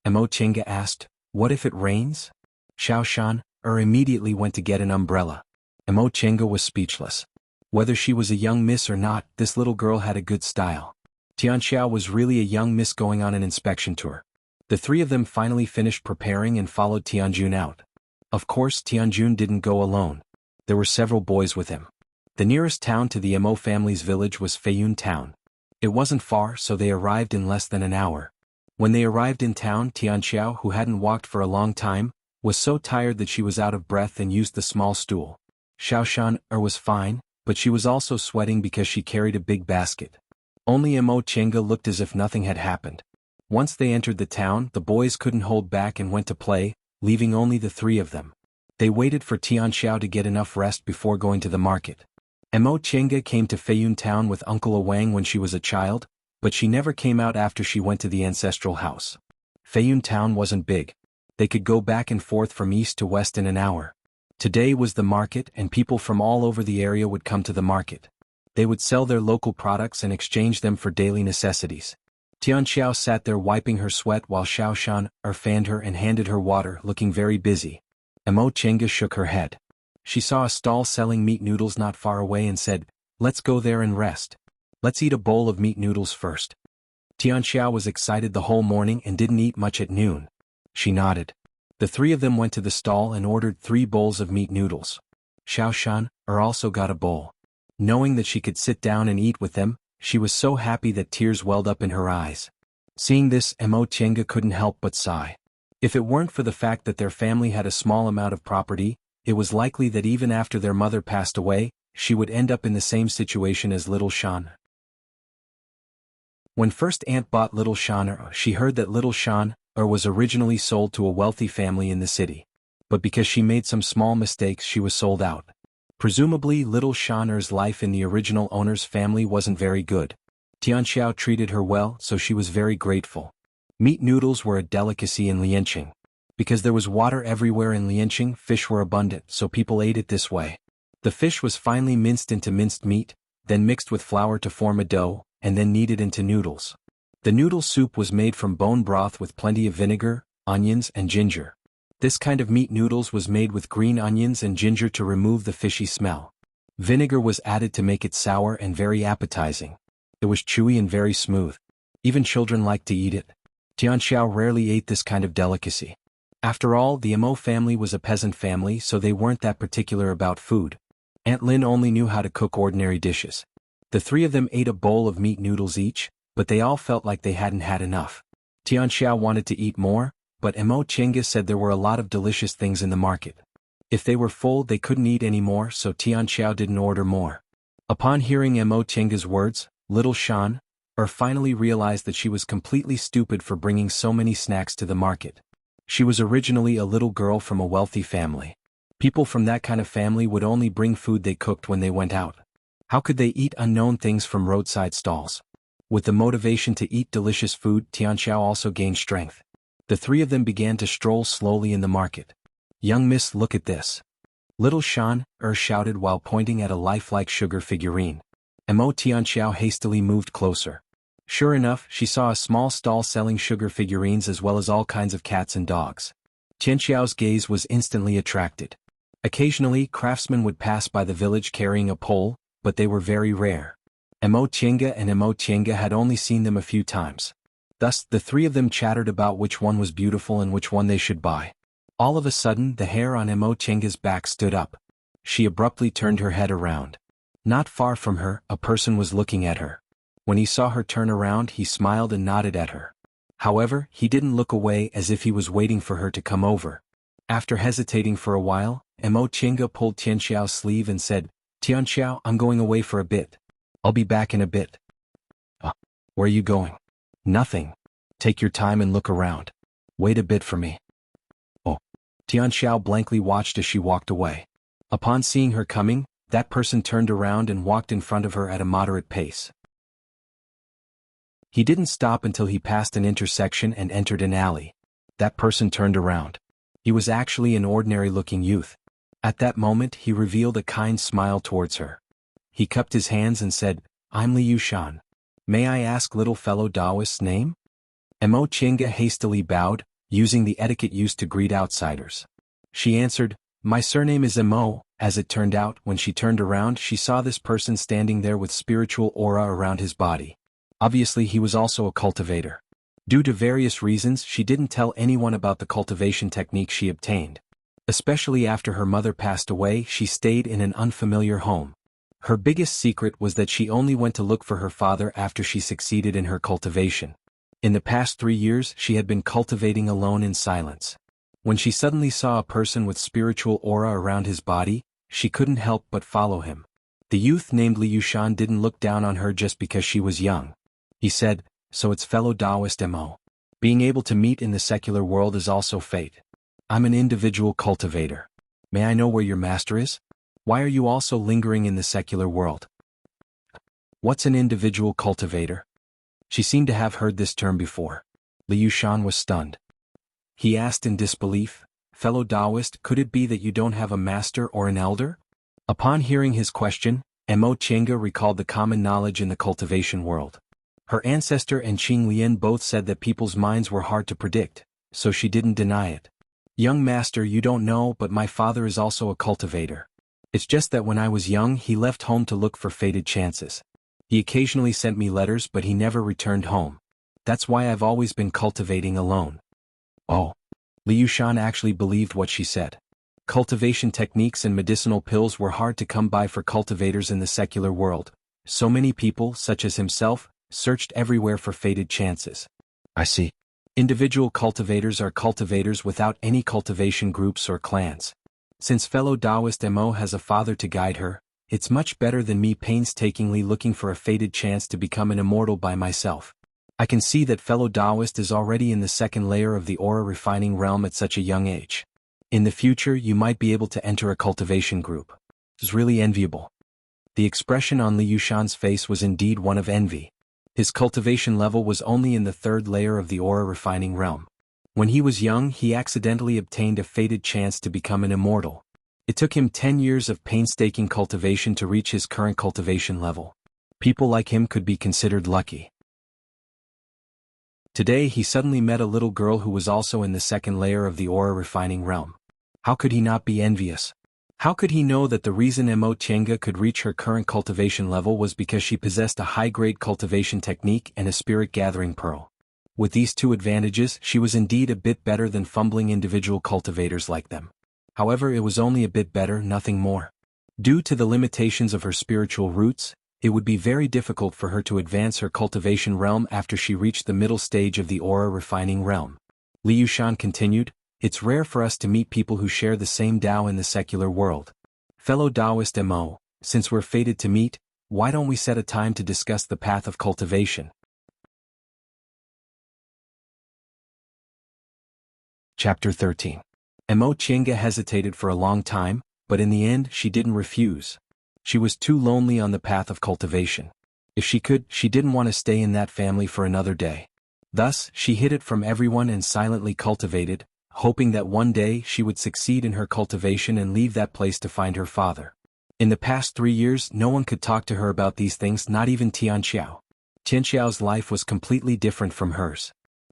Emo Tiange asked, what if it rains? Xiaoshan, immediately went to get an umbrella. Emo Tiange was speechless. Whether she was a young miss or not, this little girl had a good style. Tianxiao was really a young miss going on an inspection tour. The three of them finally finished preparing and followed Tianjun out. Of course, Tianjun didn't go alone. There were several boys with him. The nearest town to the Mo family's village was Feiyun town. It wasn't far, so they arrived in less than an hour. When they arrived in town, Tianxiao, who hadn't walked for a long time, was so tired that she was out of breath and used the small stool. Xiaoshan was fine, but she was also sweating because she carried a big basket. Only Mo Chenga looked as if nothing had happened. Once they entered the town, the boys couldn't hold back and went to play, leaving only the three of them. They waited for Tianxiao to get enough rest before going to the market. Mo Chenga came to Feiyun town with Uncle Awang when she was a child, but she never came out after she went to the ancestral house. Feiyun town wasn't big. They could go back and forth from east to west in an hour. Today was the market and people from all over the area would come to the market. They would sell their local products and exchange them for daily necessities. Tianxiao sat there wiping her sweat while Xiaoshan fanned her and handed her water, looking very busy. Mo Chenga shook her head. She saw a stall selling meat noodles not far away and said, "Let's go there and rest. Let's eat a bowl of meat noodles first." Tianxiao was excited the whole morning and didn't eat much at noon. She nodded. The three of them went to the stall and ordered 3 bowls of meat noodles. Xiaoshan also got a bowl. Knowing that she could sit down and eat with them, she was so happy that tears welled up in her eyes. Seeing this, Mo Chenga couldn't help but sigh. If it weren't for the fact that their family had a small amount of property, it was likely that even after their mother passed away, she would end up in the same situation as little Shan. When first Aunt bought little Shan, she heard that little Shan was originally sold to a wealthy family in the city. But because she made some small mistakes, she was sold out. Presumably, little Shan's life in the original owner's family wasn't very good. Tianxiao treated her well, so she was very grateful. Meat noodles were a delicacy in Lianqing. Because there was water everywhere in Lianqing, fish were abundant, so people ate it this way. The fish was finely minced into minced meat, then mixed with flour to form a dough, and then kneaded into noodles. The noodle soup was made from bone broth with plenty of vinegar, onions, and ginger. This kind of meat noodles was made with green onions and ginger to remove the fishy smell. Vinegar was added to make it sour and very appetizing. It was chewy and very smooth. Even children liked to eat it. Tianxiao rarely ate this kind of delicacy. After all, the Mo family was a peasant family, so they weren't that particular about food. Aunt Lin only knew how to cook ordinary dishes. The three of them ate a bowl of meat noodles each, but they all felt like they hadn't had enough. Tianxiao wanted to eat more, but Mo Chenga said there were a lot of delicious things in the market. If they were full, they couldn't eat any more, so Tianxiao didn't order more. Upon hearing Mo Chenga's words, little Shan finally realized that she was completely stupid for bringing so many snacks to the market. She was originally a little girl from a wealthy family. People from that kind of family would only bring food they cooked when they went out. How could they eat unknown things from roadside stalls? With the motivation to eat delicious food, Tianxiao also gained strength. The three of them began to stroll slowly in the market. "Young miss, look at this." Little Shan shouted while pointing at a lifelike sugar figurine. Mo Tianxiao hastily moved closer. Sure enough, she saw a small stall selling sugar figurines as well as all kinds of cats and dogs. Tianxiao's gaze was instantly attracted. Occasionally, craftsmen would pass by the village carrying a pole, but they were very rare. Mo Chenga had only seen them a few times. Thus, the three of them chattered about which one was beautiful and which one they should buy. All of a sudden, the hair on Mo Chenga's back stood up. She abruptly turned her head around. Not far from her, a person was looking at her. When he saw her turn around, he smiled and nodded at her. However, he didn't look away as if he was waiting for her to come over. After hesitating for a while, Mo Chenga pulled Tianxiao's sleeve and said, "Tianxiao, I'm going away for a bit. I'll be back in a bit." Where are you going?" "Nothing. Take your time and look around. Wait a bit for me." "Oh." Tianxiao blankly watched as she walked away. Upon seeing her coming, that person turned around and walked in front of her at a moderate pace. He didn't stop until he passed an intersection and entered an alley. That person turned around. He was actually an ordinary-looking youth. At that moment, he revealed a kind smile towards her. He cupped his hands and said, "I'm Liu Shan. May I ask little fellow Taoist's name?" Mo Chenga hastily bowed, using the etiquette used to greet outsiders. She answered, "My surname is Mo, As it turned out, when she turned around she saw this person standing there with spiritual aura around his body. Obviously he was also a cultivator. Due to various reasons she didn't tell anyone about the cultivation technique she obtained. Especially after her mother passed away, she stayed in an unfamiliar home. Her biggest secret was that she only went to look for her father after she succeeded in her cultivation. In the past 3 years she had been cultivating alone in silence. When she suddenly saw a person with spiritual aura around his body, she couldn't help but follow him. The youth named Liu Shan didn't look down on her just because she was young. He said, "So it's fellow Taoist Mo. Being able to meet in the secular world is also fate. I'm an individual cultivator. May I know where your master is? Why are you also lingering in the secular world?" What's an individual cultivator? She seemed to have heard this term before. Liu Shan was stunned. He asked in disbelief, "Fellow Taoist, could it be that you don't have a master or an elder?" Upon hearing his question, Mo Chenga recalled the common knowledge in the cultivation world. Her ancestor and Qing Lian both said that people's minds were hard to predict, so she didn't deny it. "Young master, you don't know, but my father is also a cultivator. It's just that when I was young he left home to look for fated chances. He occasionally sent me letters but he never returned home. That's why I've always been cultivating alone." Oh. Liu Shan actually believed what she said. Cultivation techniques and medicinal pills were hard to come by for cultivators in the secular world. So many people, such as himself, searched everywhere for fated chances. I see. Individual cultivators are cultivators without any cultivation groups or clans. Since fellow Taoist Mo has a father to guide her, it's much better than me painstakingly looking for a fated chance to become an immortal by myself. I can see that fellow Taoist is already in the second layer of the aura refining realm at such a young age. In the future you might be able to enter a cultivation group. It's really enviable. The expression on Liu Shan's face was indeed one of envy. His cultivation level was only in the third layer of the aura refining realm. When he was young he accidentally obtained a fated chance to become an immortal. It took him 10 years of painstaking cultivation to reach his current cultivation level. People like him could be considered lucky. Today he suddenly met a little girl who was also in the second layer of the aura refining realm. How could he not be envious? How could he know that the reason Mo Chenga could reach her current cultivation level was because she possessed a high-grade cultivation technique and a spirit-gathering pearl? With these two advantages she was indeed a bit better than fumbling individual cultivators like them. However, it was only a bit better, nothing more. Due to the limitations of her spiritual roots, it would be very difficult for her to advance her cultivation realm after she reached the middle stage of the aura refining realm. Liu Shan continued, "It's rare for us to meet people who share the same Tao in the secular world. Fellow Taoist Mo, since we're fated to meet, why don't we set a time to discuss the path of cultivation?" Chapter 13. Mo Chenga hesitated for a long time, but in the end she didn't refuse. She was too lonely on the path of cultivation. If she could, she didn't want to stay in that family for another day. Thus, she hid it from everyone and silently cultivated, hoping that one day she would succeed in her cultivation and leave that place to find her father. In the past 3 years no one could talk to her about these things, not even Tianxiao. Tianxiao's life was completely different from hers.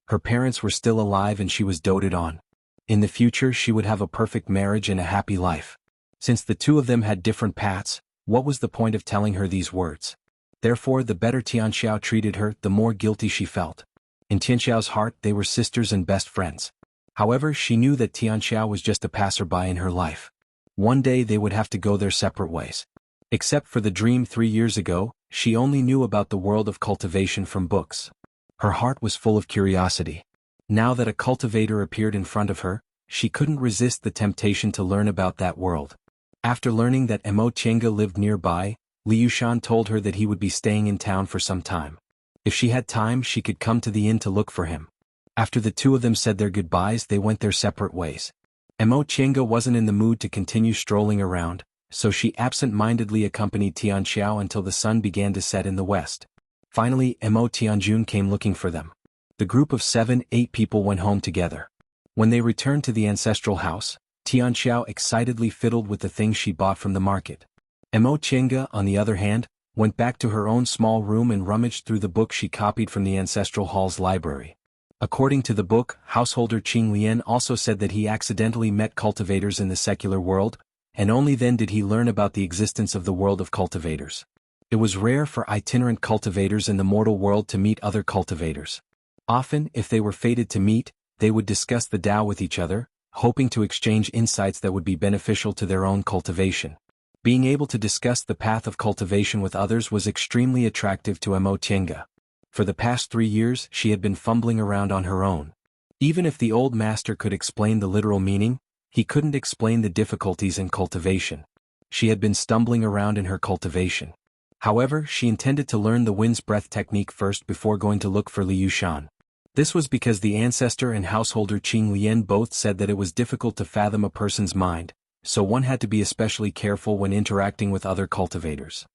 Her parents were still alive and she was doted on. In the future she would have a perfect marriage and a happy life. Since the two of them had different paths, what was the point of telling her these words? Therefore the better Tianxiao treated her, the more guilty she felt. In Tianxiao's heart they were sisters and best friends. However, she knew that Tianxiao was just a passerby in her life. One day they would have to go their separate ways. Except for the dream 3 years ago, she only knew about the world of cultivation from books. Her heart was full of curiosity. Now that a cultivator appeared in front of her, she couldn't resist the temptation to learn about that world. After learning that Mo Chenga lived nearby, Liu Shan told her that he would be staying in town for some time. If she had time she could come to the inn to look for him. After the two of them said their goodbyes they went their separate ways. Mo Chenga wasn't in the mood to continue strolling around, so she absent-mindedly accompanied Tianxiao until the sun began to set in the west. Finally Mo Tianjun came looking for them. The group of 7-8 people went home together. When they returned to the ancestral house, Tianxiao excitedly fiddled with the things she bought from the market. Mo Chenga, on the other hand, went back to her own small room and rummaged through the book she copied from the ancestral hall's library. According to the book, householder Qing Lian also said that he accidentally met cultivators in the secular world, and only then did he learn about the existence of the world of cultivators. It was rare for itinerant cultivators in the mortal world to meet other cultivators. Often, if they were fated to meet, they would discuss the Tao with each other, hoping to exchange insights that would be beneficial to their own cultivation. Being able to discuss the path of cultivation with others was extremely attractive to Mo Tienga. For the past 3 years, she had been fumbling around on her own. Even if the old master could explain the literal meaning, he couldn't explain the difficulties in cultivation. She had been stumbling around in her cultivation. However, she intended to learn the wind's breath technique first before going to look for Li Yushan. This was because the ancestor and householder Qing Lian both said that it was difficult to fathom a person's mind, so one had to be especially careful when interacting with other cultivators.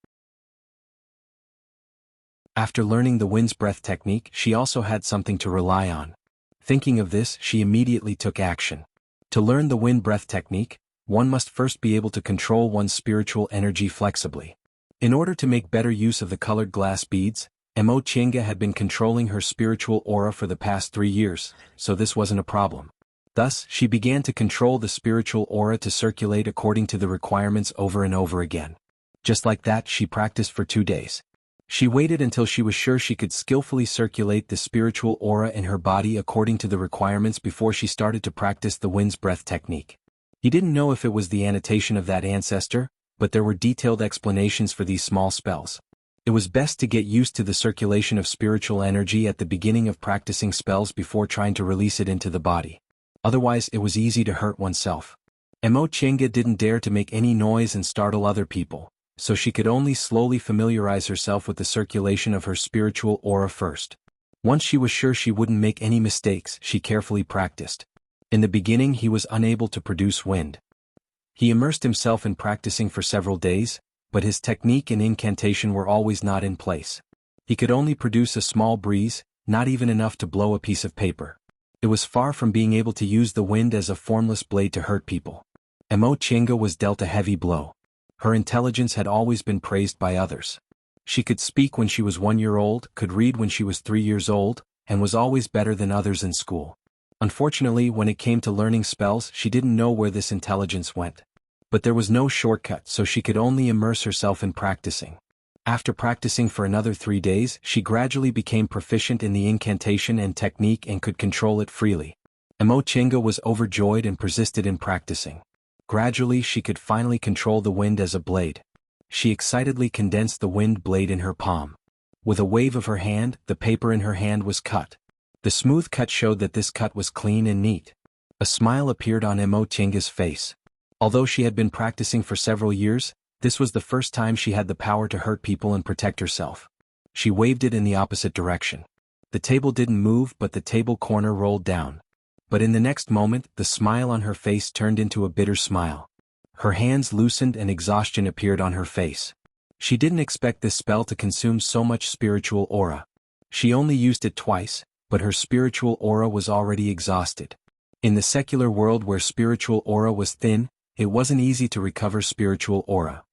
After learning the wind's breath technique, she also had something to rely on. Thinking of this, she immediately took action. To learn the wind breath technique, one must first be able to control one's spiritual energy flexibly. In order to make better use of the colored glass beads, Mo Tienga had been controlling her spiritual aura for the past 3 years, so this wasn't a problem. Thus, she began to control the spiritual aura to circulate according to the requirements over and over again. Just like that, she practiced for 2 days. She waited until she was sure she could skillfully circulate the spiritual aura in her body according to the requirements before she started to practice the wind's breath technique. He didn't know if it was the annotation of that ancestor, but there were detailed explanations for these small spells. It was best to get used to the circulation of spiritual energy at the beginning of practicing spells before trying to release it into the body. Otherwise, it was easy to hurt oneself. Mo Tienga didn't dare to make any noise and startle other people, so she could only slowly familiarize herself with the circulation of her spiritual aura first. Once she was sure she wouldn't make any mistakes, she carefully practiced. In the beginning, he was unable to produce wind. He immersed himself in practicing for several days, but his technique and incantation were always not in place. He could only produce a small breeze, not even enough to blow a piece of paper. It was far from being able to use the wind as a formless blade to hurt people. Mo Tienga was dealt a heavy blow. Her intelligence had always been praised by others. She could speak when she was 1 year old, could read when she was 3 years old, and was always better than others in school. Unfortunately, when it came to learning spells, she didn't know where this intelligence went. But there was no shortcut, so she could only immerse herself in practicing. After practicing for another 3 days, she gradually became proficient in the incantation and technique and could control it freely. Mo Tienga was overjoyed and persisted in practicing. Gradually, she could finally control the wind as a blade. She excitedly condensed the wind blade in her palm. With a wave of her hand, the paper in her hand was cut. The smooth cut showed that this cut was clean and neat. A smile appeared on Mo Tienga's face. Although she had been practicing for several years, this was the first time she had the power to hurt people and protect herself. She waved it in the opposite direction. The table didn't move, but the table corner rolled down. But in the next moment, the smile on her face turned into a bitter smile. Her hands loosened and exhaustion appeared on her face. She didn't expect this spell to consume so much spiritual aura. She only used it twice, but her spiritual aura was already exhausted. In the secular world where spiritual aura was thin, it wasn't easy to recover spiritual aura.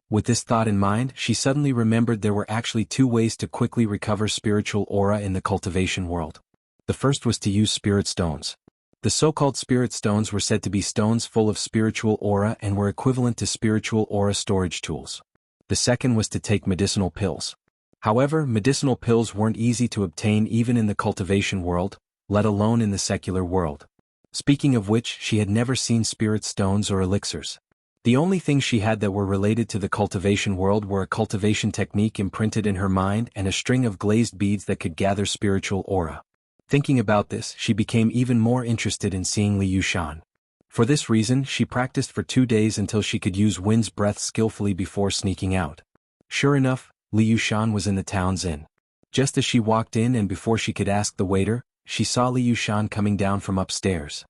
With this thought in mind, she suddenly remembered there were actually 2 ways to quickly recover spiritual aura in the cultivation world. The first was to use spirit stones. The so-called spirit stones were said to be stones full of spiritual aura and were equivalent to spiritual aura storage tools. The second was to take medicinal pills. However, medicinal pills weren't easy to obtain even in the cultivation world, let alone in the secular world. Speaking of which, she had never seen spirit stones or elixirs. The only things she had that were related to the cultivation world were a cultivation technique imprinted in her mind and a string of glazed beads that could gather spiritual aura. Thinking about this, she became even more interested in seeing Li Yushan. For this reason, she practiced for 2 days until she could use wind's breath skillfully before sneaking out. Sure enough, Li Yushan was in the town's inn. Just as she walked in and before she could ask the waiter, she saw Li Yushan coming down from upstairs.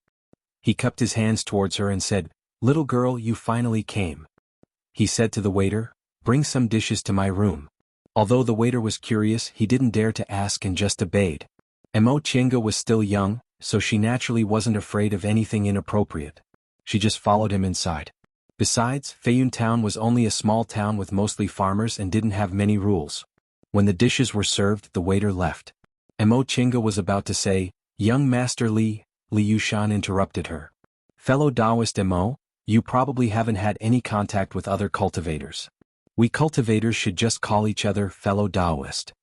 He cupped his hands towards her and said, "Little girl, you finally came." He said to the waiter, "Bring some dishes to my room." Although the waiter was curious, he didn't dare to ask and just obeyed. Mo Tienga was still young, so she naturally wasn't afraid of anything inappropriate. She just followed him inside. Besides, Feiyun Town was only a small town with mostly farmers and didn't have many rules. When the dishes were served, the waiter left. Mo Tienga was about to say, "Young Master Li," Li Yushan interrupted her. Fellow Taoist Mo, you probably haven't had any contact with other cultivators. We cultivators should just call each other fellow Taoist.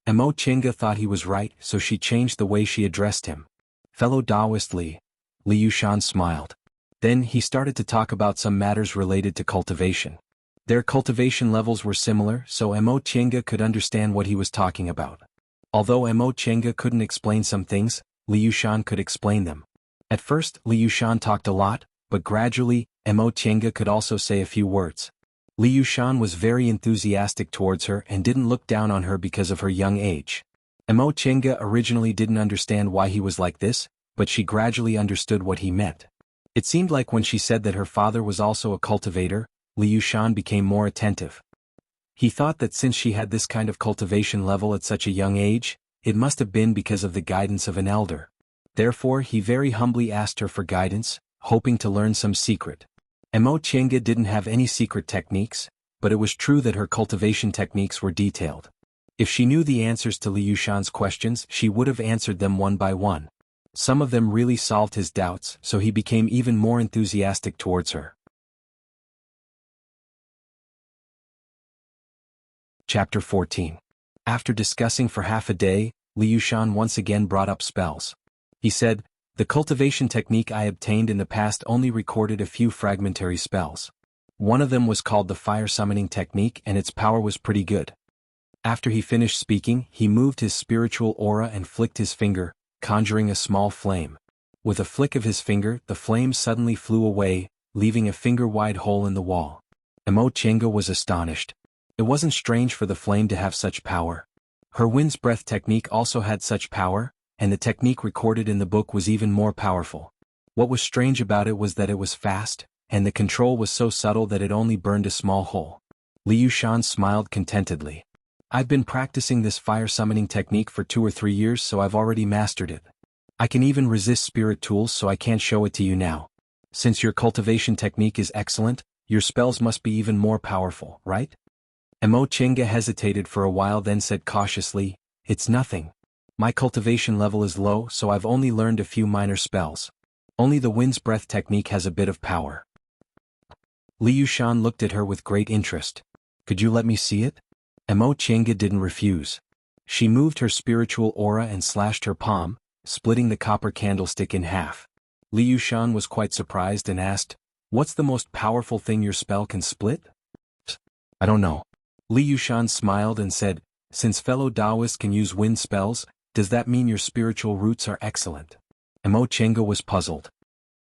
Mo Chenga thought he was right, so she changed the way she addressed him. Fellow Taoist Li. Li Yushan smiled. Then he started to talk about some matters related to cultivation. Their cultivation levels were similar, so Mo Chenga could understand what he was talking about. Although Mo Chenga couldn't explain some things, Li Yushan could explain them. At first, Li Yushan talked a lot, but gradually, Mo Chenga could also say a few words. Li Yushan was very enthusiastic towards her and didn't look down on her because of her young age. Mo Chenga originally didn't understand why he was like this, but she gradually understood what he meant. It seemed like when she said that her father was also a cultivator, Li Yushan became more attentive. He thought that since she had this kind of cultivation level at such a young age, it must have been because of the guidance of an elder. Therefore he very humbly asked her for guidance, hoping to learn some secret. Mo Chenga didn't have any secret techniques, but it was true that her cultivation techniques were detailed. If she knew the answers to Li Yushan's questions, she would have answered them one by one. Some of them really solved his doubts, so he became even more enthusiastic towards her. Chapter 14. After discussing for half a day, Li Yushan once again brought up spells. He said, "The cultivation technique I obtained in the past only recorded a few fragmentary spells. One of them was called the fire summoning technique and its power was pretty good." After he finished speaking, he moved his spiritual aura and flicked his finger, conjuring a small flame. With a flick of his finger, the flame suddenly flew away, leaving a finger-wide hole in the wall. Mo Chenga was astonished. It wasn't strange for the flame to have such power. Her wind's breath technique also had such power, and the technique recorded in the book was even more powerful. What was strange about it was that it was fast, and the control was so subtle that it only burned a small hole. Li Yushan smiled contentedly. "I've been practicing this fire summoning technique for 2 or 3 years, so I've already mastered it. I can even resist spirit tools, so I can't show it to you now. Since your cultivation technique is excellent, your spells must be even more powerful, right?" Mo Chenga hesitated for a while, then said cautiously, "It's nothing. My cultivation level is low, so I've only learned a few minor spells. Only the wind's breath technique has a bit of power." Li Yushan looked at her with great interest. "Could you let me see it?" Mo Chenga didn't refuse. She moved her spiritual aura and slashed her palm, splitting the copper candlestick in half. Li Yushan was quite surprised and asked, "What's the most powerful thing your spell can split?" "I don't know." Li Yushan smiled and said, "Since fellow Taoists can use wind spells, does that mean your spiritual roots are excellent?" Mo Chenga was puzzled.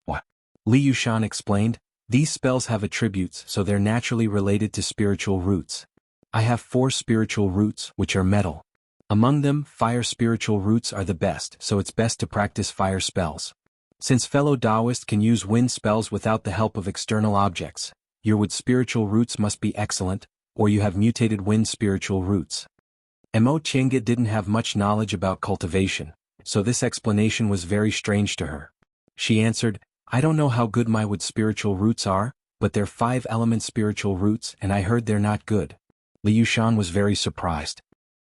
"What?" Li Yushan explained, "These spells have attributes, so they're naturally related to spiritual roots. I have 4 spiritual roots, which are metal. Among them, fire spiritual roots are the best, so it's best to practice fire spells. Since fellow Taoists can use wind spells without the help of external objects, your wood spiritual roots must be excellent, or you have mutated wind spiritual roots." Mo Chenga didn't have much knowledge about cultivation, so this explanation was very strange to her. She answered, "I don't know how good my wood spiritual roots are, but they're 5-element spiritual roots and I heard they're not good." Li Yushan was very surprised.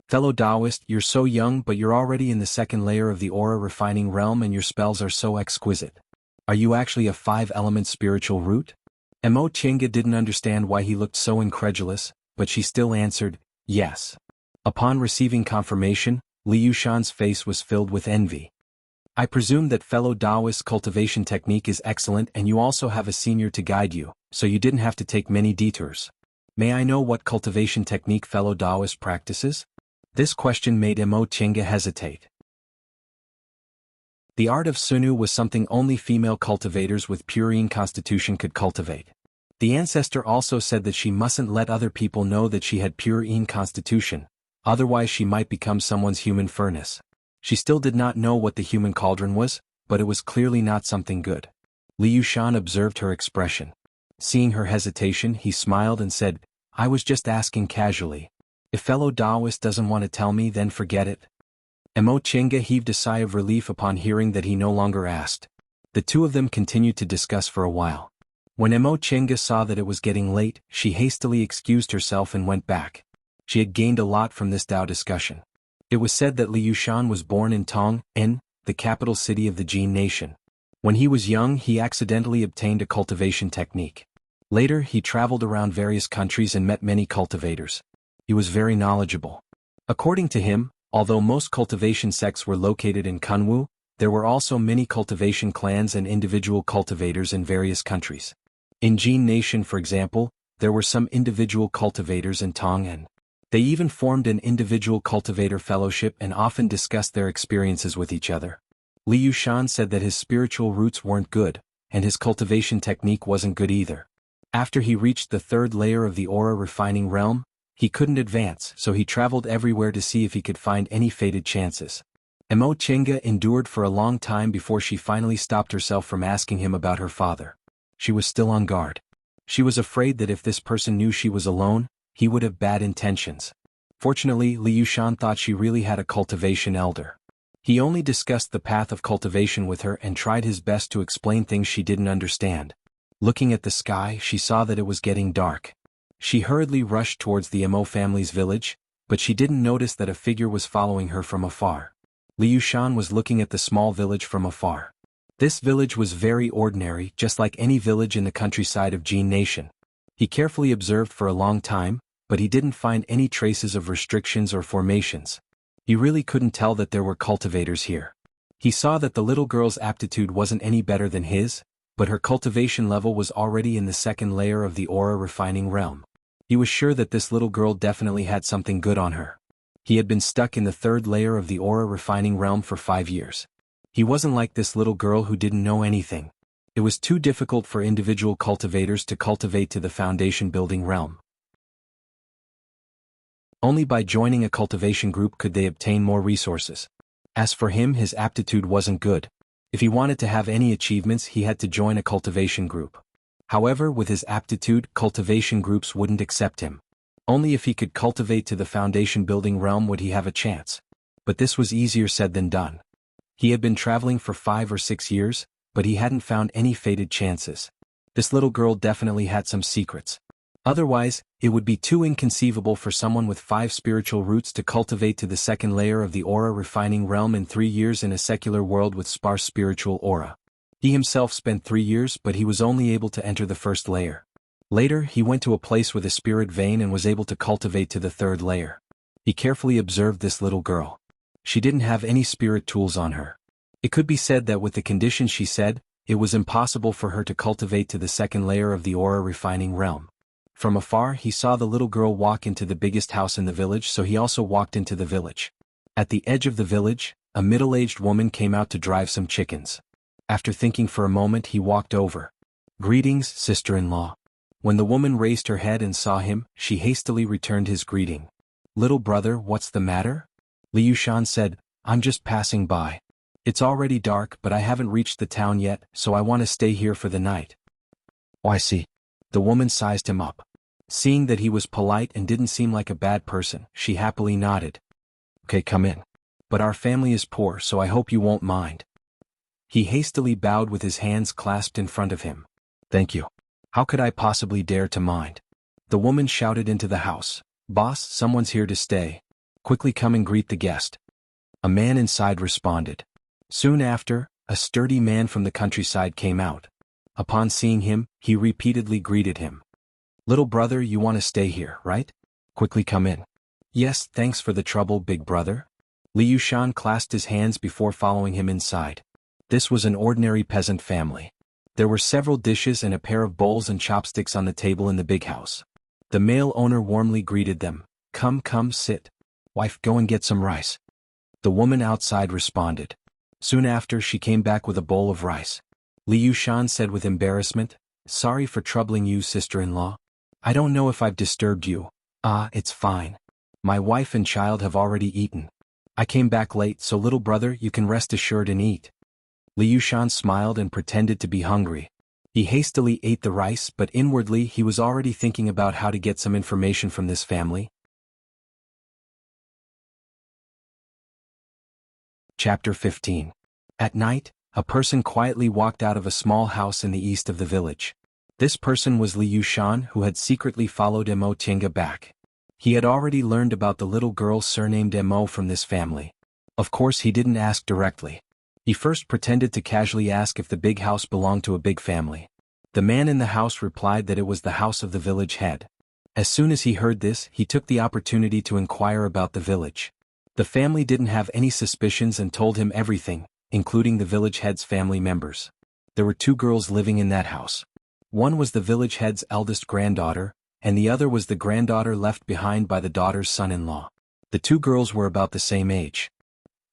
"Fellow Taoist, you're so young but you're already in the 2nd layer of the aura refining realm and your spells are so exquisite. Are you actually a 5-element spiritual root?" Mo Chenga didn't understand why he looked so incredulous, but she still answered, "Yes." Upon receiving confirmation, Li Yushan's face was filled with envy. "I presume that fellow Taoist's cultivation technique is excellent and you also have a senior to guide you, so you didn't have to take many detours. May I know what cultivation technique fellow Taoist practices?" This question made Mo Chenga hesitate. The art of Sunu was something only female cultivators with purine constitution could cultivate. The ancestor also said that she mustn't let other people know that she had purine constitution, otherwise she might become someone's human furnace. She still did not know what the human cauldron was, but it was clearly not something good. Li Yushan observed her expression. Seeing her hesitation, he smiled and said, "I was just asking casually. If fellow Taoist doesn't want to tell me, then forget it." Mo Chenga heaved a sigh of relief upon hearing that he no longer asked. The two of them continued to discuss for a while. When Mo Chenga saw that it was getting late, she hastily excused herself and went back. She had gained a lot from this Tao discussion. It was said that Li Yushan was born in Tong, the capital city of the Jin nation. When he was young, he accidentally obtained a cultivation technique. Later, he traveled around various countries and met many cultivators. He was very knowledgeable. According to him, although most cultivation sects were located in Kunwu, there were also many cultivation clans and individual cultivators in various countries. In Jin Nation, for example, there were some individual cultivators in Tong'an. They even formed an individual cultivator fellowship and often discussed their experiences with each other. Li Yushan said that his spiritual roots weren't good, and his cultivation technique wasn't good either. After he reached the third layer of the aura refining realm, he couldn't advance, so he traveled everywhere to see if he could find any fated chances. Emo Chenga endured for a long time before she finally stopped herself from asking him about her father. She was still on guard. She was afraid that if this person knew she was alone, he would have bad intentions. Fortunately, Li Yushan thought she really had a cultivation elder. He only discussed the path of cultivation with her and tried his best to explain things she didn't understand. Looking at the sky, she saw that it was getting dark. She hurriedly rushed towards the Emo family's village, but she didn't notice that a figure was following her from afar. Li Yushan was looking at the small village from afar. This village was very ordinary, just like any village in the countryside of Jin Nation. He carefully observed for a long time, but he didn't find any traces of restrictions or formations. He really couldn't tell that there were cultivators here. He saw that the little girl's aptitude wasn't any better than his, but her cultivation level was already in the second layer of the aura refining realm. He was sure that this little girl definitely had something good on her. He had been stuck in the third layer of the aura refining realm for 5 years. He wasn't like this little girl who didn't know anything. It was too difficult for individual cultivators to cultivate to the foundation building realm. Only by joining a cultivation group could they obtain more resources. As for him, his aptitude wasn't good. If he wanted to have any achievements, he had to join a cultivation group. However, with his aptitude, cultivation groups wouldn't accept him. Only if he could cultivate to the foundation building realm would he have a chance. But this was easier said than done. He had been traveling for 5 or 6 years, but he hadn't found any fated chances. This little girl definitely had some secrets. Otherwise, it would be too inconceivable for someone with 5 spiritual roots to cultivate to the second layer of the aura refining realm in 3 years in a secular world with sparse spiritual aura. He himself spent 3 years, but he was only able to enter the first layer. Later, he went to a place with a spirit vein and was able to cultivate to the third layer. He carefully observed this little girl. She didn't have any spirit tools on her. It could be said that with the conditions she said, it was impossible for her to cultivate to the second layer of the aura refining realm. From afar, he saw the little girl walk into the biggest house in the village, so he also walked into the village. At the edge of the village, a middle-aged woman came out to drive some chickens. After thinking for a moment, he walked over. "Greetings, sister-in-law." When the woman raised her head and saw him, she hastily returned his greeting. "Little brother, what's the matter?" Li Yushan said, "I'm just passing by. It's already dark, but I haven't reached the town yet, so I want to stay here for the night." "Oh, I see." The woman sized him up. Seeing that he was polite and didn't seem like a bad person, she happily nodded. "Okay, come in. But our family is poor, so I hope you won't mind." He hastily bowed with his hands clasped in front of him. "Thank you. How could I possibly dare to mind?" The woman shouted into the house. "Boss, someone's here to stay. Quickly come and greet the guest." A man inside responded. Soon after, a sturdy man from the countryside came out. Upon seeing him, he repeatedly greeted him. "Little brother, you want to stay here, right? Quickly come in." "Yes, thanks for the trouble, big brother." Li Yushan clasped his hands before following him inside. This was an ordinary peasant family. There were several dishes and a pair of bowls and chopsticks on the table in the big house. The male owner warmly greeted them. Come, sit. Wife, go and get some rice." The woman outside responded. Soon after, she came back with a bowl of rice. Li Yushan said with embarrassment, "Sorry for troubling you, sister-in-law. I don't know if I've disturbed you." "Ah, it's fine. My wife and child have already eaten. I came back late, so little brother, you can rest assured and eat." Li Yushan smiled and pretended to be hungry. He hastily ate the rice, but inwardly he was already thinking about how to get some information from this family. Chapter 15. At night, a person quietly walked out of a small house in the east of the village. This person was Li Yushan, who had secretly followed Emo Tiange back. He had already learned about the little girl surnamed Emo from this family. Of course, he didn't ask directly. He first pretended to casually ask if the big house belonged to a big family. The man in the house replied that it was the house of the village head. As soon as he heard this, he took the opportunity to inquire about the village. The family didn't have any suspicions and told him everything, including the village head's family members. There were 2 girls living in that house. One was the village head's eldest granddaughter, and the other was the granddaughter left behind by the daughter's son-in-law. The 2 girls were about the same age.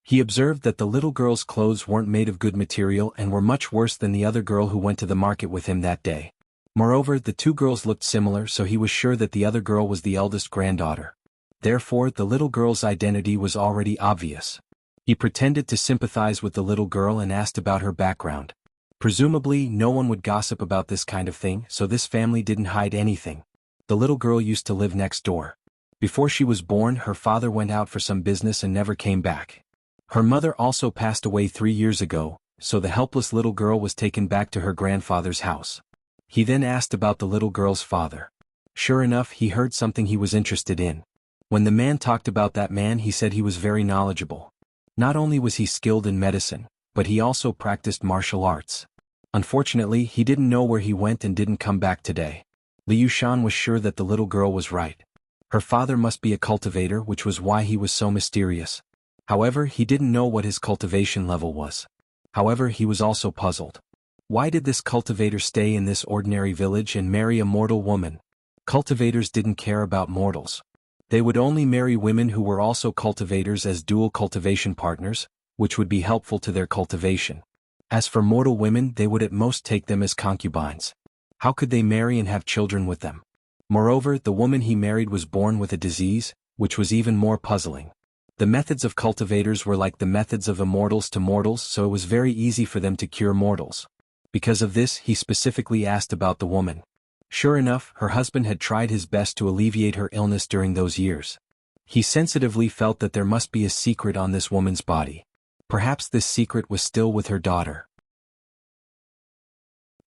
He observed that the little girl's clothes weren't made of good material and were much worse than the other girl who went to the market with him that day. Moreover, the 2 girls looked similar, so he was sure that the other girl was the eldest granddaughter. Therefore, the little girl's identity was already obvious. He pretended to sympathize with the little girl and asked about her background. Presumably, no one would gossip about this kind of thing, so this family didn't hide anything. The little girl used to live next door. Before she was born, her father went out for some business and never came back. Her mother also passed away 3 years ago, so the helpless little girl was taken back to her grandfather's house. He then asked about the little girl's father. Sure enough, he heard something he was interested in. When the man talked about that man, he said he was very knowledgeable. Not only was he skilled in medicine, but he also practiced martial arts. Unfortunately, he didn't know where he went and didn't come back today. Liu Shan was sure that the little girl was right. Her father must be a cultivator, which was why he was so mysterious. However, he didn't know what his cultivation level was. However, he was also puzzled. Why did this cultivator stay in this ordinary village and marry a mortal woman? Cultivators didn't care about mortals. They would only marry women who were also cultivators as dual cultivation partners, which would be helpful to their cultivation. As for mortal women, they would at most take them as concubines. How could they marry and have children with them? Moreover, the woman he married was born with a disease, which was even more puzzling. The methods of cultivators were like the methods of immortals to mortals, so it was very easy for them to cure mortals. Because of this, he specifically asked about the woman. Sure enough, her husband had tried his best to alleviate her illness during those years. He sensitively felt that there must be a secret on this woman's body. Perhaps this secret was still with her daughter.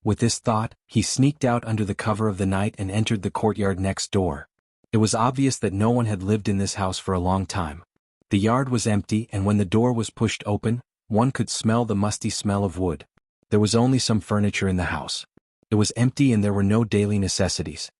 With this thought, he sneaked out under the cover of the night and entered the courtyard next door. It was obvious that no one had lived in this house for a long time. The yard was empty, and when the door was pushed open, one could smell the musty smell of wood. There was only some furniture in the house. It was empty and there were no daily necessities.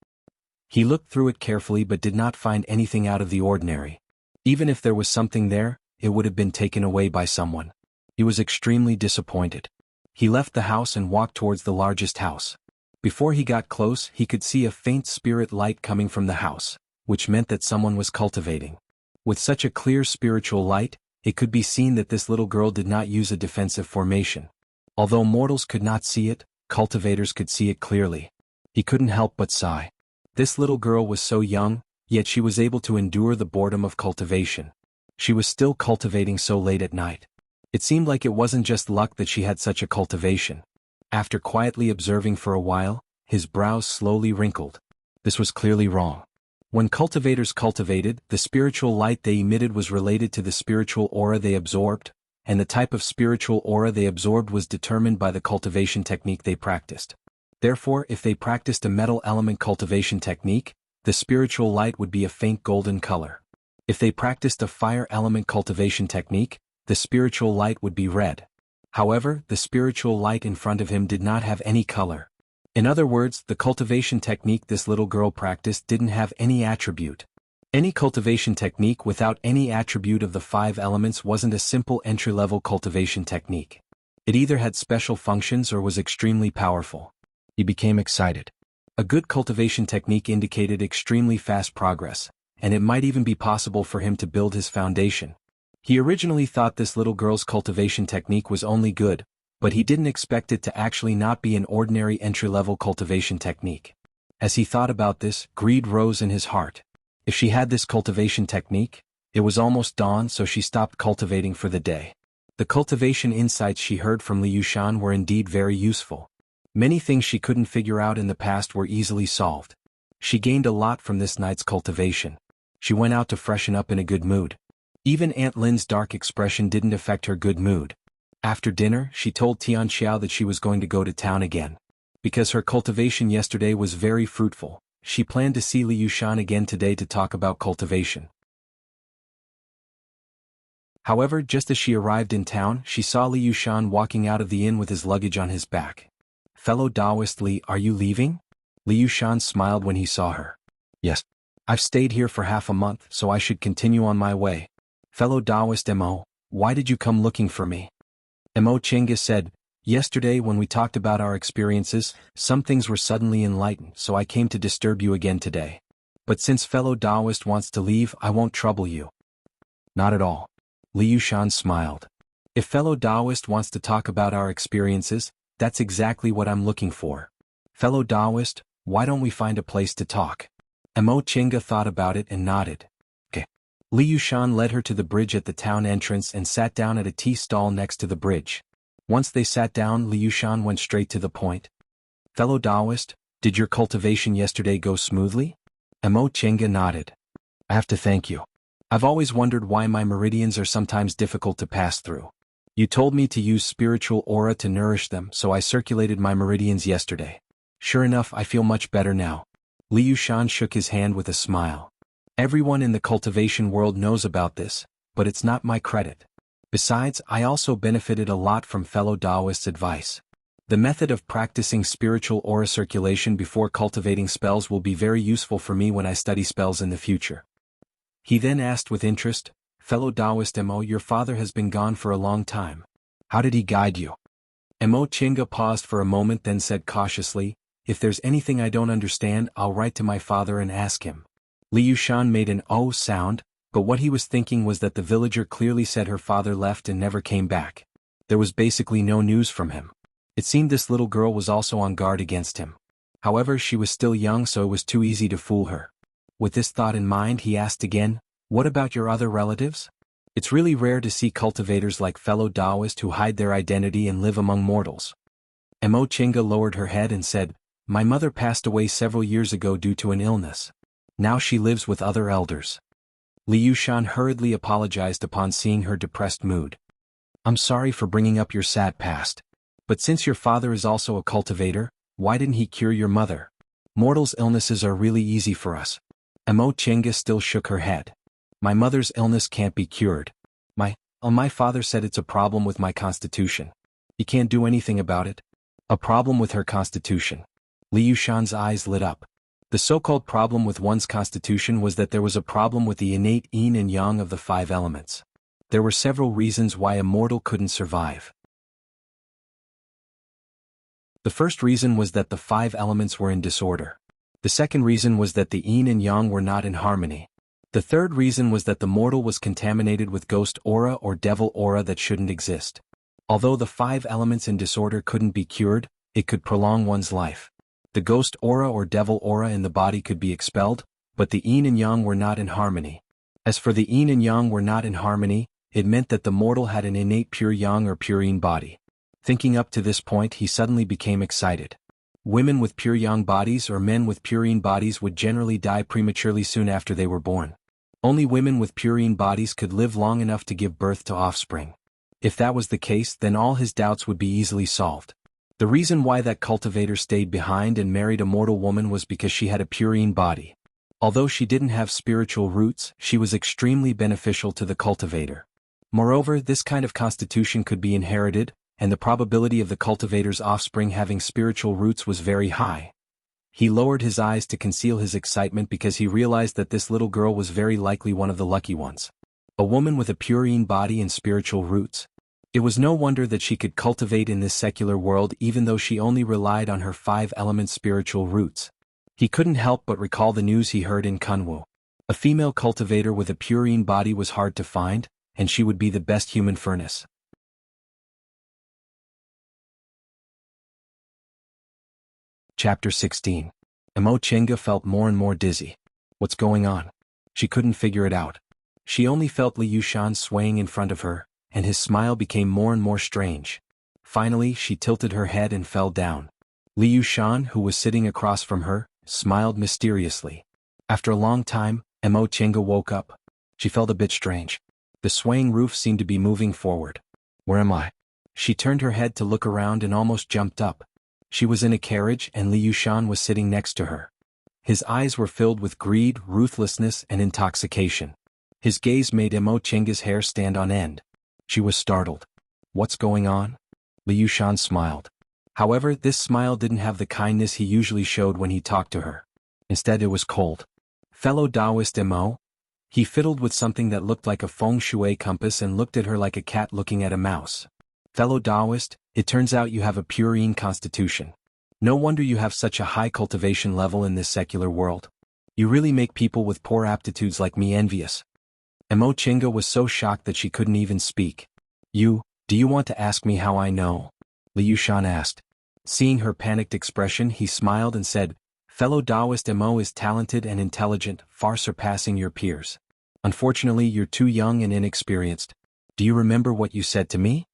He looked through it carefully but did not find anything out of the ordinary. Even if there was something there, it would have been taken away by someone. He was extremely disappointed. He left the house and walked towards the largest house. Before he got close, he could see a faint spirit light coming from the house, which meant that someone was cultivating. With such a clear spiritual light, it could be seen that this little girl did not use a defensive formation. Although mortals could not see it, cultivators could see it clearly. He couldn't help but sigh. This little girl was so young, yet she was able to endure the boredom of cultivation. She was still cultivating so late at night. It seemed like it wasn't just luck that she had such a cultivation. After quietly observing for a while, his brows slowly wrinkled. This was clearly wrong. When cultivators cultivated, the spiritual light they emitted was related to the spiritual aura they absorbed, and the type of spiritual aura they absorbed was determined by the cultivation technique they practiced. Therefore, if they practiced a metal element cultivation technique, the spiritual light would be a faint golden color. If they practiced a fire element cultivation technique, the spiritual light would be red. However, the spiritual light in front of him did not have any color. In other words, the cultivation technique this little girl practiced didn't have any attribute. Any cultivation technique without any attribute of the 5 elements wasn't a simple entry-level cultivation technique. It either had special functions or was extremely powerful. He became excited. A good cultivation technique indicated extremely fast progress, and it might even be possible for him to build his foundation. He originally thought this little girl's cultivation technique was only good, but he didn't expect it to actually not be an ordinary entry-level cultivation technique. As he thought about this, greed rose in his heart. If she had this cultivation technique, it was almost dawn, so she stopped cultivating for the day. The cultivation insights she heard from Liu Shan were indeed very useful. Many things she couldn't figure out in the past were easily solved. She gained a lot from this night's cultivation. She went out to freshen up in a good mood. Even Aunt Lin's dark expression didn't affect her good mood. After dinner, she told Tian Xiao that she was going to go to town again. Because her cultivation yesterday was very fruitful, she planned to see Liu Shan again today to talk about cultivation. However, just as she arrived in town, she saw Li Yushan walking out of the inn with his luggage on his back. "Fellow Taoist Li, are you leaving?" Li Yushan smiled when he saw her. "Yes. I've stayed here for half a month, so I should continue on my way." "Fellow Taoist Mo, why did you come looking for me?" Mo Chinga said, "Yesterday when we talked about our experiences, some things were suddenly enlightened, so I came to disturb you again today. But since fellow Taoist wants to leave, I won't trouble you." "Not at all." Li Yushan smiled. "If fellow Taoist wants to talk about our experiences, that's exactly what I'm looking for. Fellow Taoist, why don't we find a place to talk?" Mo Chinga thought about it and nodded. "Okay." Li Yushan led her to the bridge at the town entrance and sat down at a tea stall next to the bridge. Once they sat down, Li Yushan went straight to the point. "Fellow Taoist, did your cultivation yesterday go smoothly?" Mo Chinga nodded. "I have to thank you. I've always wondered why my meridians are sometimes difficult to pass through. You told me to use spiritual aura to nourish them, so I circulated my meridians yesterday. Sure enough, I feel much better now." Li Yushan shook his hand with a smile. "Everyone in the cultivation world knows about this, but it's not my credit. Besides, I also benefited a lot from fellow Taoists' advice. The method of practicing spiritual aura circulation before cultivating spells will be very useful for me when I study spells in the future." He then asked with interest, "Fellow Taoist Mo, your father has been gone for a long time. How did he guide you?" Mo Chinga paused for a moment, then said cautiously, "If there's anything I don't understand, I'll write to my father and ask him." Li Yushan made an "oh" sound, but what he was thinking was that the villager clearly said her father left and never came back. There was basically no news from him. It seemed this little girl was also on guard against him. However, she was still young, so it was too easy to fool her. With this thought in mind, he asked again, "What about your other relatives? It's really rare to see cultivators like fellow Taoist who hide their identity and live among mortals." Mo Chinga lowered her head and said, "My mother passed away several years ago due to an illness. Now she lives with other elders." Li Yushan hurriedly apologized upon seeing her depressed mood. "I'm sorry for bringing up your sad past. But since your father is also a cultivator, why didn't he cure your mother? Mortals' illnesses are really easy for us." Mo Chinga still shook her head. "My mother's illness can't be cured. My father said it's a problem with my constitution. He can't do anything about it." "A problem with her constitution?" Li Yushan's eyes lit up. The so-called problem with one's constitution was that there was a problem with the innate yin and yang of the 5 elements. There were several reasons why a mortal couldn't survive. The first reason was that the 5 elements were in disorder. The second reason was that the yin and yang were not in harmony. The third reason was that the mortal was contaminated with ghost aura or devil aura that shouldn't exist. Although the 5 elements in disorder couldn't be cured, it could prolong one's life. The ghost aura or devil aura in the body could be expelled, but the yin and yang were not in harmony. As for the yin and yang were not in harmony, it meant that the mortal had an innate pure yang or pure yin body. Thinking up to this point, he suddenly became excited. Women with pure yang bodies or men with pure yin bodies would generally die prematurely soon after they were born. Only women with pure yin bodies could live long enough to give birth to offspring. If that was the case, then all his doubts would be easily solved. The reason why that cultivator stayed behind and married a mortal woman was because she had a pure yin body. Although she didn't have spiritual roots, she was extremely beneficial to the cultivator. Moreover, this kind of constitution could be inherited, and the probability of the cultivator's offspring having spiritual roots was very high. He lowered his eyes to conceal his excitement because he realized that this little girl was very likely one of the lucky ones. A woman with a pure yin body and spiritual roots. It was no wonder that she could cultivate in this secular world even though she only relied on her 5-element spiritual roots. He couldn't help but recall the news he heard in Kunwu. A female cultivator with a pure yin body was hard to find, and she would be the best human furnace. Chapter 16. Mo Chinga felt more and more dizzy. What's going on? She couldn't figure it out. She only felt Li Yushan swaying in front of her, and his smile became more and more strange. Finally, she tilted her head and fell down. Li Yushan, who was sitting across from her, smiled mysteriously. After a long time, Mo Chinga woke up. She felt a bit strange. The swaying roof seemed to be moving forward. Where am I? She turned her head to look around and almost jumped up. She was in a carriage and Li Yushan was sitting next to her. His eyes were filled with greed, ruthlessness, and intoxication. His gaze made Emo Chinga's hair stand on end. She was startled. What's going on? Liu Shan smiled. However, this smile didn't have the kindness he usually showed when he talked to her. Instead, it was cold. Fellow Taoist Emo? He fiddled with something that looked like a feng shui compass and looked at her like a cat looking at a mouse. Fellow Taoist, it turns out you have a purine constitution. No wonder you have such a high cultivation level in this secular world. You really make people with poor aptitudes like me envious. Emo Chinga was so shocked that she couldn't even speak. Do you want to ask me how I know? Liu Shan asked. Seeing her panicked expression, he smiled and said, Fellow Taoist Emo is talented and intelligent, far surpassing your peers. Unfortunately, you're too young and inexperienced. Do you remember what you said to me?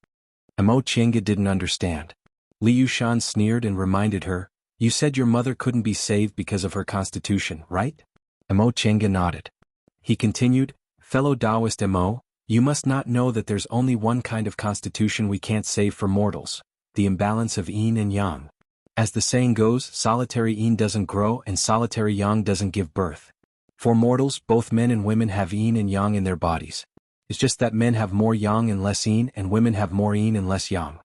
Emo Chinga didn't understand. Liu Shan sneered and reminded her, You said your mother couldn't be saved because of her constitution, right? Emo Chinga nodded. He continued, Fellow Taoist Emo, you must not know that there's only one kind of constitution we can't save for mortals, the imbalance of yin and yang. As the saying goes, solitary yin doesn't grow and solitary yang doesn't give birth. For mortals, both men and women have yin and yang in their bodies. It's just that men have more yang and less yin and women have more yin and less yang.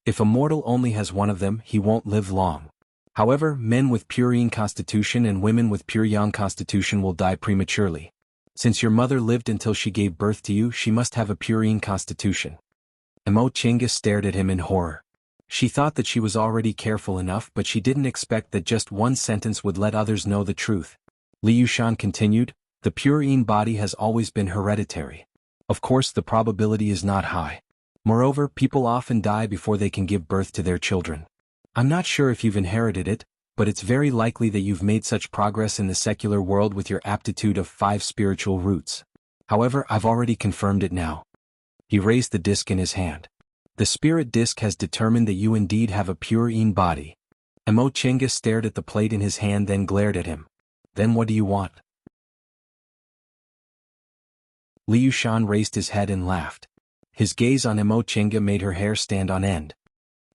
If a mortal only has one of them, he won't live long. However, men with pure yin constitution and women with pure yang constitution will die prematurely. Since your mother lived until she gave birth to you, she must have a pure yin constitution. Emo Chinga stared at him in horror. She thought that she was already careful enough, but she didn't expect that just one sentence would let others know the truth. Liu Shan continued, The pure yin body has always been hereditary. Of course, the probability is not high. Moreover, people often die before they can give birth to their children. I'm not sure if you've inherited it, but it's very likely that you've made such progress in the secular world with your aptitude of 5 spiritual roots. However, I've already confirmed it now. He raised the disc in his hand. The spirit disc has determined that you indeed have a pure yin body. Emo Chinga stared at the plate in his hand, then glared at him. Then what do you want? Liu Shan raised his head and laughed. His gaze on Emo Chinga made her hair stand on end.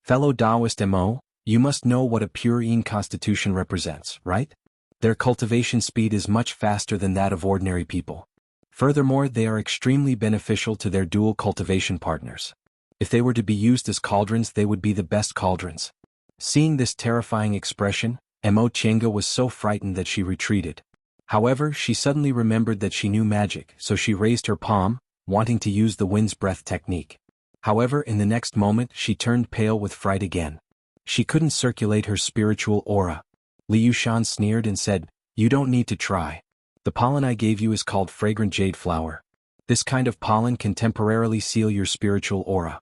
Fellow Taoist Emo, you must know what a pure yin constitution represents, right? Their cultivation speed is much faster than that of ordinary people. Furthermore, they are extremely beneficial to their dual cultivation partners. If they were to be used as cauldrons, they would be the best cauldrons. Seeing this terrifying expression, Emo Chinga was so frightened that she retreated. However, she suddenly remembered that she knew magic, so she raised her palm, wanting to use the wind's breath technique. However, in the next moment, she turned pale with fright again. She couldn't circulate her spiritual aura. Liu Shan sneered and said, You don't need to try. The pollen I gave you is called fragrant jade flower. This kind of pollen can temporarily seal your spiritual aura.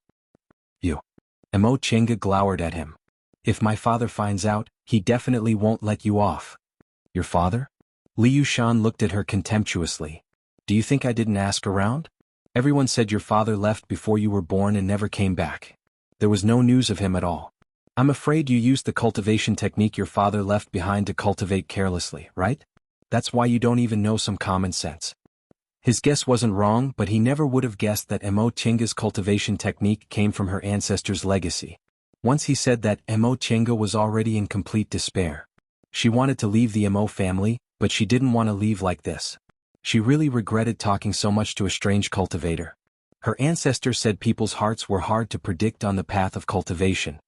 You. Emo Chinga glowered at him. If my father finds out, he definitely won't let you off. Your father? Liu Shan looked at her contemptuously. Do you think I didn't ask around? Everyone said your father left before you were born and never came back. There was no news of him at all. I'm afraid you used the cultivation technique your father left behind to cultivate carelessly, right? That's why you don't even know some common sense. His guess wasn't wrong, but he never would have guessed that Emo Chinga's cultivation technique came from her ancestors' legacy. Once he said that, Emo Chinga was already in complete despair. She wanted to leave the Emo family, but she didn't want to leave like this. She really regretted talking so much to a strange cultivator. Her ancestors said people's hearts were hard to predict on the path of cultivation.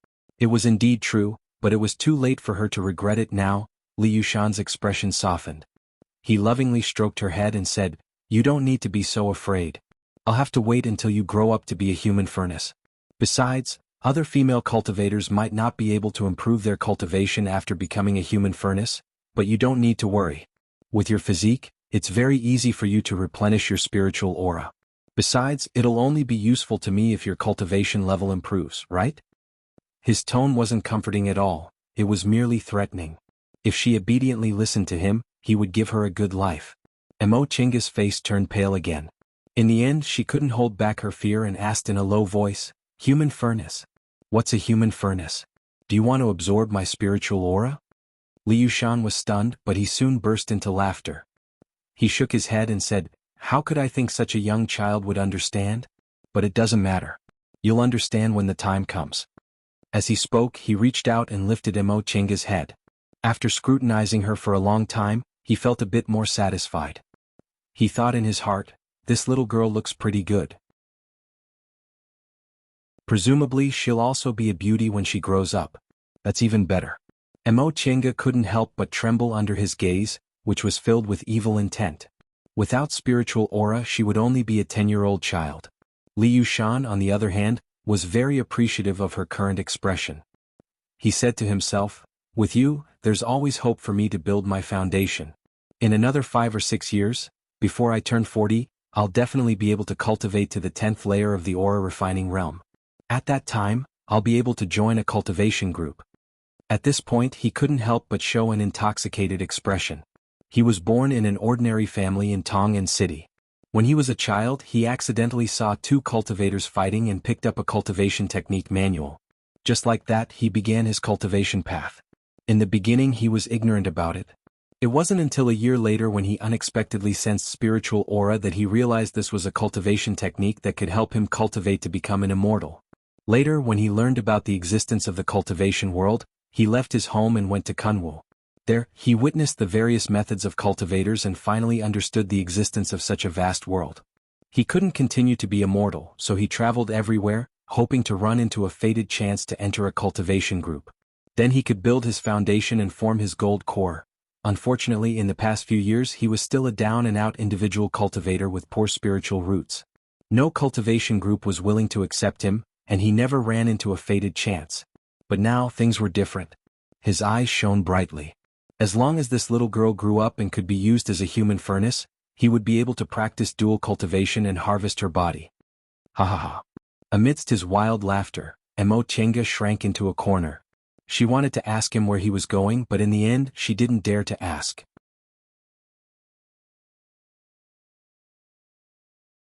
It was indeed true, but it was too late for her to regret it now. Liu Shan's expression softened. He lovingly stroked her head and said, You don't need to be so afraid. I'll have to wait until you grow up to be a human furnace. Besides, other female cultivators might not be able to improve their cultivation after becoming a human furnace, but you don't need to worry. With your physique, it's very easy for you to replenish your spiritual aura. Besides, it'll only be useful to me if your cultivation level improves, right? His tone wasn't comforting at all, it was merely threatening. If she obediently listened to him, he would give her a good life. Emo Chinga's face turned pale again. In the end, she couldn't hold back her fear and asked in a low voice, Human furnace? What's a human furnace? Do you want to absorb my spiritual aura? Liu Shan was stunned, but he soon burst into laughter. He shook his head and said, How could I think such a young child would understand? But it doesn't matter. You'll understand when the time comes. As he spoke, he reached out and lifted Emo Chinga's head. After scrutinizing her for a long time, he felt a bit more satisfied. He thought in his heart, this little girl looks pretty good. Presumably she'll also be a beauty when she grows up. That's even better. Emo Chenga couldn't help but tremble under his gaze, which was filled with evil intent. Without spiritual aura she would only be a 10-year-old child. Li Yushan, on the other hand, was very appreciative of her current expression. He said to himself, "With you, there's always hope for me to build my foundation. In another 5 or 6 years, before I turn 40, I'll definitely be able to cultivate to the 10th layer of the aura refining realm. At that time, I'll be able to join a cultivation group." At this point he couldn't help but show an intoxicated expression. He was born in an ordinary family in Tong'an City. When he was a child he accidentally saw 2 cultivators fighting and picked up a cultivation technique manual. Just like that he began his cultivation path. In the beginning he was ignorant about it. It wasn't until a year later when he unexpectedly sensed spiritual aura that he realized this was a cultivation technique that could help him cultivate to become an immortal. Later, when he learned about the existence of the cultivation world, he left his home and went to Kunwu. There, he witnessed the various methods of cultivators and finally understood the existence of such a vast world. He couldn't continue to be immortal, so he traveled everywhere, hoping to run into a fated chance to enter a cultivation group. Then he could build his foundation and form his gold core. Unfortunately, in the past few years he was still a down-and-out individual cultivator with poor spiritual roots. No cultivation group was willing to accept him, and he never ran into a fated chance. But now things were different. His eyes shone brightly. As long as this little girl grew up and could be used as a human furnace, he would be able to practice dual cultivation and harvest her body. Ha ha ha. Amidst his wild laughter, Emo Chenga shrank into a corner. She wanted to ask him where he was going, but in the end she didn't dare to ask.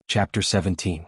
Chapter 17.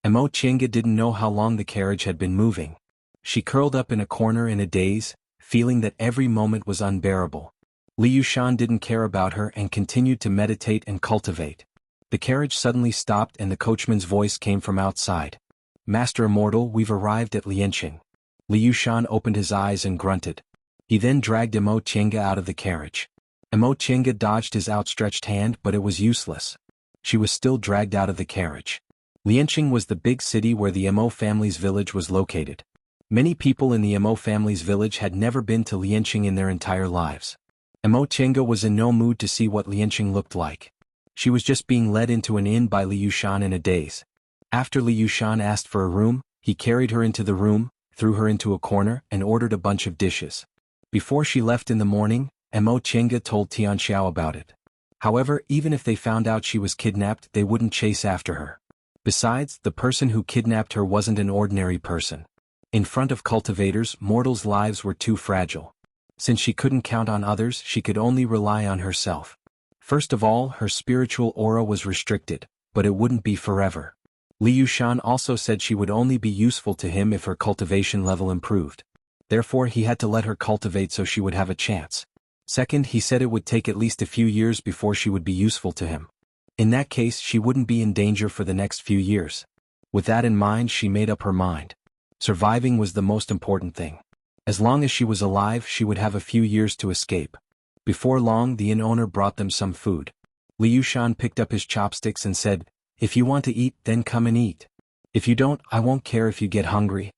Emo Chenga didn't know how long the carriage had been moving. She curled up in a corner in a daze, feeling that every moment was unbearable. Li Yushan didn't care about her and continued to meditate and cultivate. The carriage suddenly stopped and the coachman's voice came from outside. "Master Immortal, we've arrived at Lianqing." Li Yushan opened his eyes and grunted. He then dragged Emo Chenga out of the carriage. Emo Chenga dodged his outstretched hand, but it was useless. She was still dragged out of the carriage. Lianqing was the big city where the Emo family's village was located. Many people in the Emo family's village had never been to Lianqing in their entire lives. Emo Chenga was in no mood to see what Lianqing looked like. She was just being led into an inn by Li Yushan in a daze. After Li Yushan asked for a room, he carried her into the room, threw her into a corner, and ordered a bunch of dishes. Before she left in the morning, Emo Chenga told Tianxiao about it. However, even if they found out she was kidnapped, they wouldn't chase after her. Besides, the person who kidnapped her wasn't an ordinary person. In front of cultivators, mortals' lives were too fragile. Since she couldn't count on others, she could only rely on herself. First of all, her spiritual aura was restricted, but it wouldn't be forever. Li Yushan also said she would only be useful to him if her cultivation level improved. Therefore he had to let her cultivate so she would have a chance. Second, he said it would take at least a few years before she would be useful to him. In that case she wouldn't be in danger for the next few years. With that in mind she made up her mind. Surviving was the most important thing. As long as she was alive she would have a few years to escape. Before long the inn owner brought them some food. Li Yushan picked up his chopsticks and said, "If you want to eat, then come and eat. If you don't, I won't care if you get hungry."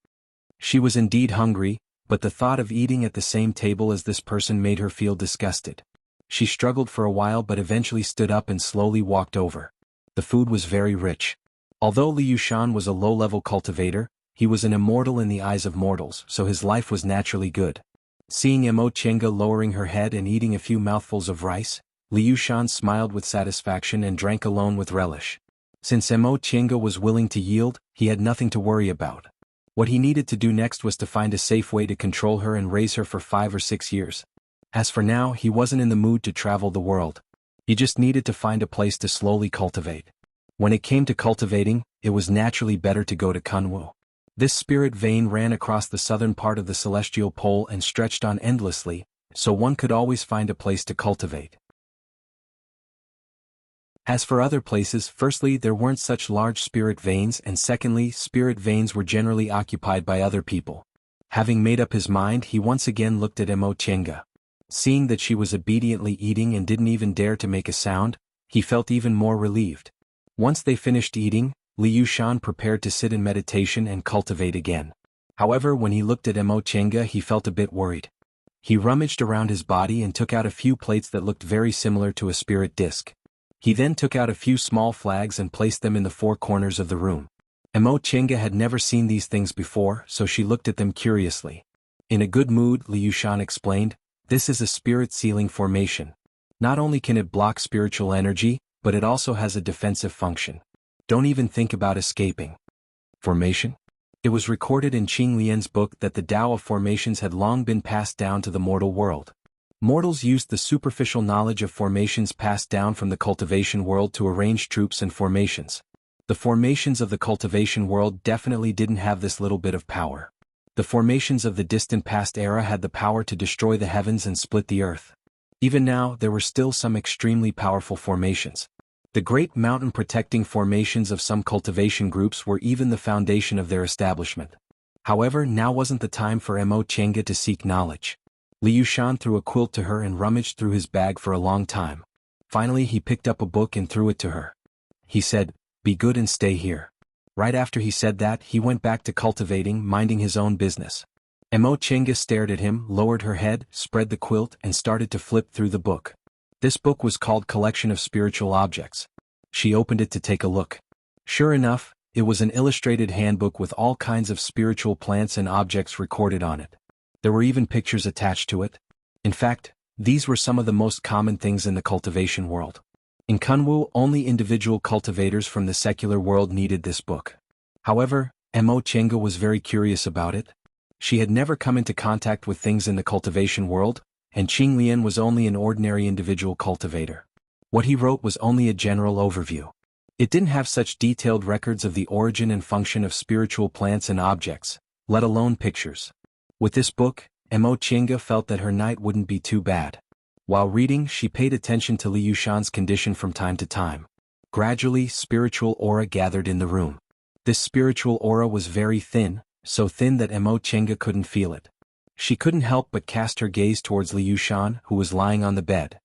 She was indeed hungry, but the thought of eating at the same table as this person made her feel disgusted. She struggled for a while but eventually stood up and slowly walked over. The food was very rich. Although Li Yushan was a low-level cultivator, he was an immortal in the eyes of mortals, so his life was naturally good. Seeing Emo Chenga lowering her head and eating a few mouthfuls of rice, Li Yushan smiled with satisfaction and drank alone with relish. Since Emo Chenga was willing to yield, he had nothing to worry about. What he needed to do next was to find a safe way to control her and raise her for 5 or 6 years. As for now, he wasn't in the mood to travel the world. He just needed to find a place to slowly cultivate. When it came to cultivating, it was naturally better to go to Kunwu. This spirit vein ran across the southern part of the celestial pole and stretched on endlessly, so one could always find a place to cultivate. As for other places, firstly, there weren't such large spirit veins, and secondly, spirit veins were generally occupied by other people. Having made up his mind, he once again looked at Emo Chenga. Seeing that she was obediently eating and didn't even dare to make a sound, he felt even more relieved. Once they finished eating, Li Yushan prepared to sit in meditation and cultivate again. However, when he looked at Emo Chenga, he felt a bit worried. He rummaged around his body and took out a few plates that looked very similar to a spirit disc. He then took out a few small flags and placed them in the four corners of the room. Emo Chenga had never seen these things before, so she looked at them curiously. In a good mood, Li Yushan explained, "This is a spirit sealing formation. Not only can it block spiritual energy, but it also has a defensive function. Don't even think about escaping." Formation? It was recorded in Qing Lian's book that the Tao of formations had long been passed down to the mortal world. Mortals used the superficial knowledge of formations passed down from the cultivation world to arrange troops and formations. The formations of the cultivation world definitely didn't have this little bit of power. The formations of the distant past era had the power to destroy the heavens and split the earth. Even now, there were still some extremely powerful formations. The great mountain-protecting formations of some cultivation groups were even the foundation of their establishment. However, now wasn't the time for Emo Chenga to seek knowledge. Li Yushan threw a quilt to her and rummaged through his bag for a long time. Finally, he picked up a book and threw it to her. He said, "Be good and stay here." Right after he said that, he went back to cultivating, minding his own business. Emo Chenga stared at him, lowered her head, spread the quilt, and started to flip through the book. This book was called Collection of Spiritual Objects. She opened it to take a look. Sure enough, it was an illustrated handbook with all kinds of spiritual plants and objects recorded on it. There were even pictures attached to it. In fact, these were some of the most common things in the cultivation world. In Kunwu, only individual cultivators from the secular world needed this book. However, Emo Chenga was very curious about it. She had never come into contact with things in the cultivation world, and Qing Lian was only an ordinary individual cultivator. What he wrote was only a general overview. It didn't have such detailed records of the origin and function of spiritual plants and objects, let alone pictures. With this book, Emo Chenga felt that her night wouldn't be too bad. While reading, she paid attention to Li Yushan's condition from time to time. Gradually, spiritual aura gathered in the room. This spiritual aura was very thin, so thin that Emo Chenga couldn't feel it. She couldn't help but cast her gaze towards Li Yushan, who was lying on the bed.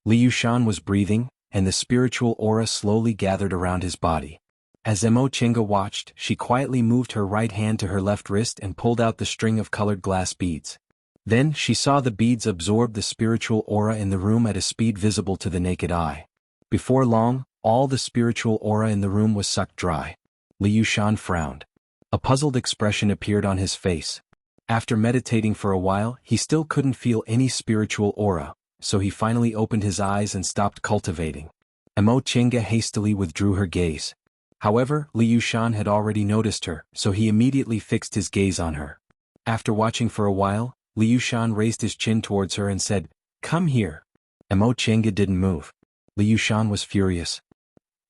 Li Yushan was breathing, and the spiritual aura slowly gathered around his body. As Emo Chenga watched, she quietly moved her right hand to her left wrist and pulled out the string of colored glass beads. Then, she saw the beads absorb the spiritual aura in the room at a speed visible to the naked eye. Before long, all the spiritual aura in the room was sucked dry. Li Yushan frowned. A puzzled expression appeared on his face. After meditating for a while, he still couldn't feel any spiritual aura, so he finally opened his eyes and stopped cultivating. Emo Chenga hastily withdrew her gaze. However, Li Yushan had already noticed her, so he immediately fixed his gaze on her. After watching for a while, Li Yushan raised his chin towards her and said, "Come here." Emo Chenga didn't move. Li Yushan was furious.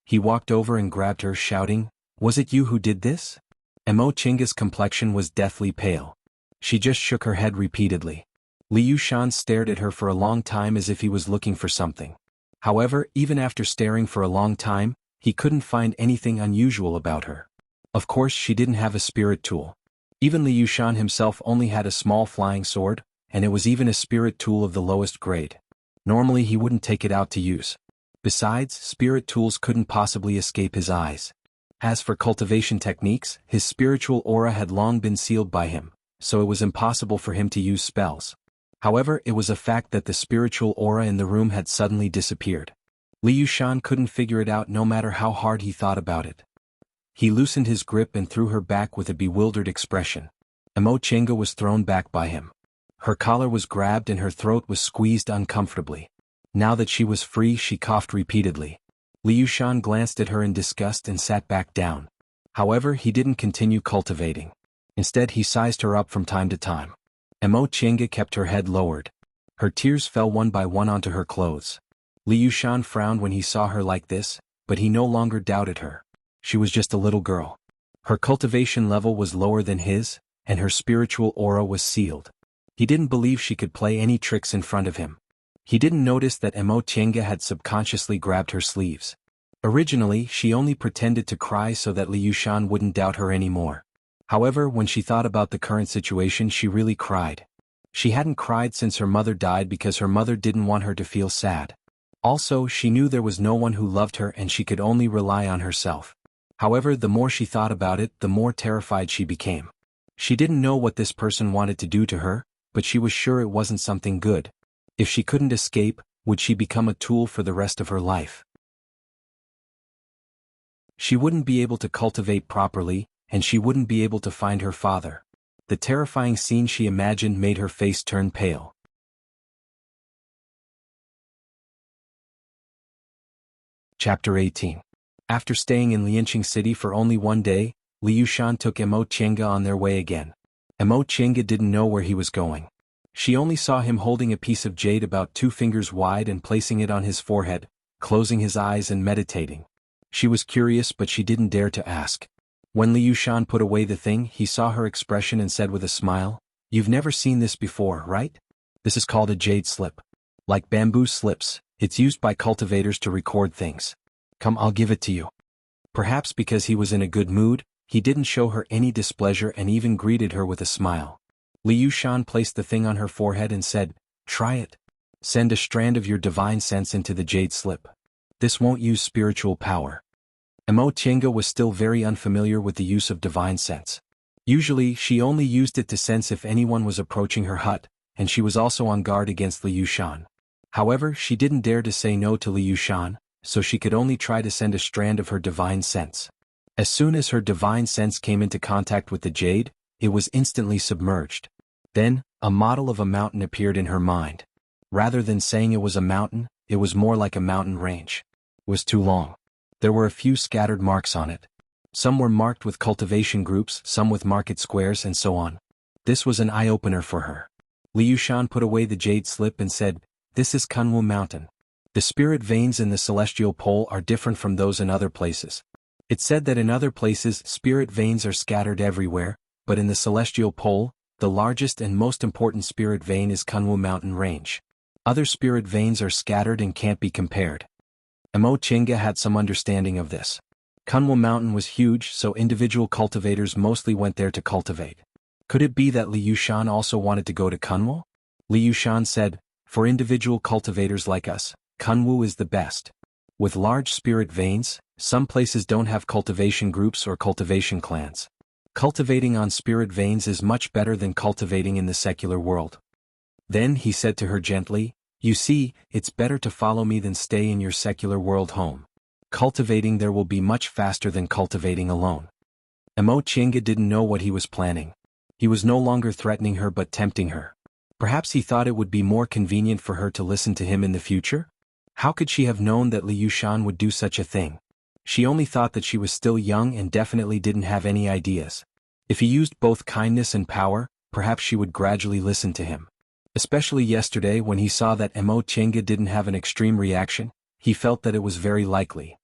He walked over and grabbed her, shouting, "Was it you who did this?" Emo Chenga's complexion was deathly pale. She just shook her head repeatedly. Li Yushan stared at her for a long time as if he was looking for something. However, even after staring for a long time, he couldn't find anything unusual about her. Of course, she didn't have a spirit tool. Even Li Yushan himself only had a small flying sword, and it was even a spirit tool of the lowest grade. Normally he wouldn't take it out to use. Besides, spirit tools couldn't possibly escape his eyes. As for cultivation techniques, his spiritual aura had long been sealed by him, so it was impossible for him to use spells. However, it was a fact that the spiritual aura in the room had suddenly disappeared. Li Yushan couldn't figure it out no matter how hard he thought about it. He loosened his grip and threw her back with a bewildered expression. Emo Chenga was thrown back by him. Her collar was grabbed and her throat was squeezed uncomfortably. Now that she was free, she coughed repeatedly. Li Yushan glanced at her in disgust and sat back down. However, he didn't continue cultivating. Instead, he sized her up from time to time. Emo Chenga kept her head lowered. Her tears fell one by one onto her clothes. Li Yushan frowned when he saw her like this, but he no longer doubted her. She was just a little girl. Her cultivation level was lower than his, and her spiritual aura was sealed. He didn't believe she could play any tricks in front of him. He didn't notice that Emo Chenga had subconsciously grabbed her sleeves. Originally, she only pretended to cry so that Li Yushan wouldn't doubt her anymore. However, when she thought about the current situation, she really cried. She hadn't cried since her mother died because her mother didn't want her to feel sad. Also, she knew there was no one who loved her and she could only rely on herself. However, the more she thought about it, the more terrified she became. She didn't know what this person wanted to do to her, but she was sure it wasn't something good. If she couldn't escape, would she become a tool for the rest of her life? She wouldn't be able to cultivate properly, and she wouldn't be able to find her father. The terrifying scene she imagined made her face turn pale. Chapter 18. After staying in Lianqing City for only one day, Liu Shan took Emo Qianga on their way again. Emo Qianga didn't know where he was going. She only saw him holding a piece of jade about 2 fingers wide and placing it on his forehead, closing his eyes and meditating. She was curious but she didn't dare to ask. When Liu Shan put away the thing, he saw her expression and said with a smile, "You've never seen this before, right? This is called a jade slip. Like bamboo slips, it's used by cultivators to record things. Come, I'll give it to you." Perhaps because he was in a good mood, he didn't show her any displeasure and even greeted her with a smile. Liu Shan placed the thing on her forehead and said, "Try it. Send a strand of your divine sense into the jade slip. This won't use spiritual power." Emo Qianga was still very unfamiliar with the use of divine sense. Usually, she only used it to sense if anyone was approaching her hut, and she was also on guard against Liu Shan. However, she didn't dare to say no to Liu Shan, so she could only try to send a strand of her divine sense. As soon as her divine sense came into contact with the jade, it was instantly submerged. Then, a model of a mountain appeared in her mind. Rather than saying it was a mountain, it was more like a mountain range. It was too long. There were a few scattered marks on it. Some were marked with cultivation groups, some with market squares, and so on. This was an eye-opener for her. Liu Shan put away the jade slip and said, "This is Kunwu Mountain. The spirit veins in the celestial pole are different from those in other places." It said that in other places spirit veins are scattered everywhere, but in the celestial pole, the largest and most important spirit vein is Kunwu Mountain Range. Other spirit veins are scattered and can't be compared. Emo Qianga had some understanding of this. Kunwu Mountain was huge, so individual cultivators mostly went there to cultivate. Could it be that Liu Shan also wanted to go to Kunwu? Liu Shan said, "For individual cultivators like us, Kunwu is the best. With large spirit veins, some places don't have cultivation groups or cultivation clans. Cultivating on spirit veins is much better than cultivating in the secular world." Then he said to her gently, "You see, it's better to follow me than stay in your secular world home. Cultivating there will be much faster than cultivating alone." Emo Qianga didn't know what he was planning. He was no longer threatening her but tempting her. Perhaps he thought it would be more convenient for her to listen to him in the future? How could she have known that Liu Shan would do such a thing? She only thought that she was still young and definitely didn't have any ideas. If he used both kindness and power, perhaps she would gradually listen to him. Especially yesterday when he saw that Emo Qianga didn't have an extreme reaction, he felt that it was very likely.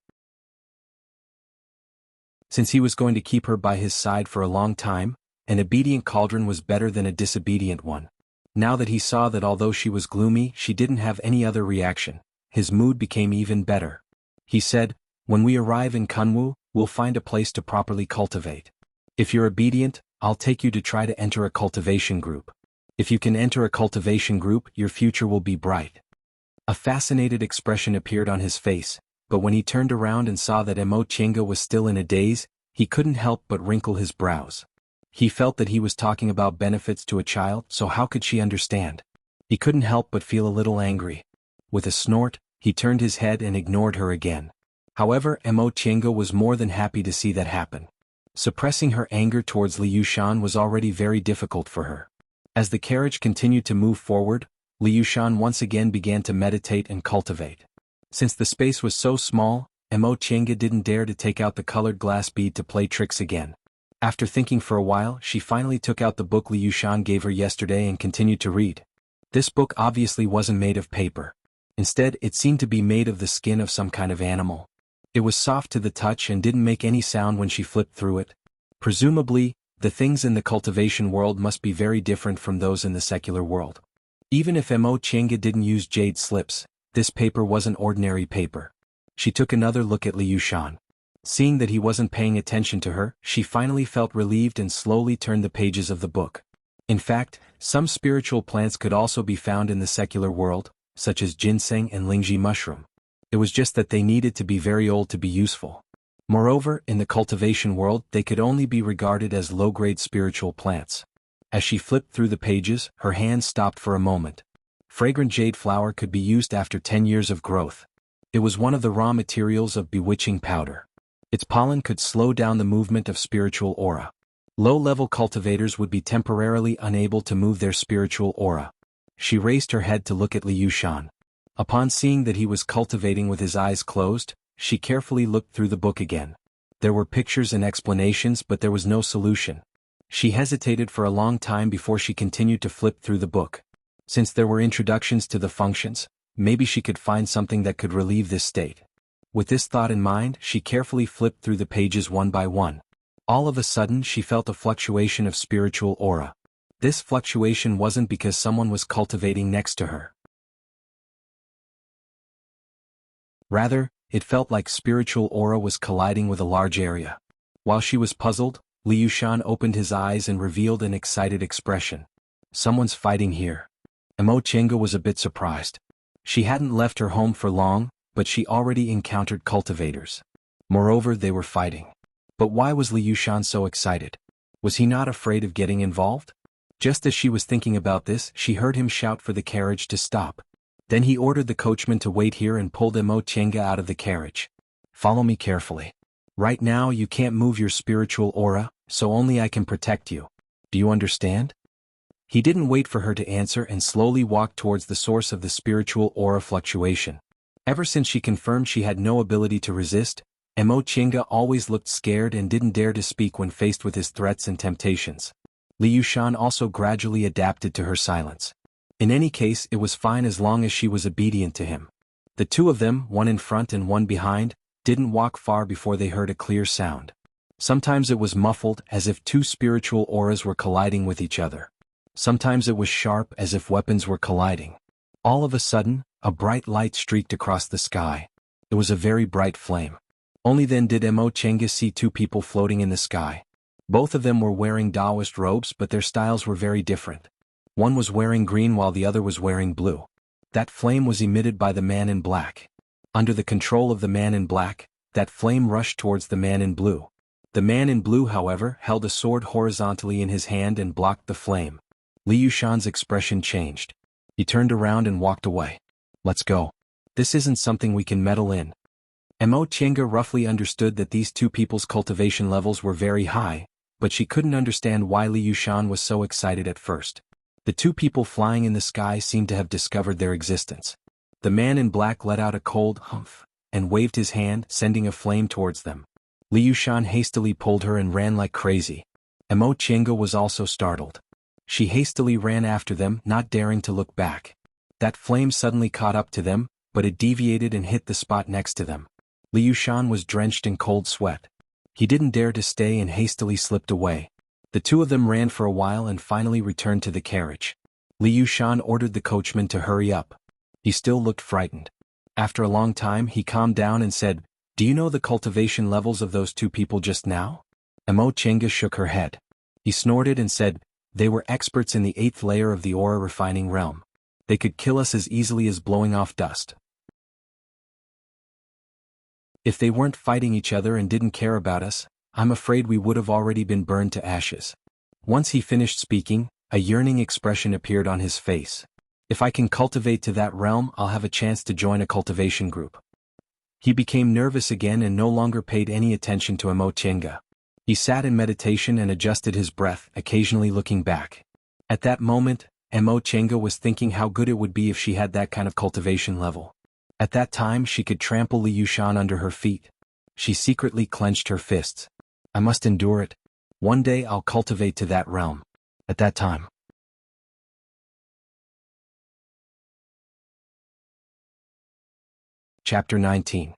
Since he was going to keep her by his side for a long time, an obedient cauldron was better than a disobedient one. Now that he saw that although she was gloomy, she didn't have any other reaction, his mood became even better. He said, "When we arrive in Kunwu, we'll find a place to properly cultivate. If you're obedient, I'll take you to try to enter a cultivation group. If you can enter a cultivation group, your future will be bright." A fascinated expression appeared on his face, but when he turned around and saw that Emo Qianga was still in a daze, he couldn't help but wrinkle his brows. He felt that he was talking about benefits to a child, so how could she understand? He couldn't help but feel a little angry. With a snort, he turned his head and ignored her again. However, Emo Qianga was more than happy to see that happen. Suppressing her anger towards Liu Shan was already very difficult for her. As the carriage continued to move forward, Liu Shan once again began to meditate and cultivate. Since the space was so small, Emo Qianga didn't dare to take out the colored glass bead to play tricks again. After thinking for a while, she finally took out the book Liu Shan gave her yesterday and continued to read. This book obviously wasn't made of paper. Instead, it seemed to be made of the skin of some kind of animal. It was soft to the touch and didn't make any sound when she flipped through it. Presumably, the things in the cultivation world must be very different from those in the secular world. Even if Emo Qianga didn't use jade slips, this paper wasn't ordinary paper. She took another look at Liu Shan. Seeing that he wasn't paying attention to her, she finally felt relieved and slowly turned the pages of the book. In fact, some spiritual plants could also be found in the secular world, such as ginseng and lingji mushroom. It was just that they needed to be very old to be useful. Moreover, in the cultivation world, they could only be regarded as low-grade spiritual plants. As she flipped through the pages, her hand stopped for a moment. Fragrant jade flower could be used after 10 years of growth. It was one of the raw materials of bewitching powder. Its pollen could slow down the movement of spiritual aura. Low-level cultivators would be temporarily unable to move their spiritual aura. She raised her head to look at Liu Shan. Upon seeing that he was cultivating with his eyes closed, she carefully looked through the book again. There were pictures and explanations, but there was no solution. She hesitated for a long time before she continued to flip through the book. Since there were introductions to the functions, maybe she could find something that could relieve this state. With this thought in mind, she carefully flipped through the pages one by one. All of a sudden she felt a fluctuation of spiritual aura. This fluctuation wasn't because someone was cultivating next to her. Rather, it felt like spiritual aura was colliding with a large area. While she was puzzled, Liu Shan opened his eyes and revealed an excited expression. Someone's fighting here. Emo Chenga was a bit surprised. She hadn't left her home for long, but she already encountered cultivators. Moreover, they were fighting. But why was Liu Shan so excited? Was he not afraid of getting involved? Just as she was thinking about this, she heard him shout for the carriage to stop. Then he ordered the coachman to wait here and pulled Emo Chenga out of the carriage. Follow me carefully. Right now you can't move your spiritual aura, so only I can protect you. Do you understand? He didn't wait for her to answer and slowly walked towards the source of the spiritual aura fluctuation. Ever since she confirmed she had no ability to resist, Emo Chenga always looked scared and didn't dare to speak when faced with his threats and temptations. Liu Shan also gradually adapted to her silence. In any case, it was fine as long as she was obedient to him. The two of them, one in front and one behind, didn't walk far before they heard a clear sound. Sometimes it was muffled, as if two spiritual auras were colliding with each other. Sometimes it was sharp, as if weapons were colliding. All of a sudden, a bright light streaked across the sky. It was a very bright flame. Only then did Emo Chenga see two people floating in the sky. Both of them were wearing Taoist robes, but their styles were very different. One was wearing green while the other was wearing blue. That flame was emitted by the man in black. Under the control of the man in black, that flame rushed towards the man in blue. The man in blue, however, held a sword horizontally in his hand and blocked the flame. Liu Shan's expression changed. He turned around and walked away. Let's go. This isn't something we can meddle in. Emo Chenga roughly understood that these two people's cultivation levels were very high, but she couldn't understand why Liu Shan was so excited at first. The two people flying in the sky seemed to have discovered their existence. The man in black let out a cold humph and waved his hand, sending a flame towards them. Liu Shan hastily pulled her and ran like crazy. Emo Chenga was also startled. She hastily ran after them, not daring to look back. That flame suddenly caught up to them, but it deviated and hit the spot next to them. Liu Shan was drenched in cold sweat. He didn't dare to stay and hastily slipped away. The two of them ran for a while and finally returned to the carriage. Liu Shan ordered the coachman to hurry up. He still looked frightened. After a long time he calmed down and said, "Do you know the cultivation levels of those two people just now?" Emo Chenga shook her head. He snorted and said, "They were experts in the 8th layer of the aura refining realm. They could kill us as easily as blowing off dust. If they weren't fighting each other and didn't care about us, I'm afraid we would have already been burned to ashes." Once he finished speaking, a yearning expression appeared on his face. "If I can cultivate to that realm, I'll have a chance to join a cultivation group." He became nervous again and no longer paid any attention to Emo Chenga. He sat in meditation and adjusted his breath, occasionally looking back. At that moment, Emo Chenga was thinking how good it would be if she had that kind of cultivation level. At that time she could trample Liu Shan under her feet. She secretly clenched her fists. "I must endure it. One day I'll cultivate to that realm. At that time." Chapter 19.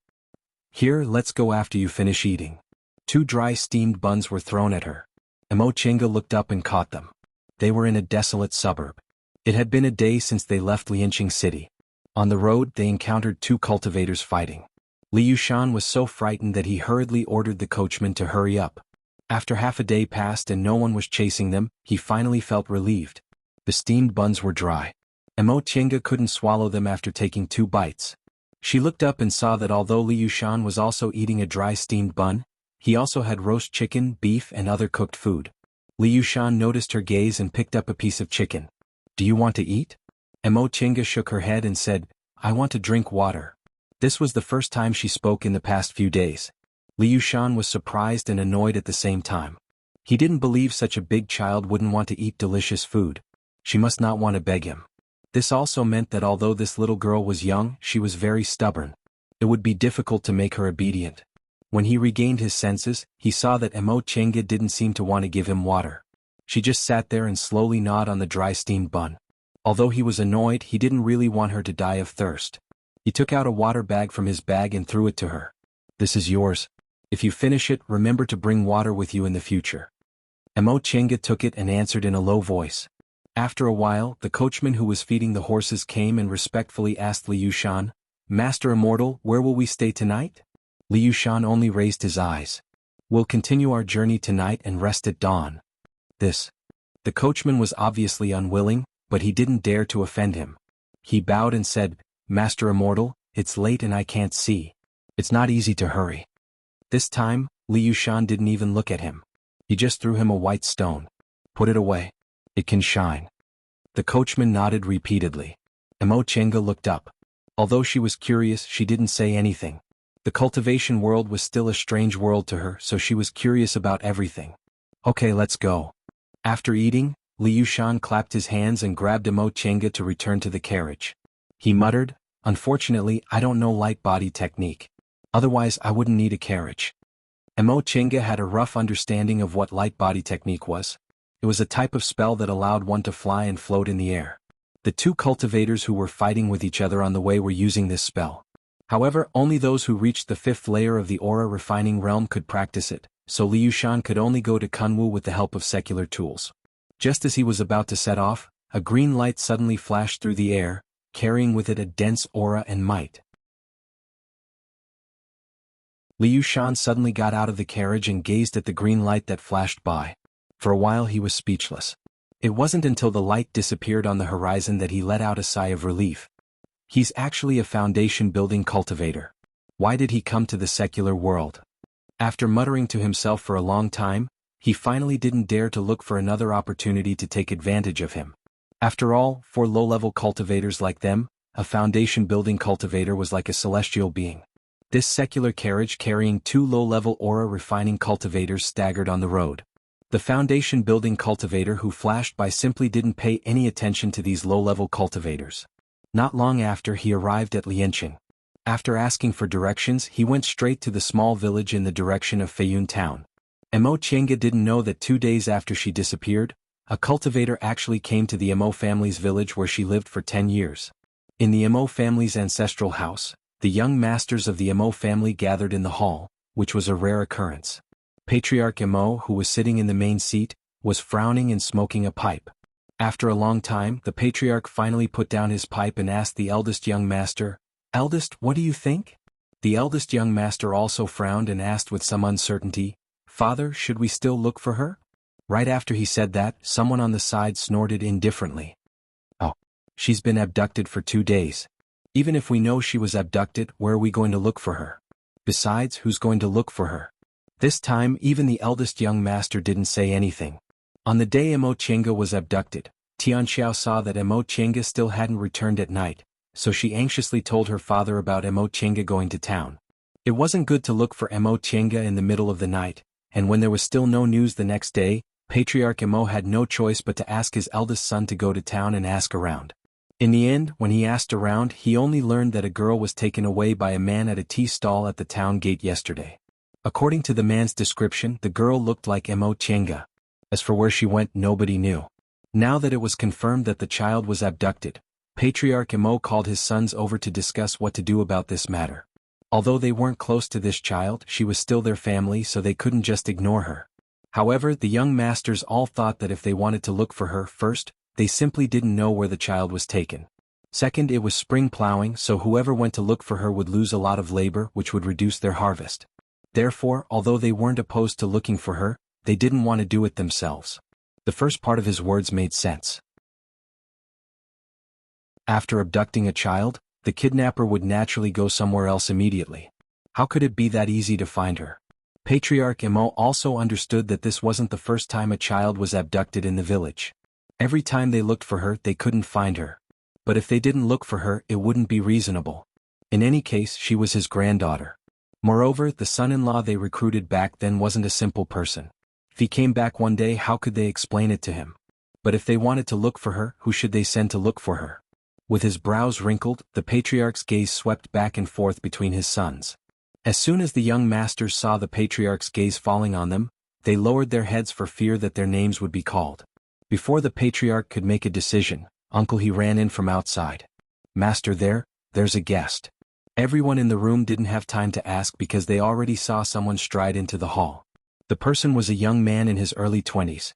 Here, let's go after you finish eating. Two dry steamed buns were thrown at her. Emo Chenga looked up and caught them. They were in a desolate suburb. It had been a day since they left Lianqing City. On the road they encountered two cultivators fighting. Liu Shan was so frightened that he hurriedly ordered the coachman to hurry up. After half a day passed and no one was chasing them, he finally felt relieved. The steamed buns were dry. Emo Chenga couldn't swallow them after taking 2 bites. She looked up and saw that although Liu Shan was also eating a dry steamed bun, he also had roast chicken, beef and other cooked food. Liu Shan noticed her gaze and picked up a piece of chicken. Do you want to eat? Mo Chinga shook her head and said, I want to drink water. This was the first time she spoke in the past few days. Liu Shan was surprised and annoyed at the same time. He didn't believe such a big child wouldn't want to eat delicious food. She must not want to beg him. This also meant that although this little girl was young, she was very stubborn. It would be difficult to make her obedient. When he regained his senses, he saw that Mo Chinga didn't seem to want to give him water. She just sat there and slowly gnawed on the dry steamed bun. Although he was annoyed, he didn't really want her to die of thirst. He took out a water bag from his bag and threw it to her. This is yours. If you finish it, remember to bring water with you in the future. Mo Chinga took it and answered in a low voice. After a while, the coachman who was feeding the horses came and respectfully asked Liu Shan, Master Immortal, where will we stay tonight? Liu Shan only raised his eyes. We'll continue our journey tonight and rest at dawn. The coachman was obviously unwilling, but he didn't dare to offend him. He bowed and said, Master Immortal, it's late and I can't see. It's not easy to hurry. This time, Liu Shan didn't even look at him. He just threw him a white stone. Put it away. It can shine. The coachman nodded repeatedly. Mo Chinga looked up. Although she was curious, she didn't say anything. The cultivation world was still a strange world to her, so she was curious about everything. Okay, let's go. After eating, Liu Shan clapped his hands and grabbed Mo Chinga to return to the carriage. He muttered, Unfortunately, I don't know light body technique. Otherwise I wouldn't need a carriage. Mo Chinga had a rough understanding of what light body technique was. It was a type of spell that allowed one to fly and float in the air. The two cultivators who were fighting with each other on the way were using this spell. However, only those who reached the 5th layer of the aura refining realm could practice it, so Liu Shan could only go to Kunwu with the help of secular tools. Just as he was about to set off, a green light suddenly flashed through the air, carrying with it a dense aura and might. Liu Shan suddenly got out of the carriage and gazed at the green light that flashed by. For a while he was speechless. It wasn't until the light disappeared on the horizon that he let out a sigh of relief. He's actually a foundation-building cultivator. Why did he come to the secular world? After muttering to himself for a long time, he finally didn't dare to look for another opportunity to take advantage of him. After all, for low-level cultivators like them, a foundation-building cultivator was like a celestial being. This secular carriage carrying two low-level aura-refining cultivators staggered on the road. The foundation-building cultivator who flashed by simply didn't pay any attention to these low-level cultivators. Not long after he arrived at Lianqing. After asking for directions, he went straight to the small village in the direction of Feiyun town. Mo Chinga didn't know that 2 days after she disappeared, a cultivator actually came to the Mo family's village where she lived for 10 years. In the Mo family's ancestral house, the young masters of the Mo family gathered in the hall, which was a rare occurrence. Patriarch Mo, who was sitting in the main seat, was frowning and smoking a pipe. After a long time, the patriarch finally put down his pipe and asked the eldest young master, Eldest, what do you think? The eldest young master also frowned and asked with some uncertainty, Father, should we still look for her? Right after he said that, someone on the side snorted indifferently. Oh, she's been abducted for 2 days. Even if we know she was abducted, where are we going to look for her? Besides, who's going to look for her? This time, even the eldest young master didn't say anything. On the day Mo Chinga was abducted, Tianxiao saw that Mo Chinga still hadn't returned at night, so she anxiously told her father about Mo Chinga going to town. It wasn't good to look for Mo Chinga in the middle of the night, and when there was still no news the next day, Patriarch Mo had no choice but to ask his eldest son to go to town and ask around. In the end, when he asked around, he only learned that a girl was taken away by a man at a tea stall at the town gate yesterday. According to the man's description, the girl looked like Mo Chinga. As for where she went, nobody knew. Now that it was confirmed that the child was abducted, Patriarch Mo called his sons over to discuss what to do about this matter. Although they weren't close to this child, she was still their family, so they couldn't just ignore her. However, the young masters all thought that if they wanted to look for her, first, they simply didn't know where the child was taken. Second, it was spring plowing, so whoever went to look for her would lose a lot of labor, which would reduce their harvest. Therefore, although they weren't opposed to looking for her, they didn't want to do it themselves. The first part of his words made sense. After abducting a child, the kidnapper would naturally go somewhere else immediately. How could it be that easy to find her? Patriarch Emo also understood that this wasn't the first time a child was abducted in the village. Every time they looked for her, they couldn't find her. But if they didn't look for her, it wouldn't be reasonable. In any case, she was his granddaughter. Moreover, the son-in-law they recruited back then wasn't a simple person. If he came back one day, how could they explain it to him? But if they wanted to look for her, who should they send to look for her? With his brows wrinkled, the patriarch's gaze swept back and forth between his sons. As soon as the young masters saw the patriarch's gaze falling on them, they lowered their heads for fear that their names would be called. Before the patriarch could make a decision, Uncle he ran in from outside. "Master, there's a guest." Everyone in the room didn't have time to ask because they already saw someone stride into the hall. The person was a young man in his early 20s.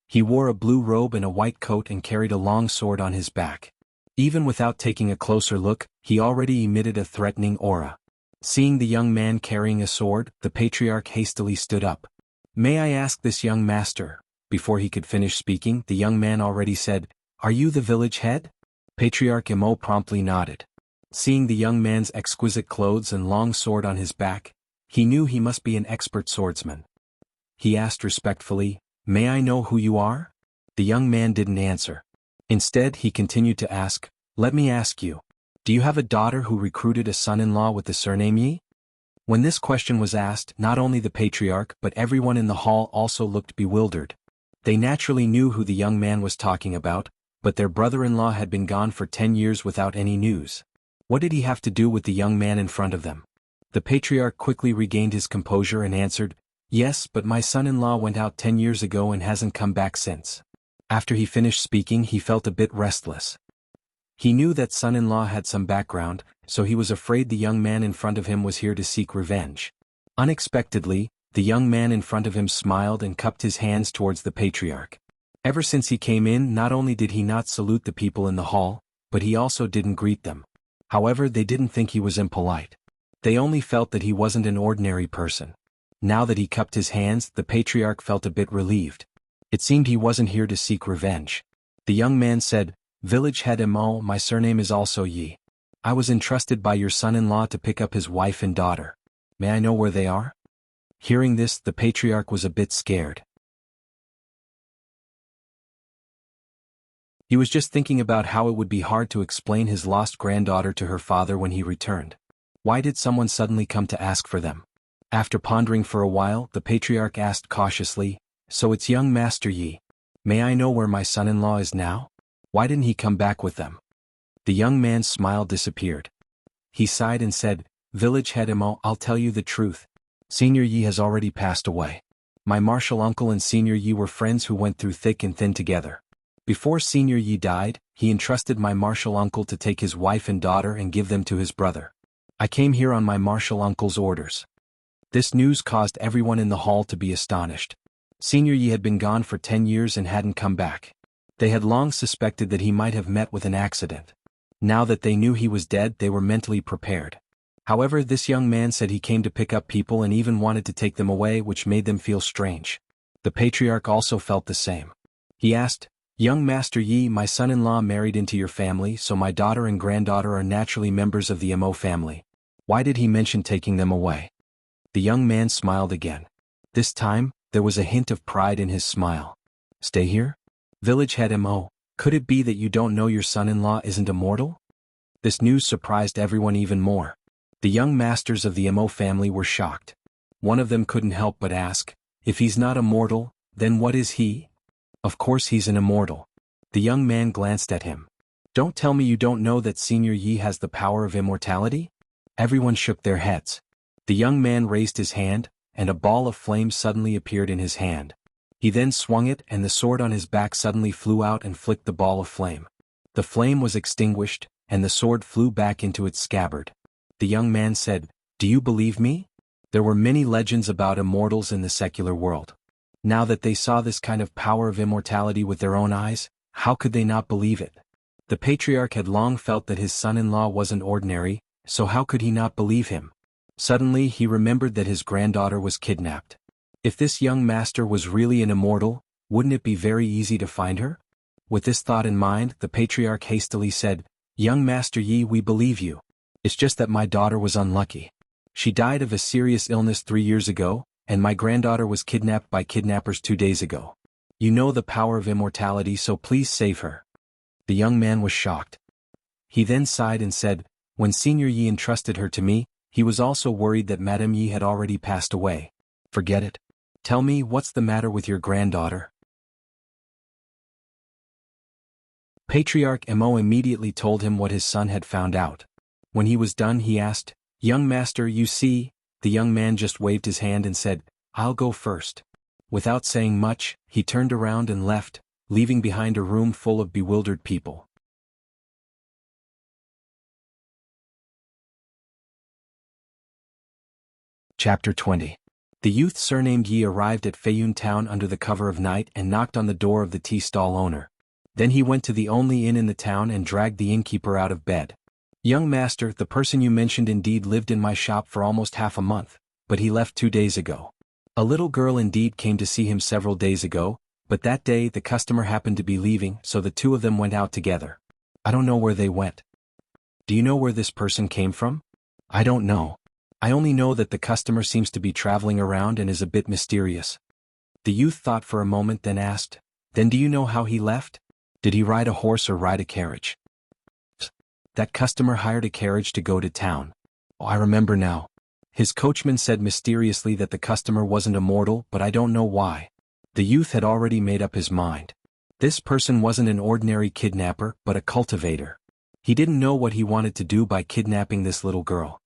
He wore a blue robe and a white coat and carried a long sword on his back. Even without taking a closer look, he already emitted a threatening aura. Seeing the young man carrying a sword, the patriarch hastily stood up. "May I ask this young master?" Before he could finish speaking, the young man already said, "Are you the village head?" Patriarch Emo promptly nodded. Seeing the young man's exquisite clothes and long sword on his back, he knew he must be an expert swordsman. He asked respectfully, "May I know who you are?" The young man didn't answer. Instead, he continued to ask, "Let me ask you. Do you have a daughter who recruited a son-in-law with the surname Yi?" When this question was asked, not only the patriarch but everyone in the hall also looked bewildered. They naturally knew who the young man was talking about, but their brother-in-law had been gone for 10 years without any news. What did he have to do with the young man in front of them? The patriarch quickly regained his composure and answered, "Yes, but my son-in-law went out 10 years ago and hasn't come back since." After he finished speaking, he felt a bit restless. He knew that son-in-law had some background, so he was afraid the young man in front of him was here to seek revenge. Unexpectedly, the young man in front of him smiled and cupped his hands towards the patriarch. Ever since he came in, not only did he not salute the people in the hall, but he also didn't greet them. However, they didn't think he was impolite. They only felt that he wasn't an ordinary person. Now that he cupped his hands, the patriarch felt a bit relieved. It seemed he wasn't here to seek revenge. The young man said, "Village head Emo, my surname is also Yi. I was entrusted by your son-in-law to pick up his wife and daughter. May I know where they are?" Hearing this, the patriarch was a bit scared. He was just thinking about how it would be hard to explain his lost granddaughter to her father when he returned. Why did someone suddenly come to ask for them? After pondering for a while, the patriarch asked cautiously, "So it's young Master Yi. May I know where my son-in-law is now? Why didn't he come back with them?" The young man's smile disappeared. He sighed and said, "Village head Emo, I'll tell you the truth. Senior Yi has already passed away. My martial uncle and Senior Yi were friends who went through thick and thin together. Before Senior Yi died, he entrusted my martial uncle to take his wife and daughter and give them to his brother. I came here on my martial uncle's orders." This news caused everyone in the hall to be astonished. Senior Yi had been gone for 10 years and hadn't come back. They had long suspected that he might have met with an accident. Now that they knew he was dead, they were mentally prepared. However, this young man said he came to pick up people and even wanted to take them away, which made them feel strange. The patriarch also felt the same. He asked, "Young Master Yi, my son-in-law married into your family, so my daughter and granddaughter are naturally members of the Emo family. Why did he mention taking them away?" The young man smiled again. This time, there was a hint of pride in his smile. "Stay here? Village head Emo, could it be that you don't know your son-in-law isn't immortal?" This news surprised everyone even more. The young masters of the Emo family were shocked. One of them couldn't help but ask, "If he's not immortal, then what is he?" "Of course he's an immortal." The young man glanced at him. "Don't tell me you don't know that Senior Yi has the power of immortality?" Everyone shook their heads. The young man raised his hand, and a ball of flame suddenly appeared in his hand. He then swung it and the sword on his back suddenly flew out and flicked the ball of flame. The flame was extinguished, and the sword flew back into its scabbard. The young man said, "Do you believe me?" There were many legends about immortals in the secular world. Now that they saw this kind of power of immortality with their own eyes, how could they not believe it? The patriarch had long felt that his son-in-law wasn't ordinary, so how could he not believe him? Suddenly he remembered that his granddaughter was kidnapped. If this young master was really an immortal, wouldn't it be very easy to find her? With this thought in mind, the patriarch hastily said, Young Master Yi, we believe you. It's just that my daughter was unlucky. She died of a serious illness 3 years ago, and my granddaughter was kidnapped by kidnappers 2 days ago. You know the power of immortality, so please save her. The young man was shocked. He then sighed and said, when Senior Yi entrusted her to me, he was also worried that Madame Yi had already passed away. Forget it. Tell me, what's the matter with your granddaughter? Patriarch Mo immediately told him what his son had found out. When he was done, he asked, young master, you see? The young man just waved his hand and said, I'll go first. Without saying much, he turned around and left, leaving behind a room full of bewildered people. Chapter 20. The youth surnamed Yi arrived at Feiyun town under the cover of night and knocked on the door of the tea stall owner. Then he went to the only inn in the town and dragged the innkeeper out of bed. Young master, the person you mentioned indeed lived in my shop for almost half a month, but he left 2 days ago. A little girl indeed came to see him several days ago, but that day the customer happened to be leaving, so the two of them went out together. I don't know where they went. Do you know where this person came from? I don't know. I only know that the customer seems to be traveling around and is a bit mysterious. The youth thought for a moment, then asked, then do you know how he left? Did he ride a horse or ride a carriage? That customer hired a carriage to go to town. Oh, I remember now. His coachman said mysteriously that the customer wasn't immortal, but I don't know why. The youth had already made up his mind. This person wasn't an ordinary kidnapper, but a cultivator. He didn't know what he wanted to do by kidnapping this little girl.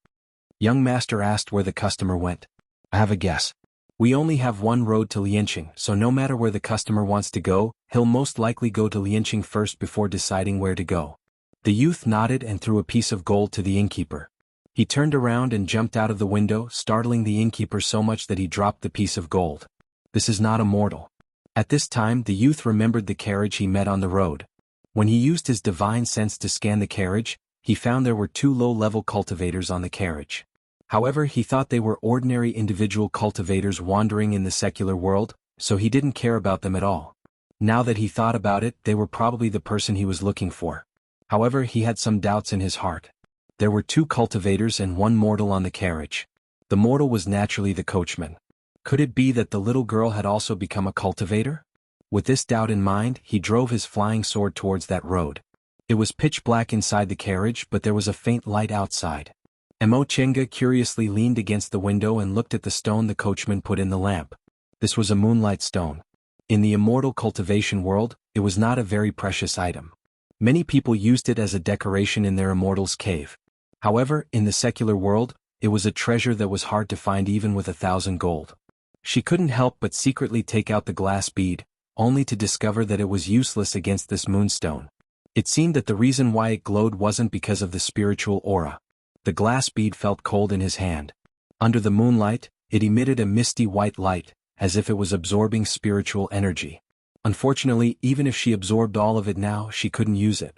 Young master asked where the customer went. I have a guess. We only have one road to Lianqing, so no matter where the customer wants to go, he'll most likely go to Lianqing first before deciding where to go. The youth nodded and threw a piece of gold to the innkeeper. He turned around and jumped out of the window, startling the innkeeper so much that he dropped the piece of gold. This is not a mortal. At this time the youth remembered the carriage he met on the road. When he used his divine sense to scan the carriage, he found there were 2 low-level cultivators on the carriage. However, he thought they were ordinary individual cultivators wandering in the secular world, so he didn't care about them at all. Now that he thought about it, they were probably the person he was looking for. However, he had some doubts in his heart. There were 2 cultivators and 1 mortal on the carriage. The mortal was naturally the coachman. Could it be that the little girl had also become a cultivator? With this doubt in mind, he drove his flying sword towards that road. It was pitch black inside the carriage, but there was a faint light outside. Mo Chenga curiously leaned against the window and looked at the stone the coachman put in the lamp. This was a moonlight stone. In the immortal cultivation world, it was not a very precious item. Many people used it as a decoration in their immortal's cave. However, in the secular world, it was a treasure that was hard to find even with 1,000 gold. She couldn't help but secretly take out the glass bead, only to discover that it was useless against this moonstone. It seemed that the reason why it glowed wasn't because of the spiritual aura. The glass bead felt cold in his hand. Under the moonlight, it emitted a misty white light, as if it was absorbing spiritual energy. Unfortunately, even if she absorbed all of it now, she couldn't use it.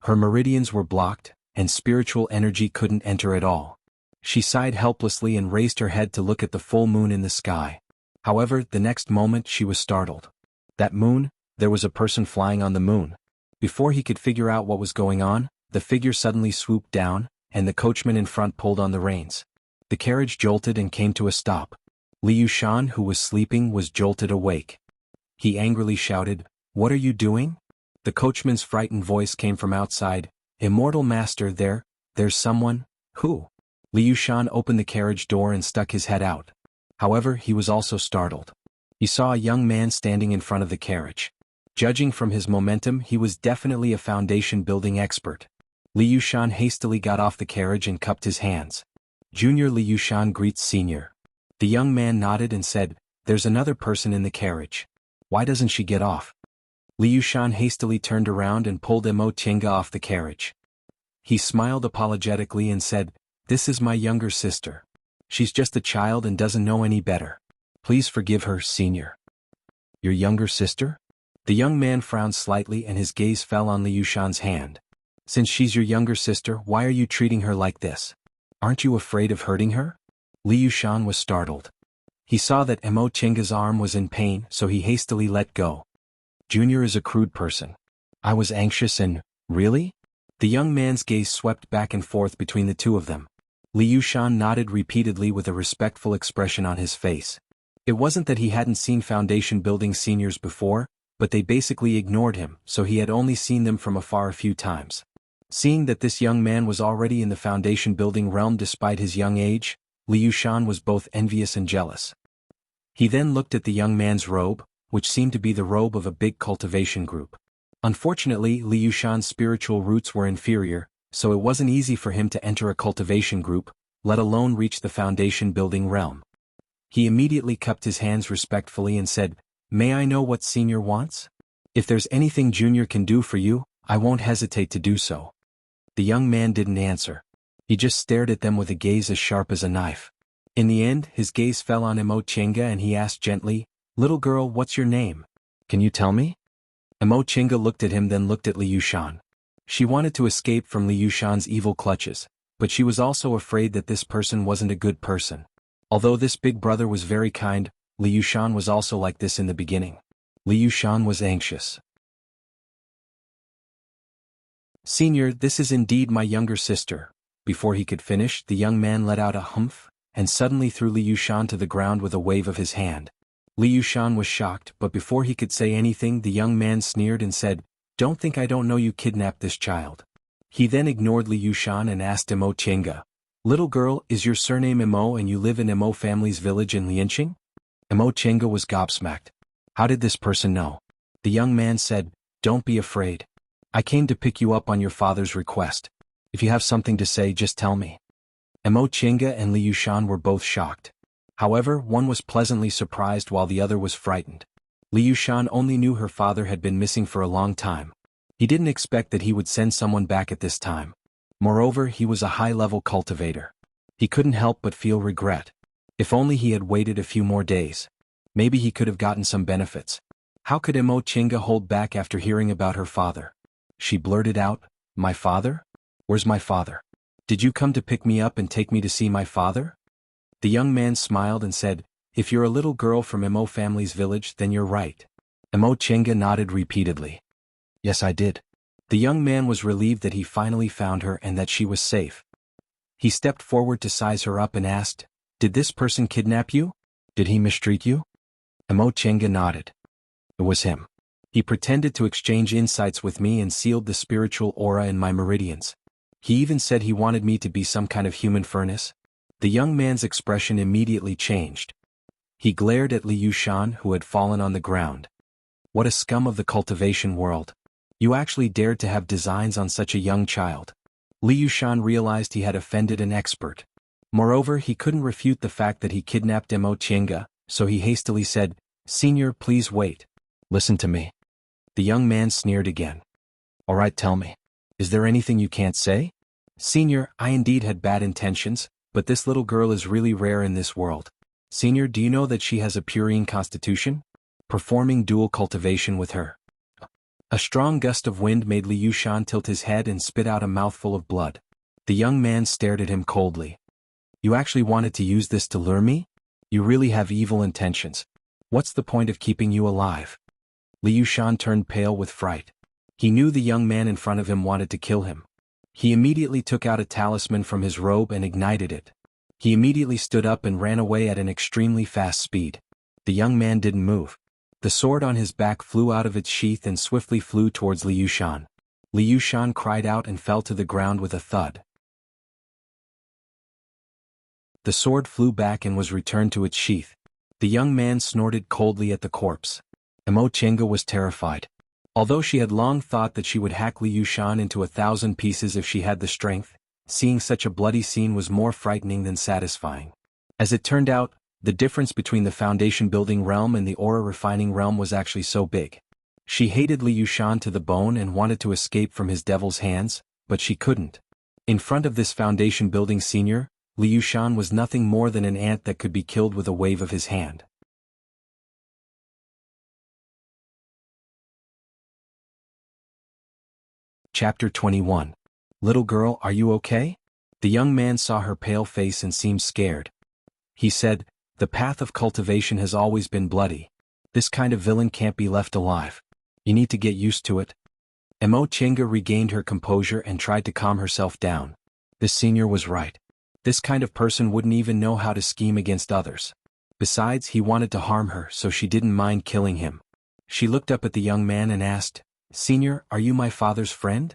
Her meridians were blocked, and spiritual energy couldn't enter at all. She sighed helplessly and raised her head to look at the full moon in the sky. However, the next moment she was startled. That moon, there was a person flying on the moon. Before he could figure out what was going on, the figure suddenly swooped down, and the coachman in front pulled on the reins. The carriage jolted and came to a stop. Liu Shan, who was sleeping, was jolted awake. He angrily shouted, "What are you doing?" The coachman's frightened voice came from outside. "Immortal master, there's someone." "Who?" Liu Shan opened the carriage door and stuck his head out. However, he was also startled. He saw a young man standing in front of the carriage. Judging from his momentum, he was definitely a foundation-building expert. Liu Shan hastily got off the carriage and cupped his hands. "Junior Liu Shan greets senior." The young man nodded and said, "There's another person in the carriage. Why doesn't she get off?" Liu Shan hastily turned around and pulled Mo Chenga off the carriage. He smiled apologetically and said, "This is my younger sister. She's just a child and doesn't know any better. Please forgive her, senior." "Your younger sister?" The young man frowned slightly and his gaze fell on Liu Shan's hand. "Since she's your younger sister, why are you treating her like this? Aren't you afraid of hurting her?" Liu Shan was startled. He saw that Mo Chenga's arm was in pain, so he hastily let go. Junior is a crude person. I was anxious and, really? The young man's gaze swept back and forth between the two of them. Li Yushan nodded repeatedly with a respectful expression on his face. It wasn't that he hadn't seen foundation building seniors before, but they basically ignored him, so he had only seen them from afar a few times. Seeing that this young man was already in the foundation building realm despite his young age, Li Yushan was both envious and jealous. He then looked at the young man's robe, which seemed to be the robe of a big cultivation group. Unfortunately, Li Yushan's spiritual roots were inferior, so it wasn't easy for him to enter a cultivation group, let alone reach the foundation building realm. He immediately cupped his hands respectfully and said, "May I know what Senior wants? If there's anything Junior can do for you, I won't hesitate to do so." The young man didn't answer. He just stared at them with a gaze as sharp as a knife. In the end, his gaze fell on Emo Chinga and he asked gently, "Little girl, what's your name? Can you tell me?" Emo Chinga looked at him then looked at Li Yushan. She wanted to escape from Li Yushan's evil clutches, but she was also afraid that this person wasn't a good person. Although this big brother was very kind, Li Yushan was also like this in the beginning. Li Yushan was anxious. "Senior, this is indeed my younger sister." Before he could finish, the young man let out a humph, and suddenly threw Li Yushan to the ground with a wave of his hand. Li Yushan was shocked, but before he could say anything the young man sneered and said, "Don't think I don't know you kidnapped this child." He then ignored Li Yushan and asked Emo Chinga, "Little girl, is your surname Emo and you live in Emo family's village in Lianqing?" Emo Chinga was gobsmacked. How did this person know? The young man said, "Don't be afraid. I came to pick you up on your father's request. If you have something to say, just tell me." Emo Chinga and Li Yushan were both shocked. However, one was pleasantly surprised while the other was frightened. Li Yushan only knew her father had been missing for a long time. He didn't expect that he would send someone back at this time. Moreover, he was a high-level cultivator. He couldn't help but feel regret. If only he had waited a few more days. Maybe he could have gotten some benefits. How could Emo Chinga hold back after hearing about her father? She blurted out, "My father? Where's my father? Did you come to pick me up and take me to see my father?" The young man smiled and said, "If you're a little girl from Emo family's village, then you're right." Emo Chinga nodded repeatedly. "Yes, I did." The young man was relieved that he finally found her and that she was safe. He stepped forward to size her up and asked, "Did this person kidnap you? Did he mistreat you?" Emo Chinga nodded. "It was him. He pretended to exchange insights with me and sealed the spiritual aura in my meridians. He even said he wanted me to be some kind of human furnace." The young man's expression immediately changed. He glared at Li Yushan, who had fallen on the ground. "What a scum of the cultivation world. You actually dared to have designs on such a young child." Li Yushan realized he had offended an expert. Moreover, he couldn't refute the fact that he kidnapped Emo Chinga, so he hastily said, "Senior, please wait. Listen to me." The young man sneered again. "All right, tell me. Is there anything you can't say?" "Senior, I indeed had bad intentions, but this little girl is really rare in this world. Senior, do you know that she has a purine constitution? Performing dual cultivation with her." A strong gust of wind made Li Yushan tilt his head and spit out a mouthful of blood. The young man stared at him coldly. "You actually wanted to use this to lure me? You really have evil intentions. What's the point of keeping you alive?" Li Yushan turned pale with fright. He knew the young man in front of him wanted to kill him. He immediately took out a talisman from his robe and ignited it. He immediately stood up and ran away at an extremely fast speed. The young man didn't move. The sword on his back flew out of its sheath and swiftly flew towards Li Yushan. Li Yushan cried out and fell to the ground with a thud. The sword flew back and was returned to its sheath. The young man snorted coldly at the corpse. Emo Chinga was terrified. Although she had long thought that she would hack Li Yushan into 1,000 pieces if she had the strength, seeing such a bloody scene was more frightening than satisfying. As it turned out, the difference between the foundation building realm and the aura refining realm was actually so big. She hated Li Yushan to the bone and wanted to escape from his devil's hands, but she couldn't. In front of this foundation building senior, Li Yushan was nothing more than an ant that could be killed with a wave of his hand. Chapter 21. Little girl, are you okay? The young man saw her pale face and seemed scared. He said, "The path of cultivation has always been bloody. This kind of villain can't be left alive. You need to get used to it." Emo Chenga regained her composure and tried to calm herself down. This senior was right. This kind of person wouldn't even know how to scheme against others. Besides, he wanted to harm her, so she didn't mind killing him. She looked up at the young man and asked, "Senior, are you my father's friend?"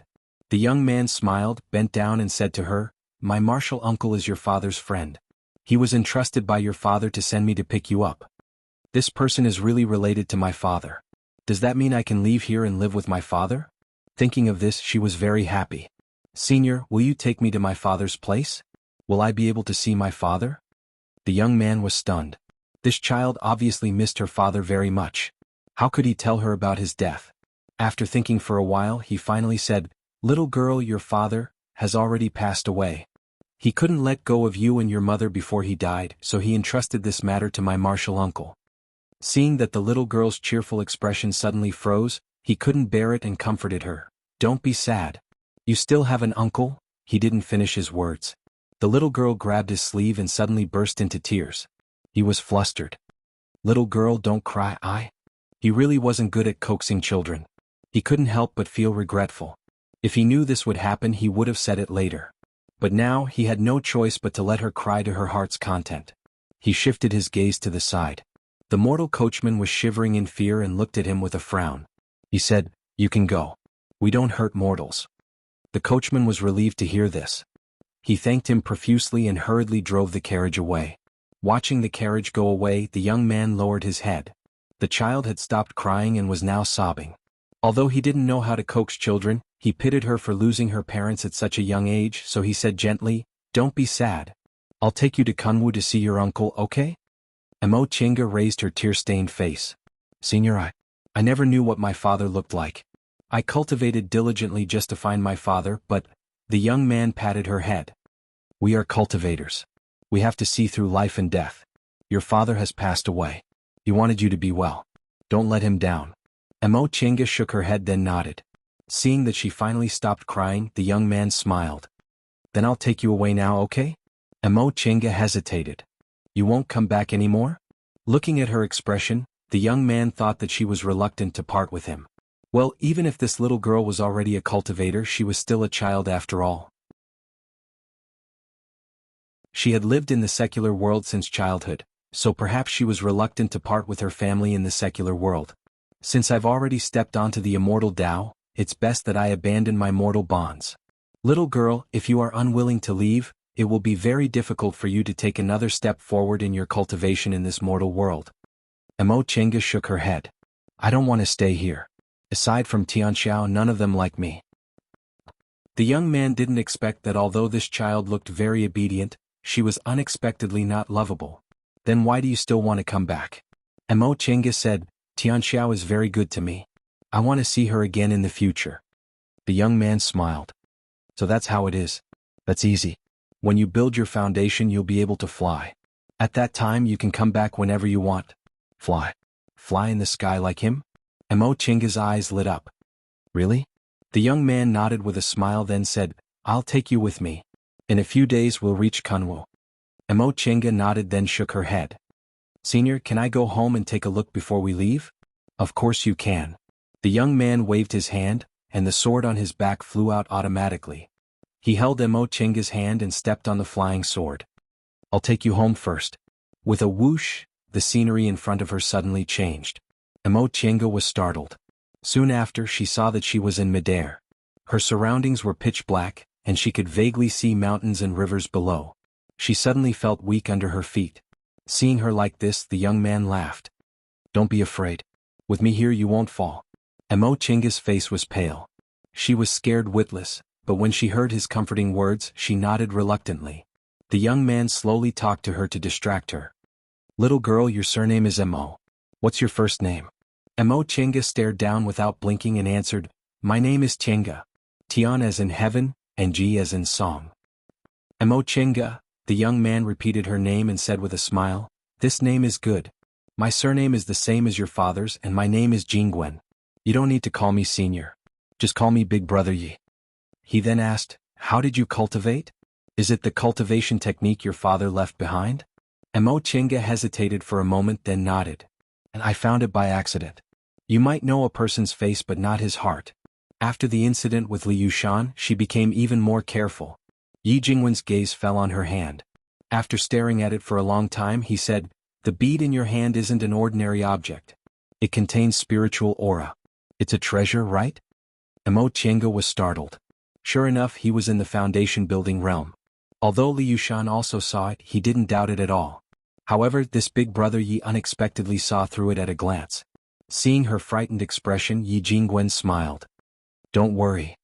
The young man smiled, bent down and said to her, "My martial uncle is your father's friend. He was entrusted by your father to send me to pick you up. This person is really related to my father. Does that mean I can leave here and live with my father?" Thinking of this, she was very happy. "Senior, will you take me to my father's place? Will I be able to see my father?" The young man was stunned. This child obviously missed her father very much. How could he tell her about his death? After thinking for a while, he finally said, "Little girl, your father has already passed away. He couldn't let go of you and your mother before he died, so he entrusted this matter to my martial uncle." Seeing that the little girl's cheerful expression suddenly froze, he couldn't bear it and comforted her. "Don't be sad. You still have an uncle?" He didn't finish his words. The little girl grabbed his sleeve and suddenly burst into tears. He was flustered. "Little girl, don't cry." He really wasn't good at coaxing children. He couldn't help but feel regretful. If he knew this would happen, he would have said it later. But now, he had no choice but to let her cry to her heart's content. He shifted his gaze to the side. The mortal coachman was shivering in fear and looked at him with a frown. He said, "You can go. We don't hurt mortals." The coachman was relieved to hear this. He thanked him profusely and hurriedly drove the carriage away. Watching the carriage go away, the young man lowered his head. The child had stopped crying and was now sobbing. Although he didn't know how to coax children, he pitied her for losing her parents at such a young age, so he said gently, "Don't be sad. I'll take you to Kunwu to see your uncle, okay?" Emo Chinga raised her tear-stained face. "Senior, I never knew what my father looked like. I cultivated diligently just to find my father, but..." The young man patted her head. "We are cultivators. We have to see through life and death. Your father has passed away. He wanted you to be well. Don't let him down." Emo Chinga shook her head then nodded. Seeing that she finally stopped crying, the young man smiled. "Then I'll take you away now, okay?" Emo Chinga hesitated. "You won't come back anymore?" Looking at her expression, the young man thought that she was reluctant to part with him. Well, even if this little girl was already a cultivator, she was still a child after all. She had lived in the secular world since childhood, so perhaps she was reluctant to part with her family in the secular world. "Since I've already stepped onto the immortal Tao, it's best that I abandon my mortal bonds. Little girl, if you are unwilling to leave, it will be very difficult for you to take another step forward in your cultivation in this mortal world." Emo Chinga shook her head. "I don't want to stay here. Aside from Tianxiao, none of them like me." The young man didn't expect that although this child looked very obedient, she was unexpectedly not lovable. "Then why do you still want to come back?" Emo Chinga said, "Tianxiao is very good to me. I want to see her again in the future." The young man smiled. "So that's how it is. That's easy. When you build your foundation, you'll be able to fly. At that time, you can come back whenever you want. Fly. Fly in the sky like him?" Emo Chinga's eyes lit up. "Really?" The young man nodded with a smile then said, "I'll take you with me. In a few days we'll reach Kunwu." Emo Chinga nodded then shook her head. "Senior, can I go home and take a look before we leave?" "Of course you can." The young man waved his hand, and the sword on his back flew out automatically. He held Emo Chinga's hand and stepped on the flying sword. "I'll take you home first." With a whoosh, the scenery in front of her suddenly changed. Emo Chinga was startled. Soon after, she saw that she was in midair. Her surroundings were pitch black, and she could vaguely see mountains and rivers below. She suddenly felt weak under her feet. Seeing her like this, the young man laughed. "Don't be afraid. With me here you won't fall." Emo Chinga's face was pale. She was scared witless, but when she heard his comforting words, she nodded reluctantly. The young man slowly talked to her to distract her. "Little girl, your surname is Emo. What's your first name?" Emo Chinga stared down without blinking and answered, "My name is Chinga. Tian as in heaven, and Ji as in song." "Emo Chinga," the young man repeated her name and said with a smile, "This name is good. My surname is the same as your father's and my name is Jingwen. You don't need to call me senior. Just call me Big Brother Yi." He then asked, "How did you cultivate? Is it the cultivation technique your father left behind?" Emo Chinga hesitated for a moment then nodded. "And I found it by accident. You might know a person's face but not his heart. After the incident with Li Yushan, she became even more careful. Yi Jingwen's gaze fell on her hand. After staring at it for a long time, he said, "The bead in your hand isn't an ordinary object. It contains spiritual aura. It's a treasure, right?" Emo Tiange was startled. Sure enough, he was in the foundation building realm. Although Li Yushan also saw it, he didn't doubt it at all. However, this big brother Yi unexpectedly saw through it at a glance. Seeing her frightened expression, Yi Jingwen smiled. "Don't worry.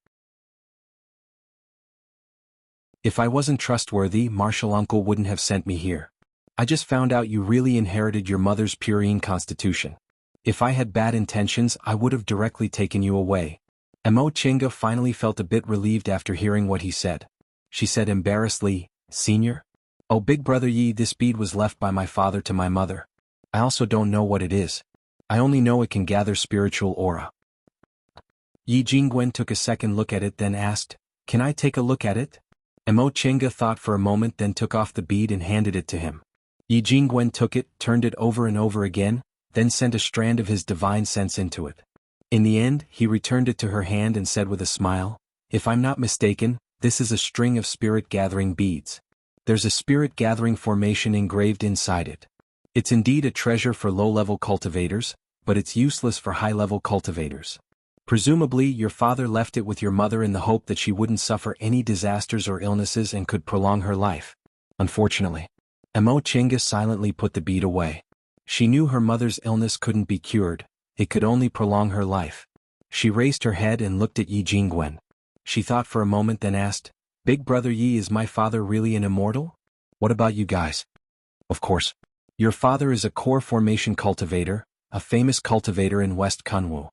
If I wasn't trustworthy, Martial Uncle wouldn't have sent me here. I just found out you really inherited your mother's purine constitution. If I had bad intentions, I would have directly taken you away." Emo Tiange finally felt a bit relieved after hearing what he said. She said embarrassedly, "Senior? Oh, big brother Yi, this bead was left by my father to my mother. I also don't know what it is. I only know it can gather spiritual aura." Yi Jingwen took a second look at it, then asked, "Can I take a look at it?" Emo Tiange thought for a moment, then took off the bead and handed it to him. Yi Jingwen took it, turned it over and over again, then sent a strand of his divine sense into it. In the end, he returned it to her hand and said with a smile, "If I'm not mistaken, this is a string of spirit-gathering beads. There's a spirit-gathering formation engraved inside it. It's indeed a treasure for low-level cultivators, but it's useless for high-level cultivators. Presumably, your father left it with your mother in the hope that she wouldn't suffer any disasters or illnesses and could prolong her life. Unfortunately." Emo Tiange silently put the bead away. She knew her mother's illness couldn't be cured, it could only prolong her life. She raised her head and looked at Yi Jingwen. She thought for a moment, then asked, "Big brother Yi, is my father really an immortal? What about you guys?" "Of course. Your father is a core formation cultivator, a famous cultivator in West Kunwu."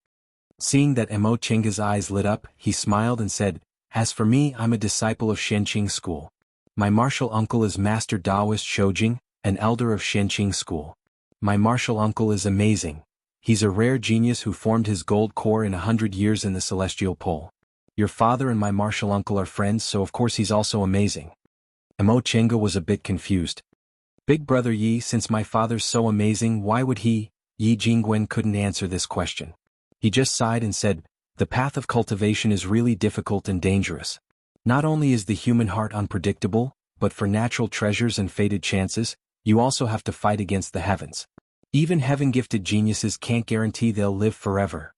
Seeing that Emo Tiange's eyes lit up, he smiled and said, "As for me, I'm a disciple of Shenqing School. My martial uncle is Master Daoist Shoujing, an elder of Shenqing School. My martial uncle is amazing. He's a rare genius who formed his gold core in 100 years in the Celestial Pole. Your father and my martial uncle are friends, so of course he's also amazing." Emo Tiange was a bit confused. "Big brother Yi, since my father's so amazing, why would he?" Yi Jingwen couldn't answer this question. He just sighed and said, "The path of cultivation is really difficult and dangerous. Not only is the human heart unpredictable, but for natural treasures and fated chances, you also have to fight against the heavens. Even heaven-gifted geniuses can't guarantee they'll live forever."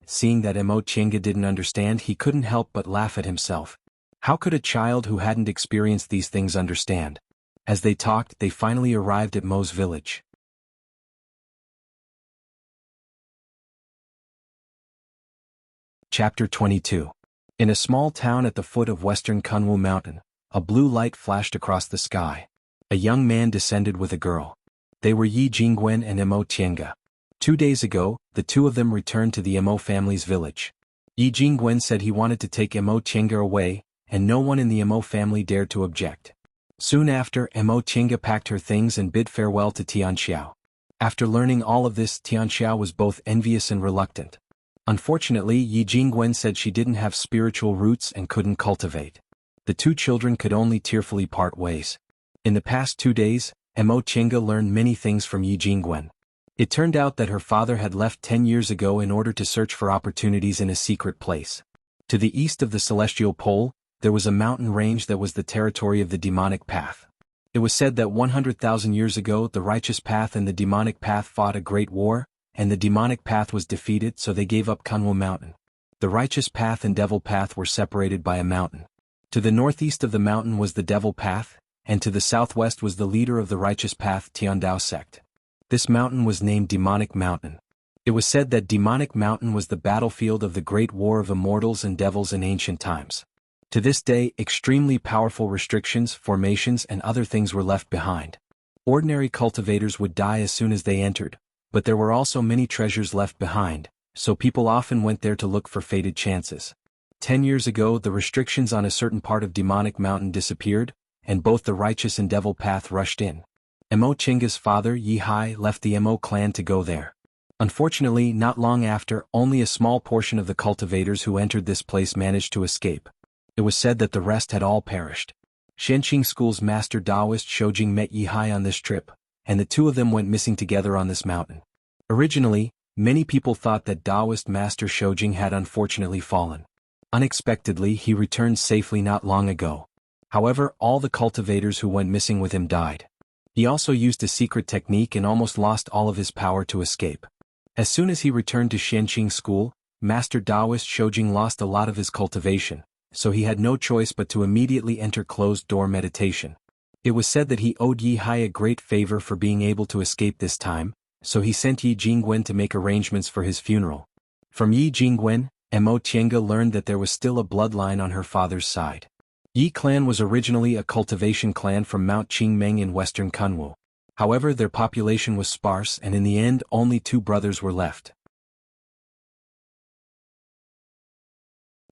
Seeing that Emo Tiange didn't understand, he couldn't help but laugh at himself. How could a child who hadn't experienced these things understand? As they talked, they finally arrived at Mo's village. Chapter 22. In a small town at the foot of Western Kunwu Mountain, a blue light flashed across the sky. A young man descended with a girl. They were Yi Jingwen and Emo Tiange. 2 days ago, the two of them returned to the Emo family's village. Yi Jingwen said he wanted to take Emo Tiange away, and no one in the Emo family dared to object. Soon after, Emo Tiange packed her things and bid farewell to Tianxiao. After learning all of this, Tianxiao was both envious and reluctant. Unfortunately, Yi Jingwen said she didn't have spiritual roots and couldn't cultivate. The two children could only tearfully part ways. In the past 2 days, Emo Tiange learned many things from Yi Jingwen. It turned out that her father had left 10 years ago in order to search for opportunities in a secret place. To the east of the Celestial Pole, there was a mountain range that was the territory of the demonic path. It was said that 100,000 years ago the righteous path and the demonic path fought a great war, and the demonic path was defeated, so they gave up Kunwu Mountain. The righteous path and devil path were separated by a mountain. To the northeast of the mountain was the devil path, and to the southwest was the leader of the righteous path, Tiandao sect. This mountain was named Demonic Mountain. It was said that Demonic Mountain was the battlefield of the great war of immortals and devils in ancient times. To this day, extremely powerful restrictions, formations, and other things were left behind. Ordinary cultivators would die as soon as they entered, but there were also many treasures left behind, so people often went there to look for fated chances. 10 years ago, the restrictions on a certain part of Demonic Mountain disappeared, and both the righteous and devil path rushed in. Emo Tiange's father, Yi Hai, left the Emo clan to go there. Unfortunately, not long after, only a small portion of the cultivators who entered this place managed to escape. It was said that the rest had all perished. Shenqing School's master Daoist Shoujing met Yi Hai on this trip, and the two of them went missing together on this mountain. Originally, many people thought that Daoist master Shoujing had unfortunately fallen. Unexpectedly, he returned safely not long ago. However, all the cultivators who went missing with him died. He also used a secret technique and almost lost all of his power to escape. As soon as he returned to Xianqing school, Master Taoist Shoujing lost a lot of his cultivation, so he had no choice but to immediately enter closed-door meditation. It was said that he owed Yi Hai a great favor for being able to escape this time, so he sent Yi Jingwen to make arrangements for his funeral. From Yi Jingwen, Mo Tiange learned that there was still a bloodline on her father's side. Yi clan was originally a cultivation clan from Mount Qingmeng in western Kunwu. However, their population was sparse and in the end only 2 brothers were left.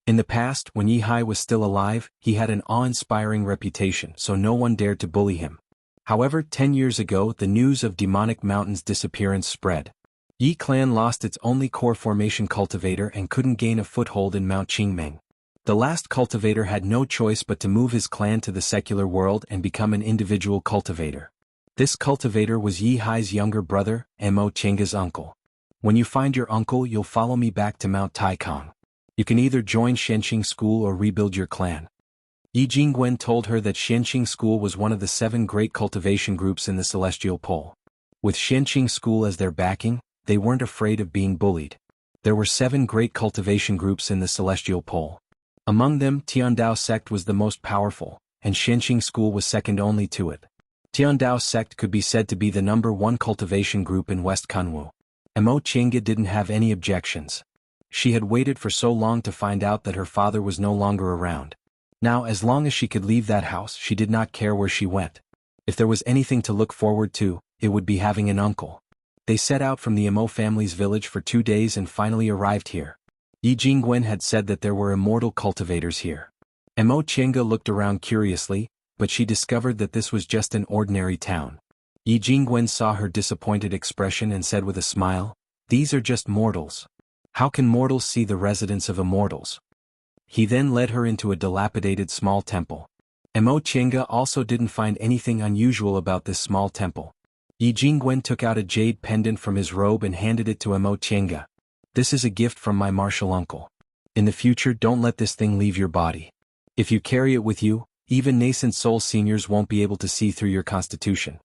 In the past, when Yi Hai was still alive, he had an awe-inspiring reputation, so no one dared to bully him. However, 10 years ago the news of Demonic Mountain's disappearance spread. Yi clan lost its only core formation cultivator and couldn't gain a foothold in Mount Qingmeng. The last cultivator had no choice but to move his clan to the secular world and become an individual cultivator. This cultivator was Yi Hai's younger brother, Mo Tiange's uncle. When you find your uncle, you'll follow me back to Mount Taikang. You can either join Xianqing School or rebuild your clan. Yi Jingwen told her that Xianqing School was one of the 7 great cultivation groups in the Celestial Pole. With Xianqing School as their backing, they weren't afraid of being bullied. There were 7 great cultivation groups in the Celestial Pole. Among them, Tiandao sect was the most powerful, and Xianqing School was second only to it. Tiandao sect could be said to be the #1 cultivation group in West Kunwu. Mo Tiange didn't have any objections. She had waited for so long to find out that her father was no longer around. Now, as long as she could leave that house, she did not care where she went. If there was anything to look forward to, it would be having an uncle. They set out from the Mo family's village for 2 days and finally arrived here. Yi Jingwen had said that there were immortal cultivators here. Mo Tiange looked around curiously, but she discovered that this was just an ordinary town. Yi Jingwen saw her disappointed expression and said with a smile, "These are just mortals. How can mortals see the residence of immortals?" He then led her into a dilapidated small temple. Mo Tiange also didn't find anything unusual about this small temple. Yi Jingwen took out a jade pendant from his robe and handed it to Mo Tiange. "This is a gift from my martial uncle. In the future, don't let this thing leave your body. If you carry it with you, even nascent soul seniors won't be able to see through your constitution."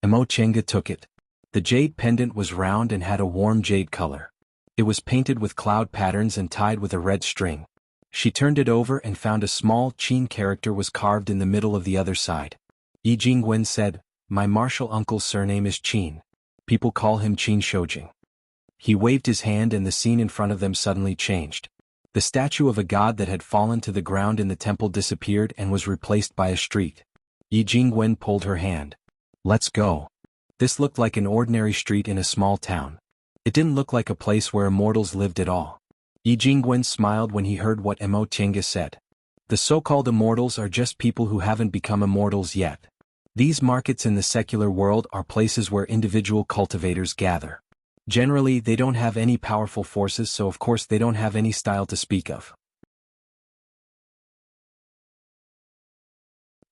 Mo Tiange took it. The jade pendant was round and had a warm jade color. It was painted with cloud patterns and tied with a red string. She turned it over and found a small Qin character was carved in the middle of the other side. Yi Jingwen said, "My martial uncle's surname is Qin. People call him Qin Shoujing." He waved his hand and the scene in front of them suddenly changed. The statue of a god that had fallen to the ground in the temple disappeared and was replaced by a street. Yi Jingwen pulled her hand. "Let's go." This looked like an ordinary street in a small town. It didn't look like a place where immortals lived at all. Yi Jingwen smiled when he heard what Mo Tiange said. The so-called immortals are just people who haven't become immortals yet. These markets in the secular world are places where individual cultivators gather. Generally, they don't have any powerful forces, so of course they don't have any style to speak of.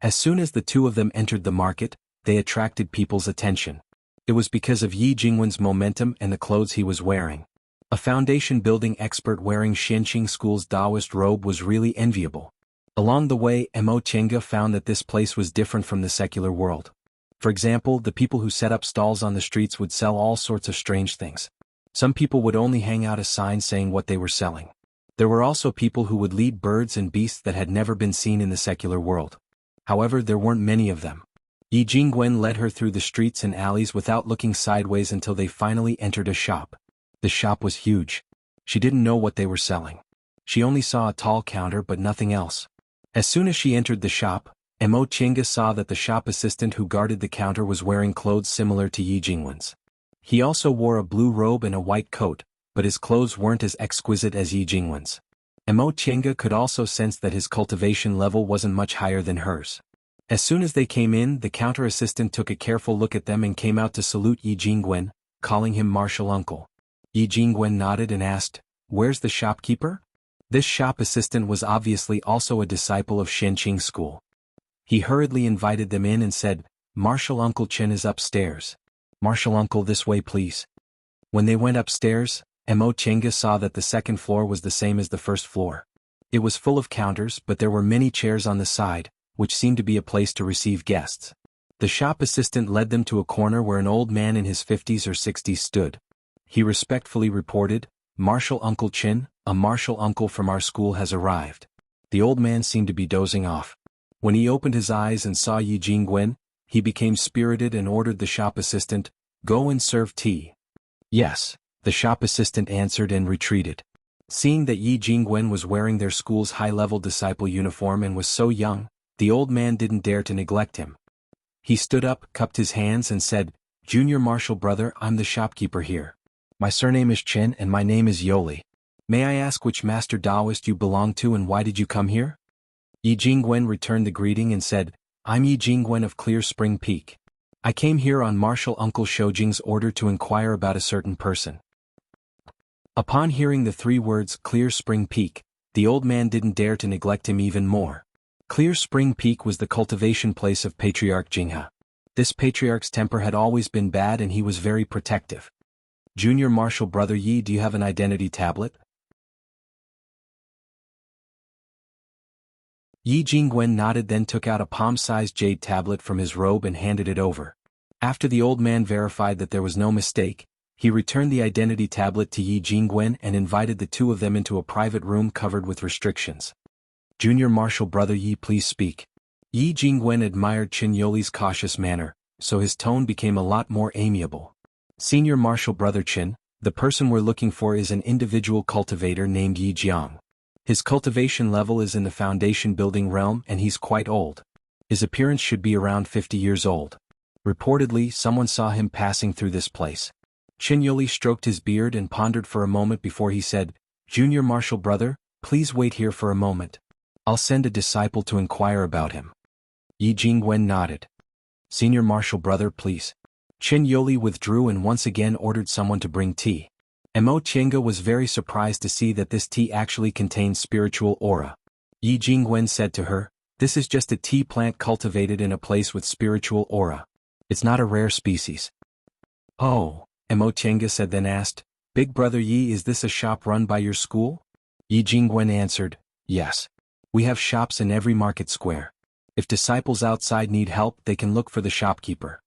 As soon as the 2 of them entered the market, they attracted people's attention. It was because of Yi Jingwen's momentum and the clothes he was wearing. A foundation-building expert wearing Xianqing School's Taoist robe was really enviable. Along the way, Mo Tiange found that this place was different from the secular world. For example, the people who set up stalls on the streets would sell all sorts of strange things. Some people would only hang out a sign saying what they were selling. There were also people who would lead birds and beasts that had never been seen in the secular world. However, there weren't many of them. Yi Jingwen led her through the streets and alleys without looking sideways until they finally entered a shop. The shop was huge. She didn't know what they were selling. She only saw a tall counter but nothing else. As soon as she entered the shop, Mo Tiange saw that the shop assistant who guarded the counter was wearing clothes similar to Yi Jingwen's. He also wore a blue robe and a white coat, but his clothes weren't as exquisite as Yi Jingwen's. Mo Tiange could also sense that his cultivation level wasn't much higher than hers. As soon as they came in, the counter assistant took a careful look at them and came out to salute Yi Jingwen, calling him martial uncle. Yi Jingwen nodded and asked, "Where's the shopkeeper?" This shop assistant was obviously also a disciple of Xianqing School. He hurriedly invited them in and said, "Martial Uncle Chen is upstairs. Martial Uncle, this way please." When they went upstairs, Mo Tiange saw that the second floor was the same as the first floor. It was full of counters, but there were many chairs on the side, which seemed to be a place to receive guests. The shop assistant led them to a corner where an old man in his 50s or 60s stood. He respectfully reported, "Martial Uncle Chin, a martial uncle from our school has arrived." The old man seemed to be dozing off. When he opened his eyes and saw Yi Jingwen, he became spirited and ordered the shop assistant, "Go and serve tea." "Yes," the shop assistant answered and retreated. Seeing that Yi Jingwen was wearing their school's high-level disciple uniform and was so young, the old man didn't dare to neglect him. He stood up, cupped his hands and said, "Junior martial brother, I'm the shopkeeper here. My surname is Chen and my name is Yoli. May I ask which master Taoist you belong to and why did you come here?" Yi Jingwen returned the greeting and said, "I'm Yi Jingwen of Clear Spring Peak. I came here on Martial Uncle Shoujing's order to inquire about a certain person." Upon hearing the 3 words Clear Spring Peak, the old man didn't dare to neglect him even more. Clear Spring Peak was the cultivation place of Patriarch Jinghe. This patriarch's temper had always been bad and he was very protective. "Junior martial brother Yi, do you have an identity tablet?" Yi Jingwen nodded, then took out a palm-sized jade tablet from his robe and handed it over. After the old man verified that there was no mistake, he returned the identity tablet to Yi Jingwen and invited the 2 of them into a private room covered with restrictions. "Junior martial brother Yi, please speak." Yi Jingwen admired Qin Yoli's cautious manner, so his tone became a lot more amiable. "Senior martial brother Qin, the person we're looking for is an individual cultivator named Yi Jiang. His cultivation level is in the foundation building realm and he's quite old. His appearance should be around 50 years old. Reportedly, someone saw him passing through this place." Qin Yoli stroked his beard and pondered for a moment before he said, "Junior martial brother, please wait here for a moment. I'll send a disciple to inquire about him." Yi Jingwen nodded. "Senior martial brother, please." Qin Yoli withdrew and once again ordered someone to bring tea. Mo Tiange was very surprised to see that this tea actually contained spiritual aura. Yi Jingwen said to her, "This is just a tea plant cultivated in a place with spiritual aura. It's not a rare species." "Oh," Mo Tiange said, then asked, "Big brother Yi, is this a shop run by your school?" Yi Jingwen answered, "Yes. We have shops in every market square. If disciples outside need help, they can look for the shopkeeper."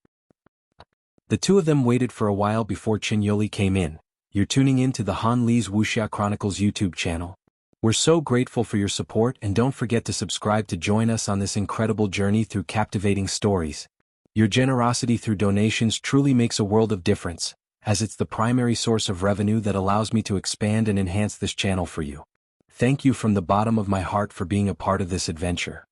The 2 of them waited for a while before Qin Yoli came in. "You're tuning in to the Han Li's Wuxia Chronicles YouTube channel. We're so grateful for your support and don't forget to subscribe to join us on this incredible journey through captivating stories. Your generosity through donations truly makes a world of difference, as it's the primary source of revenue that allows me to expand and enhance this channel for you. Thank you from the bottom of my heart for being a part of this adventure."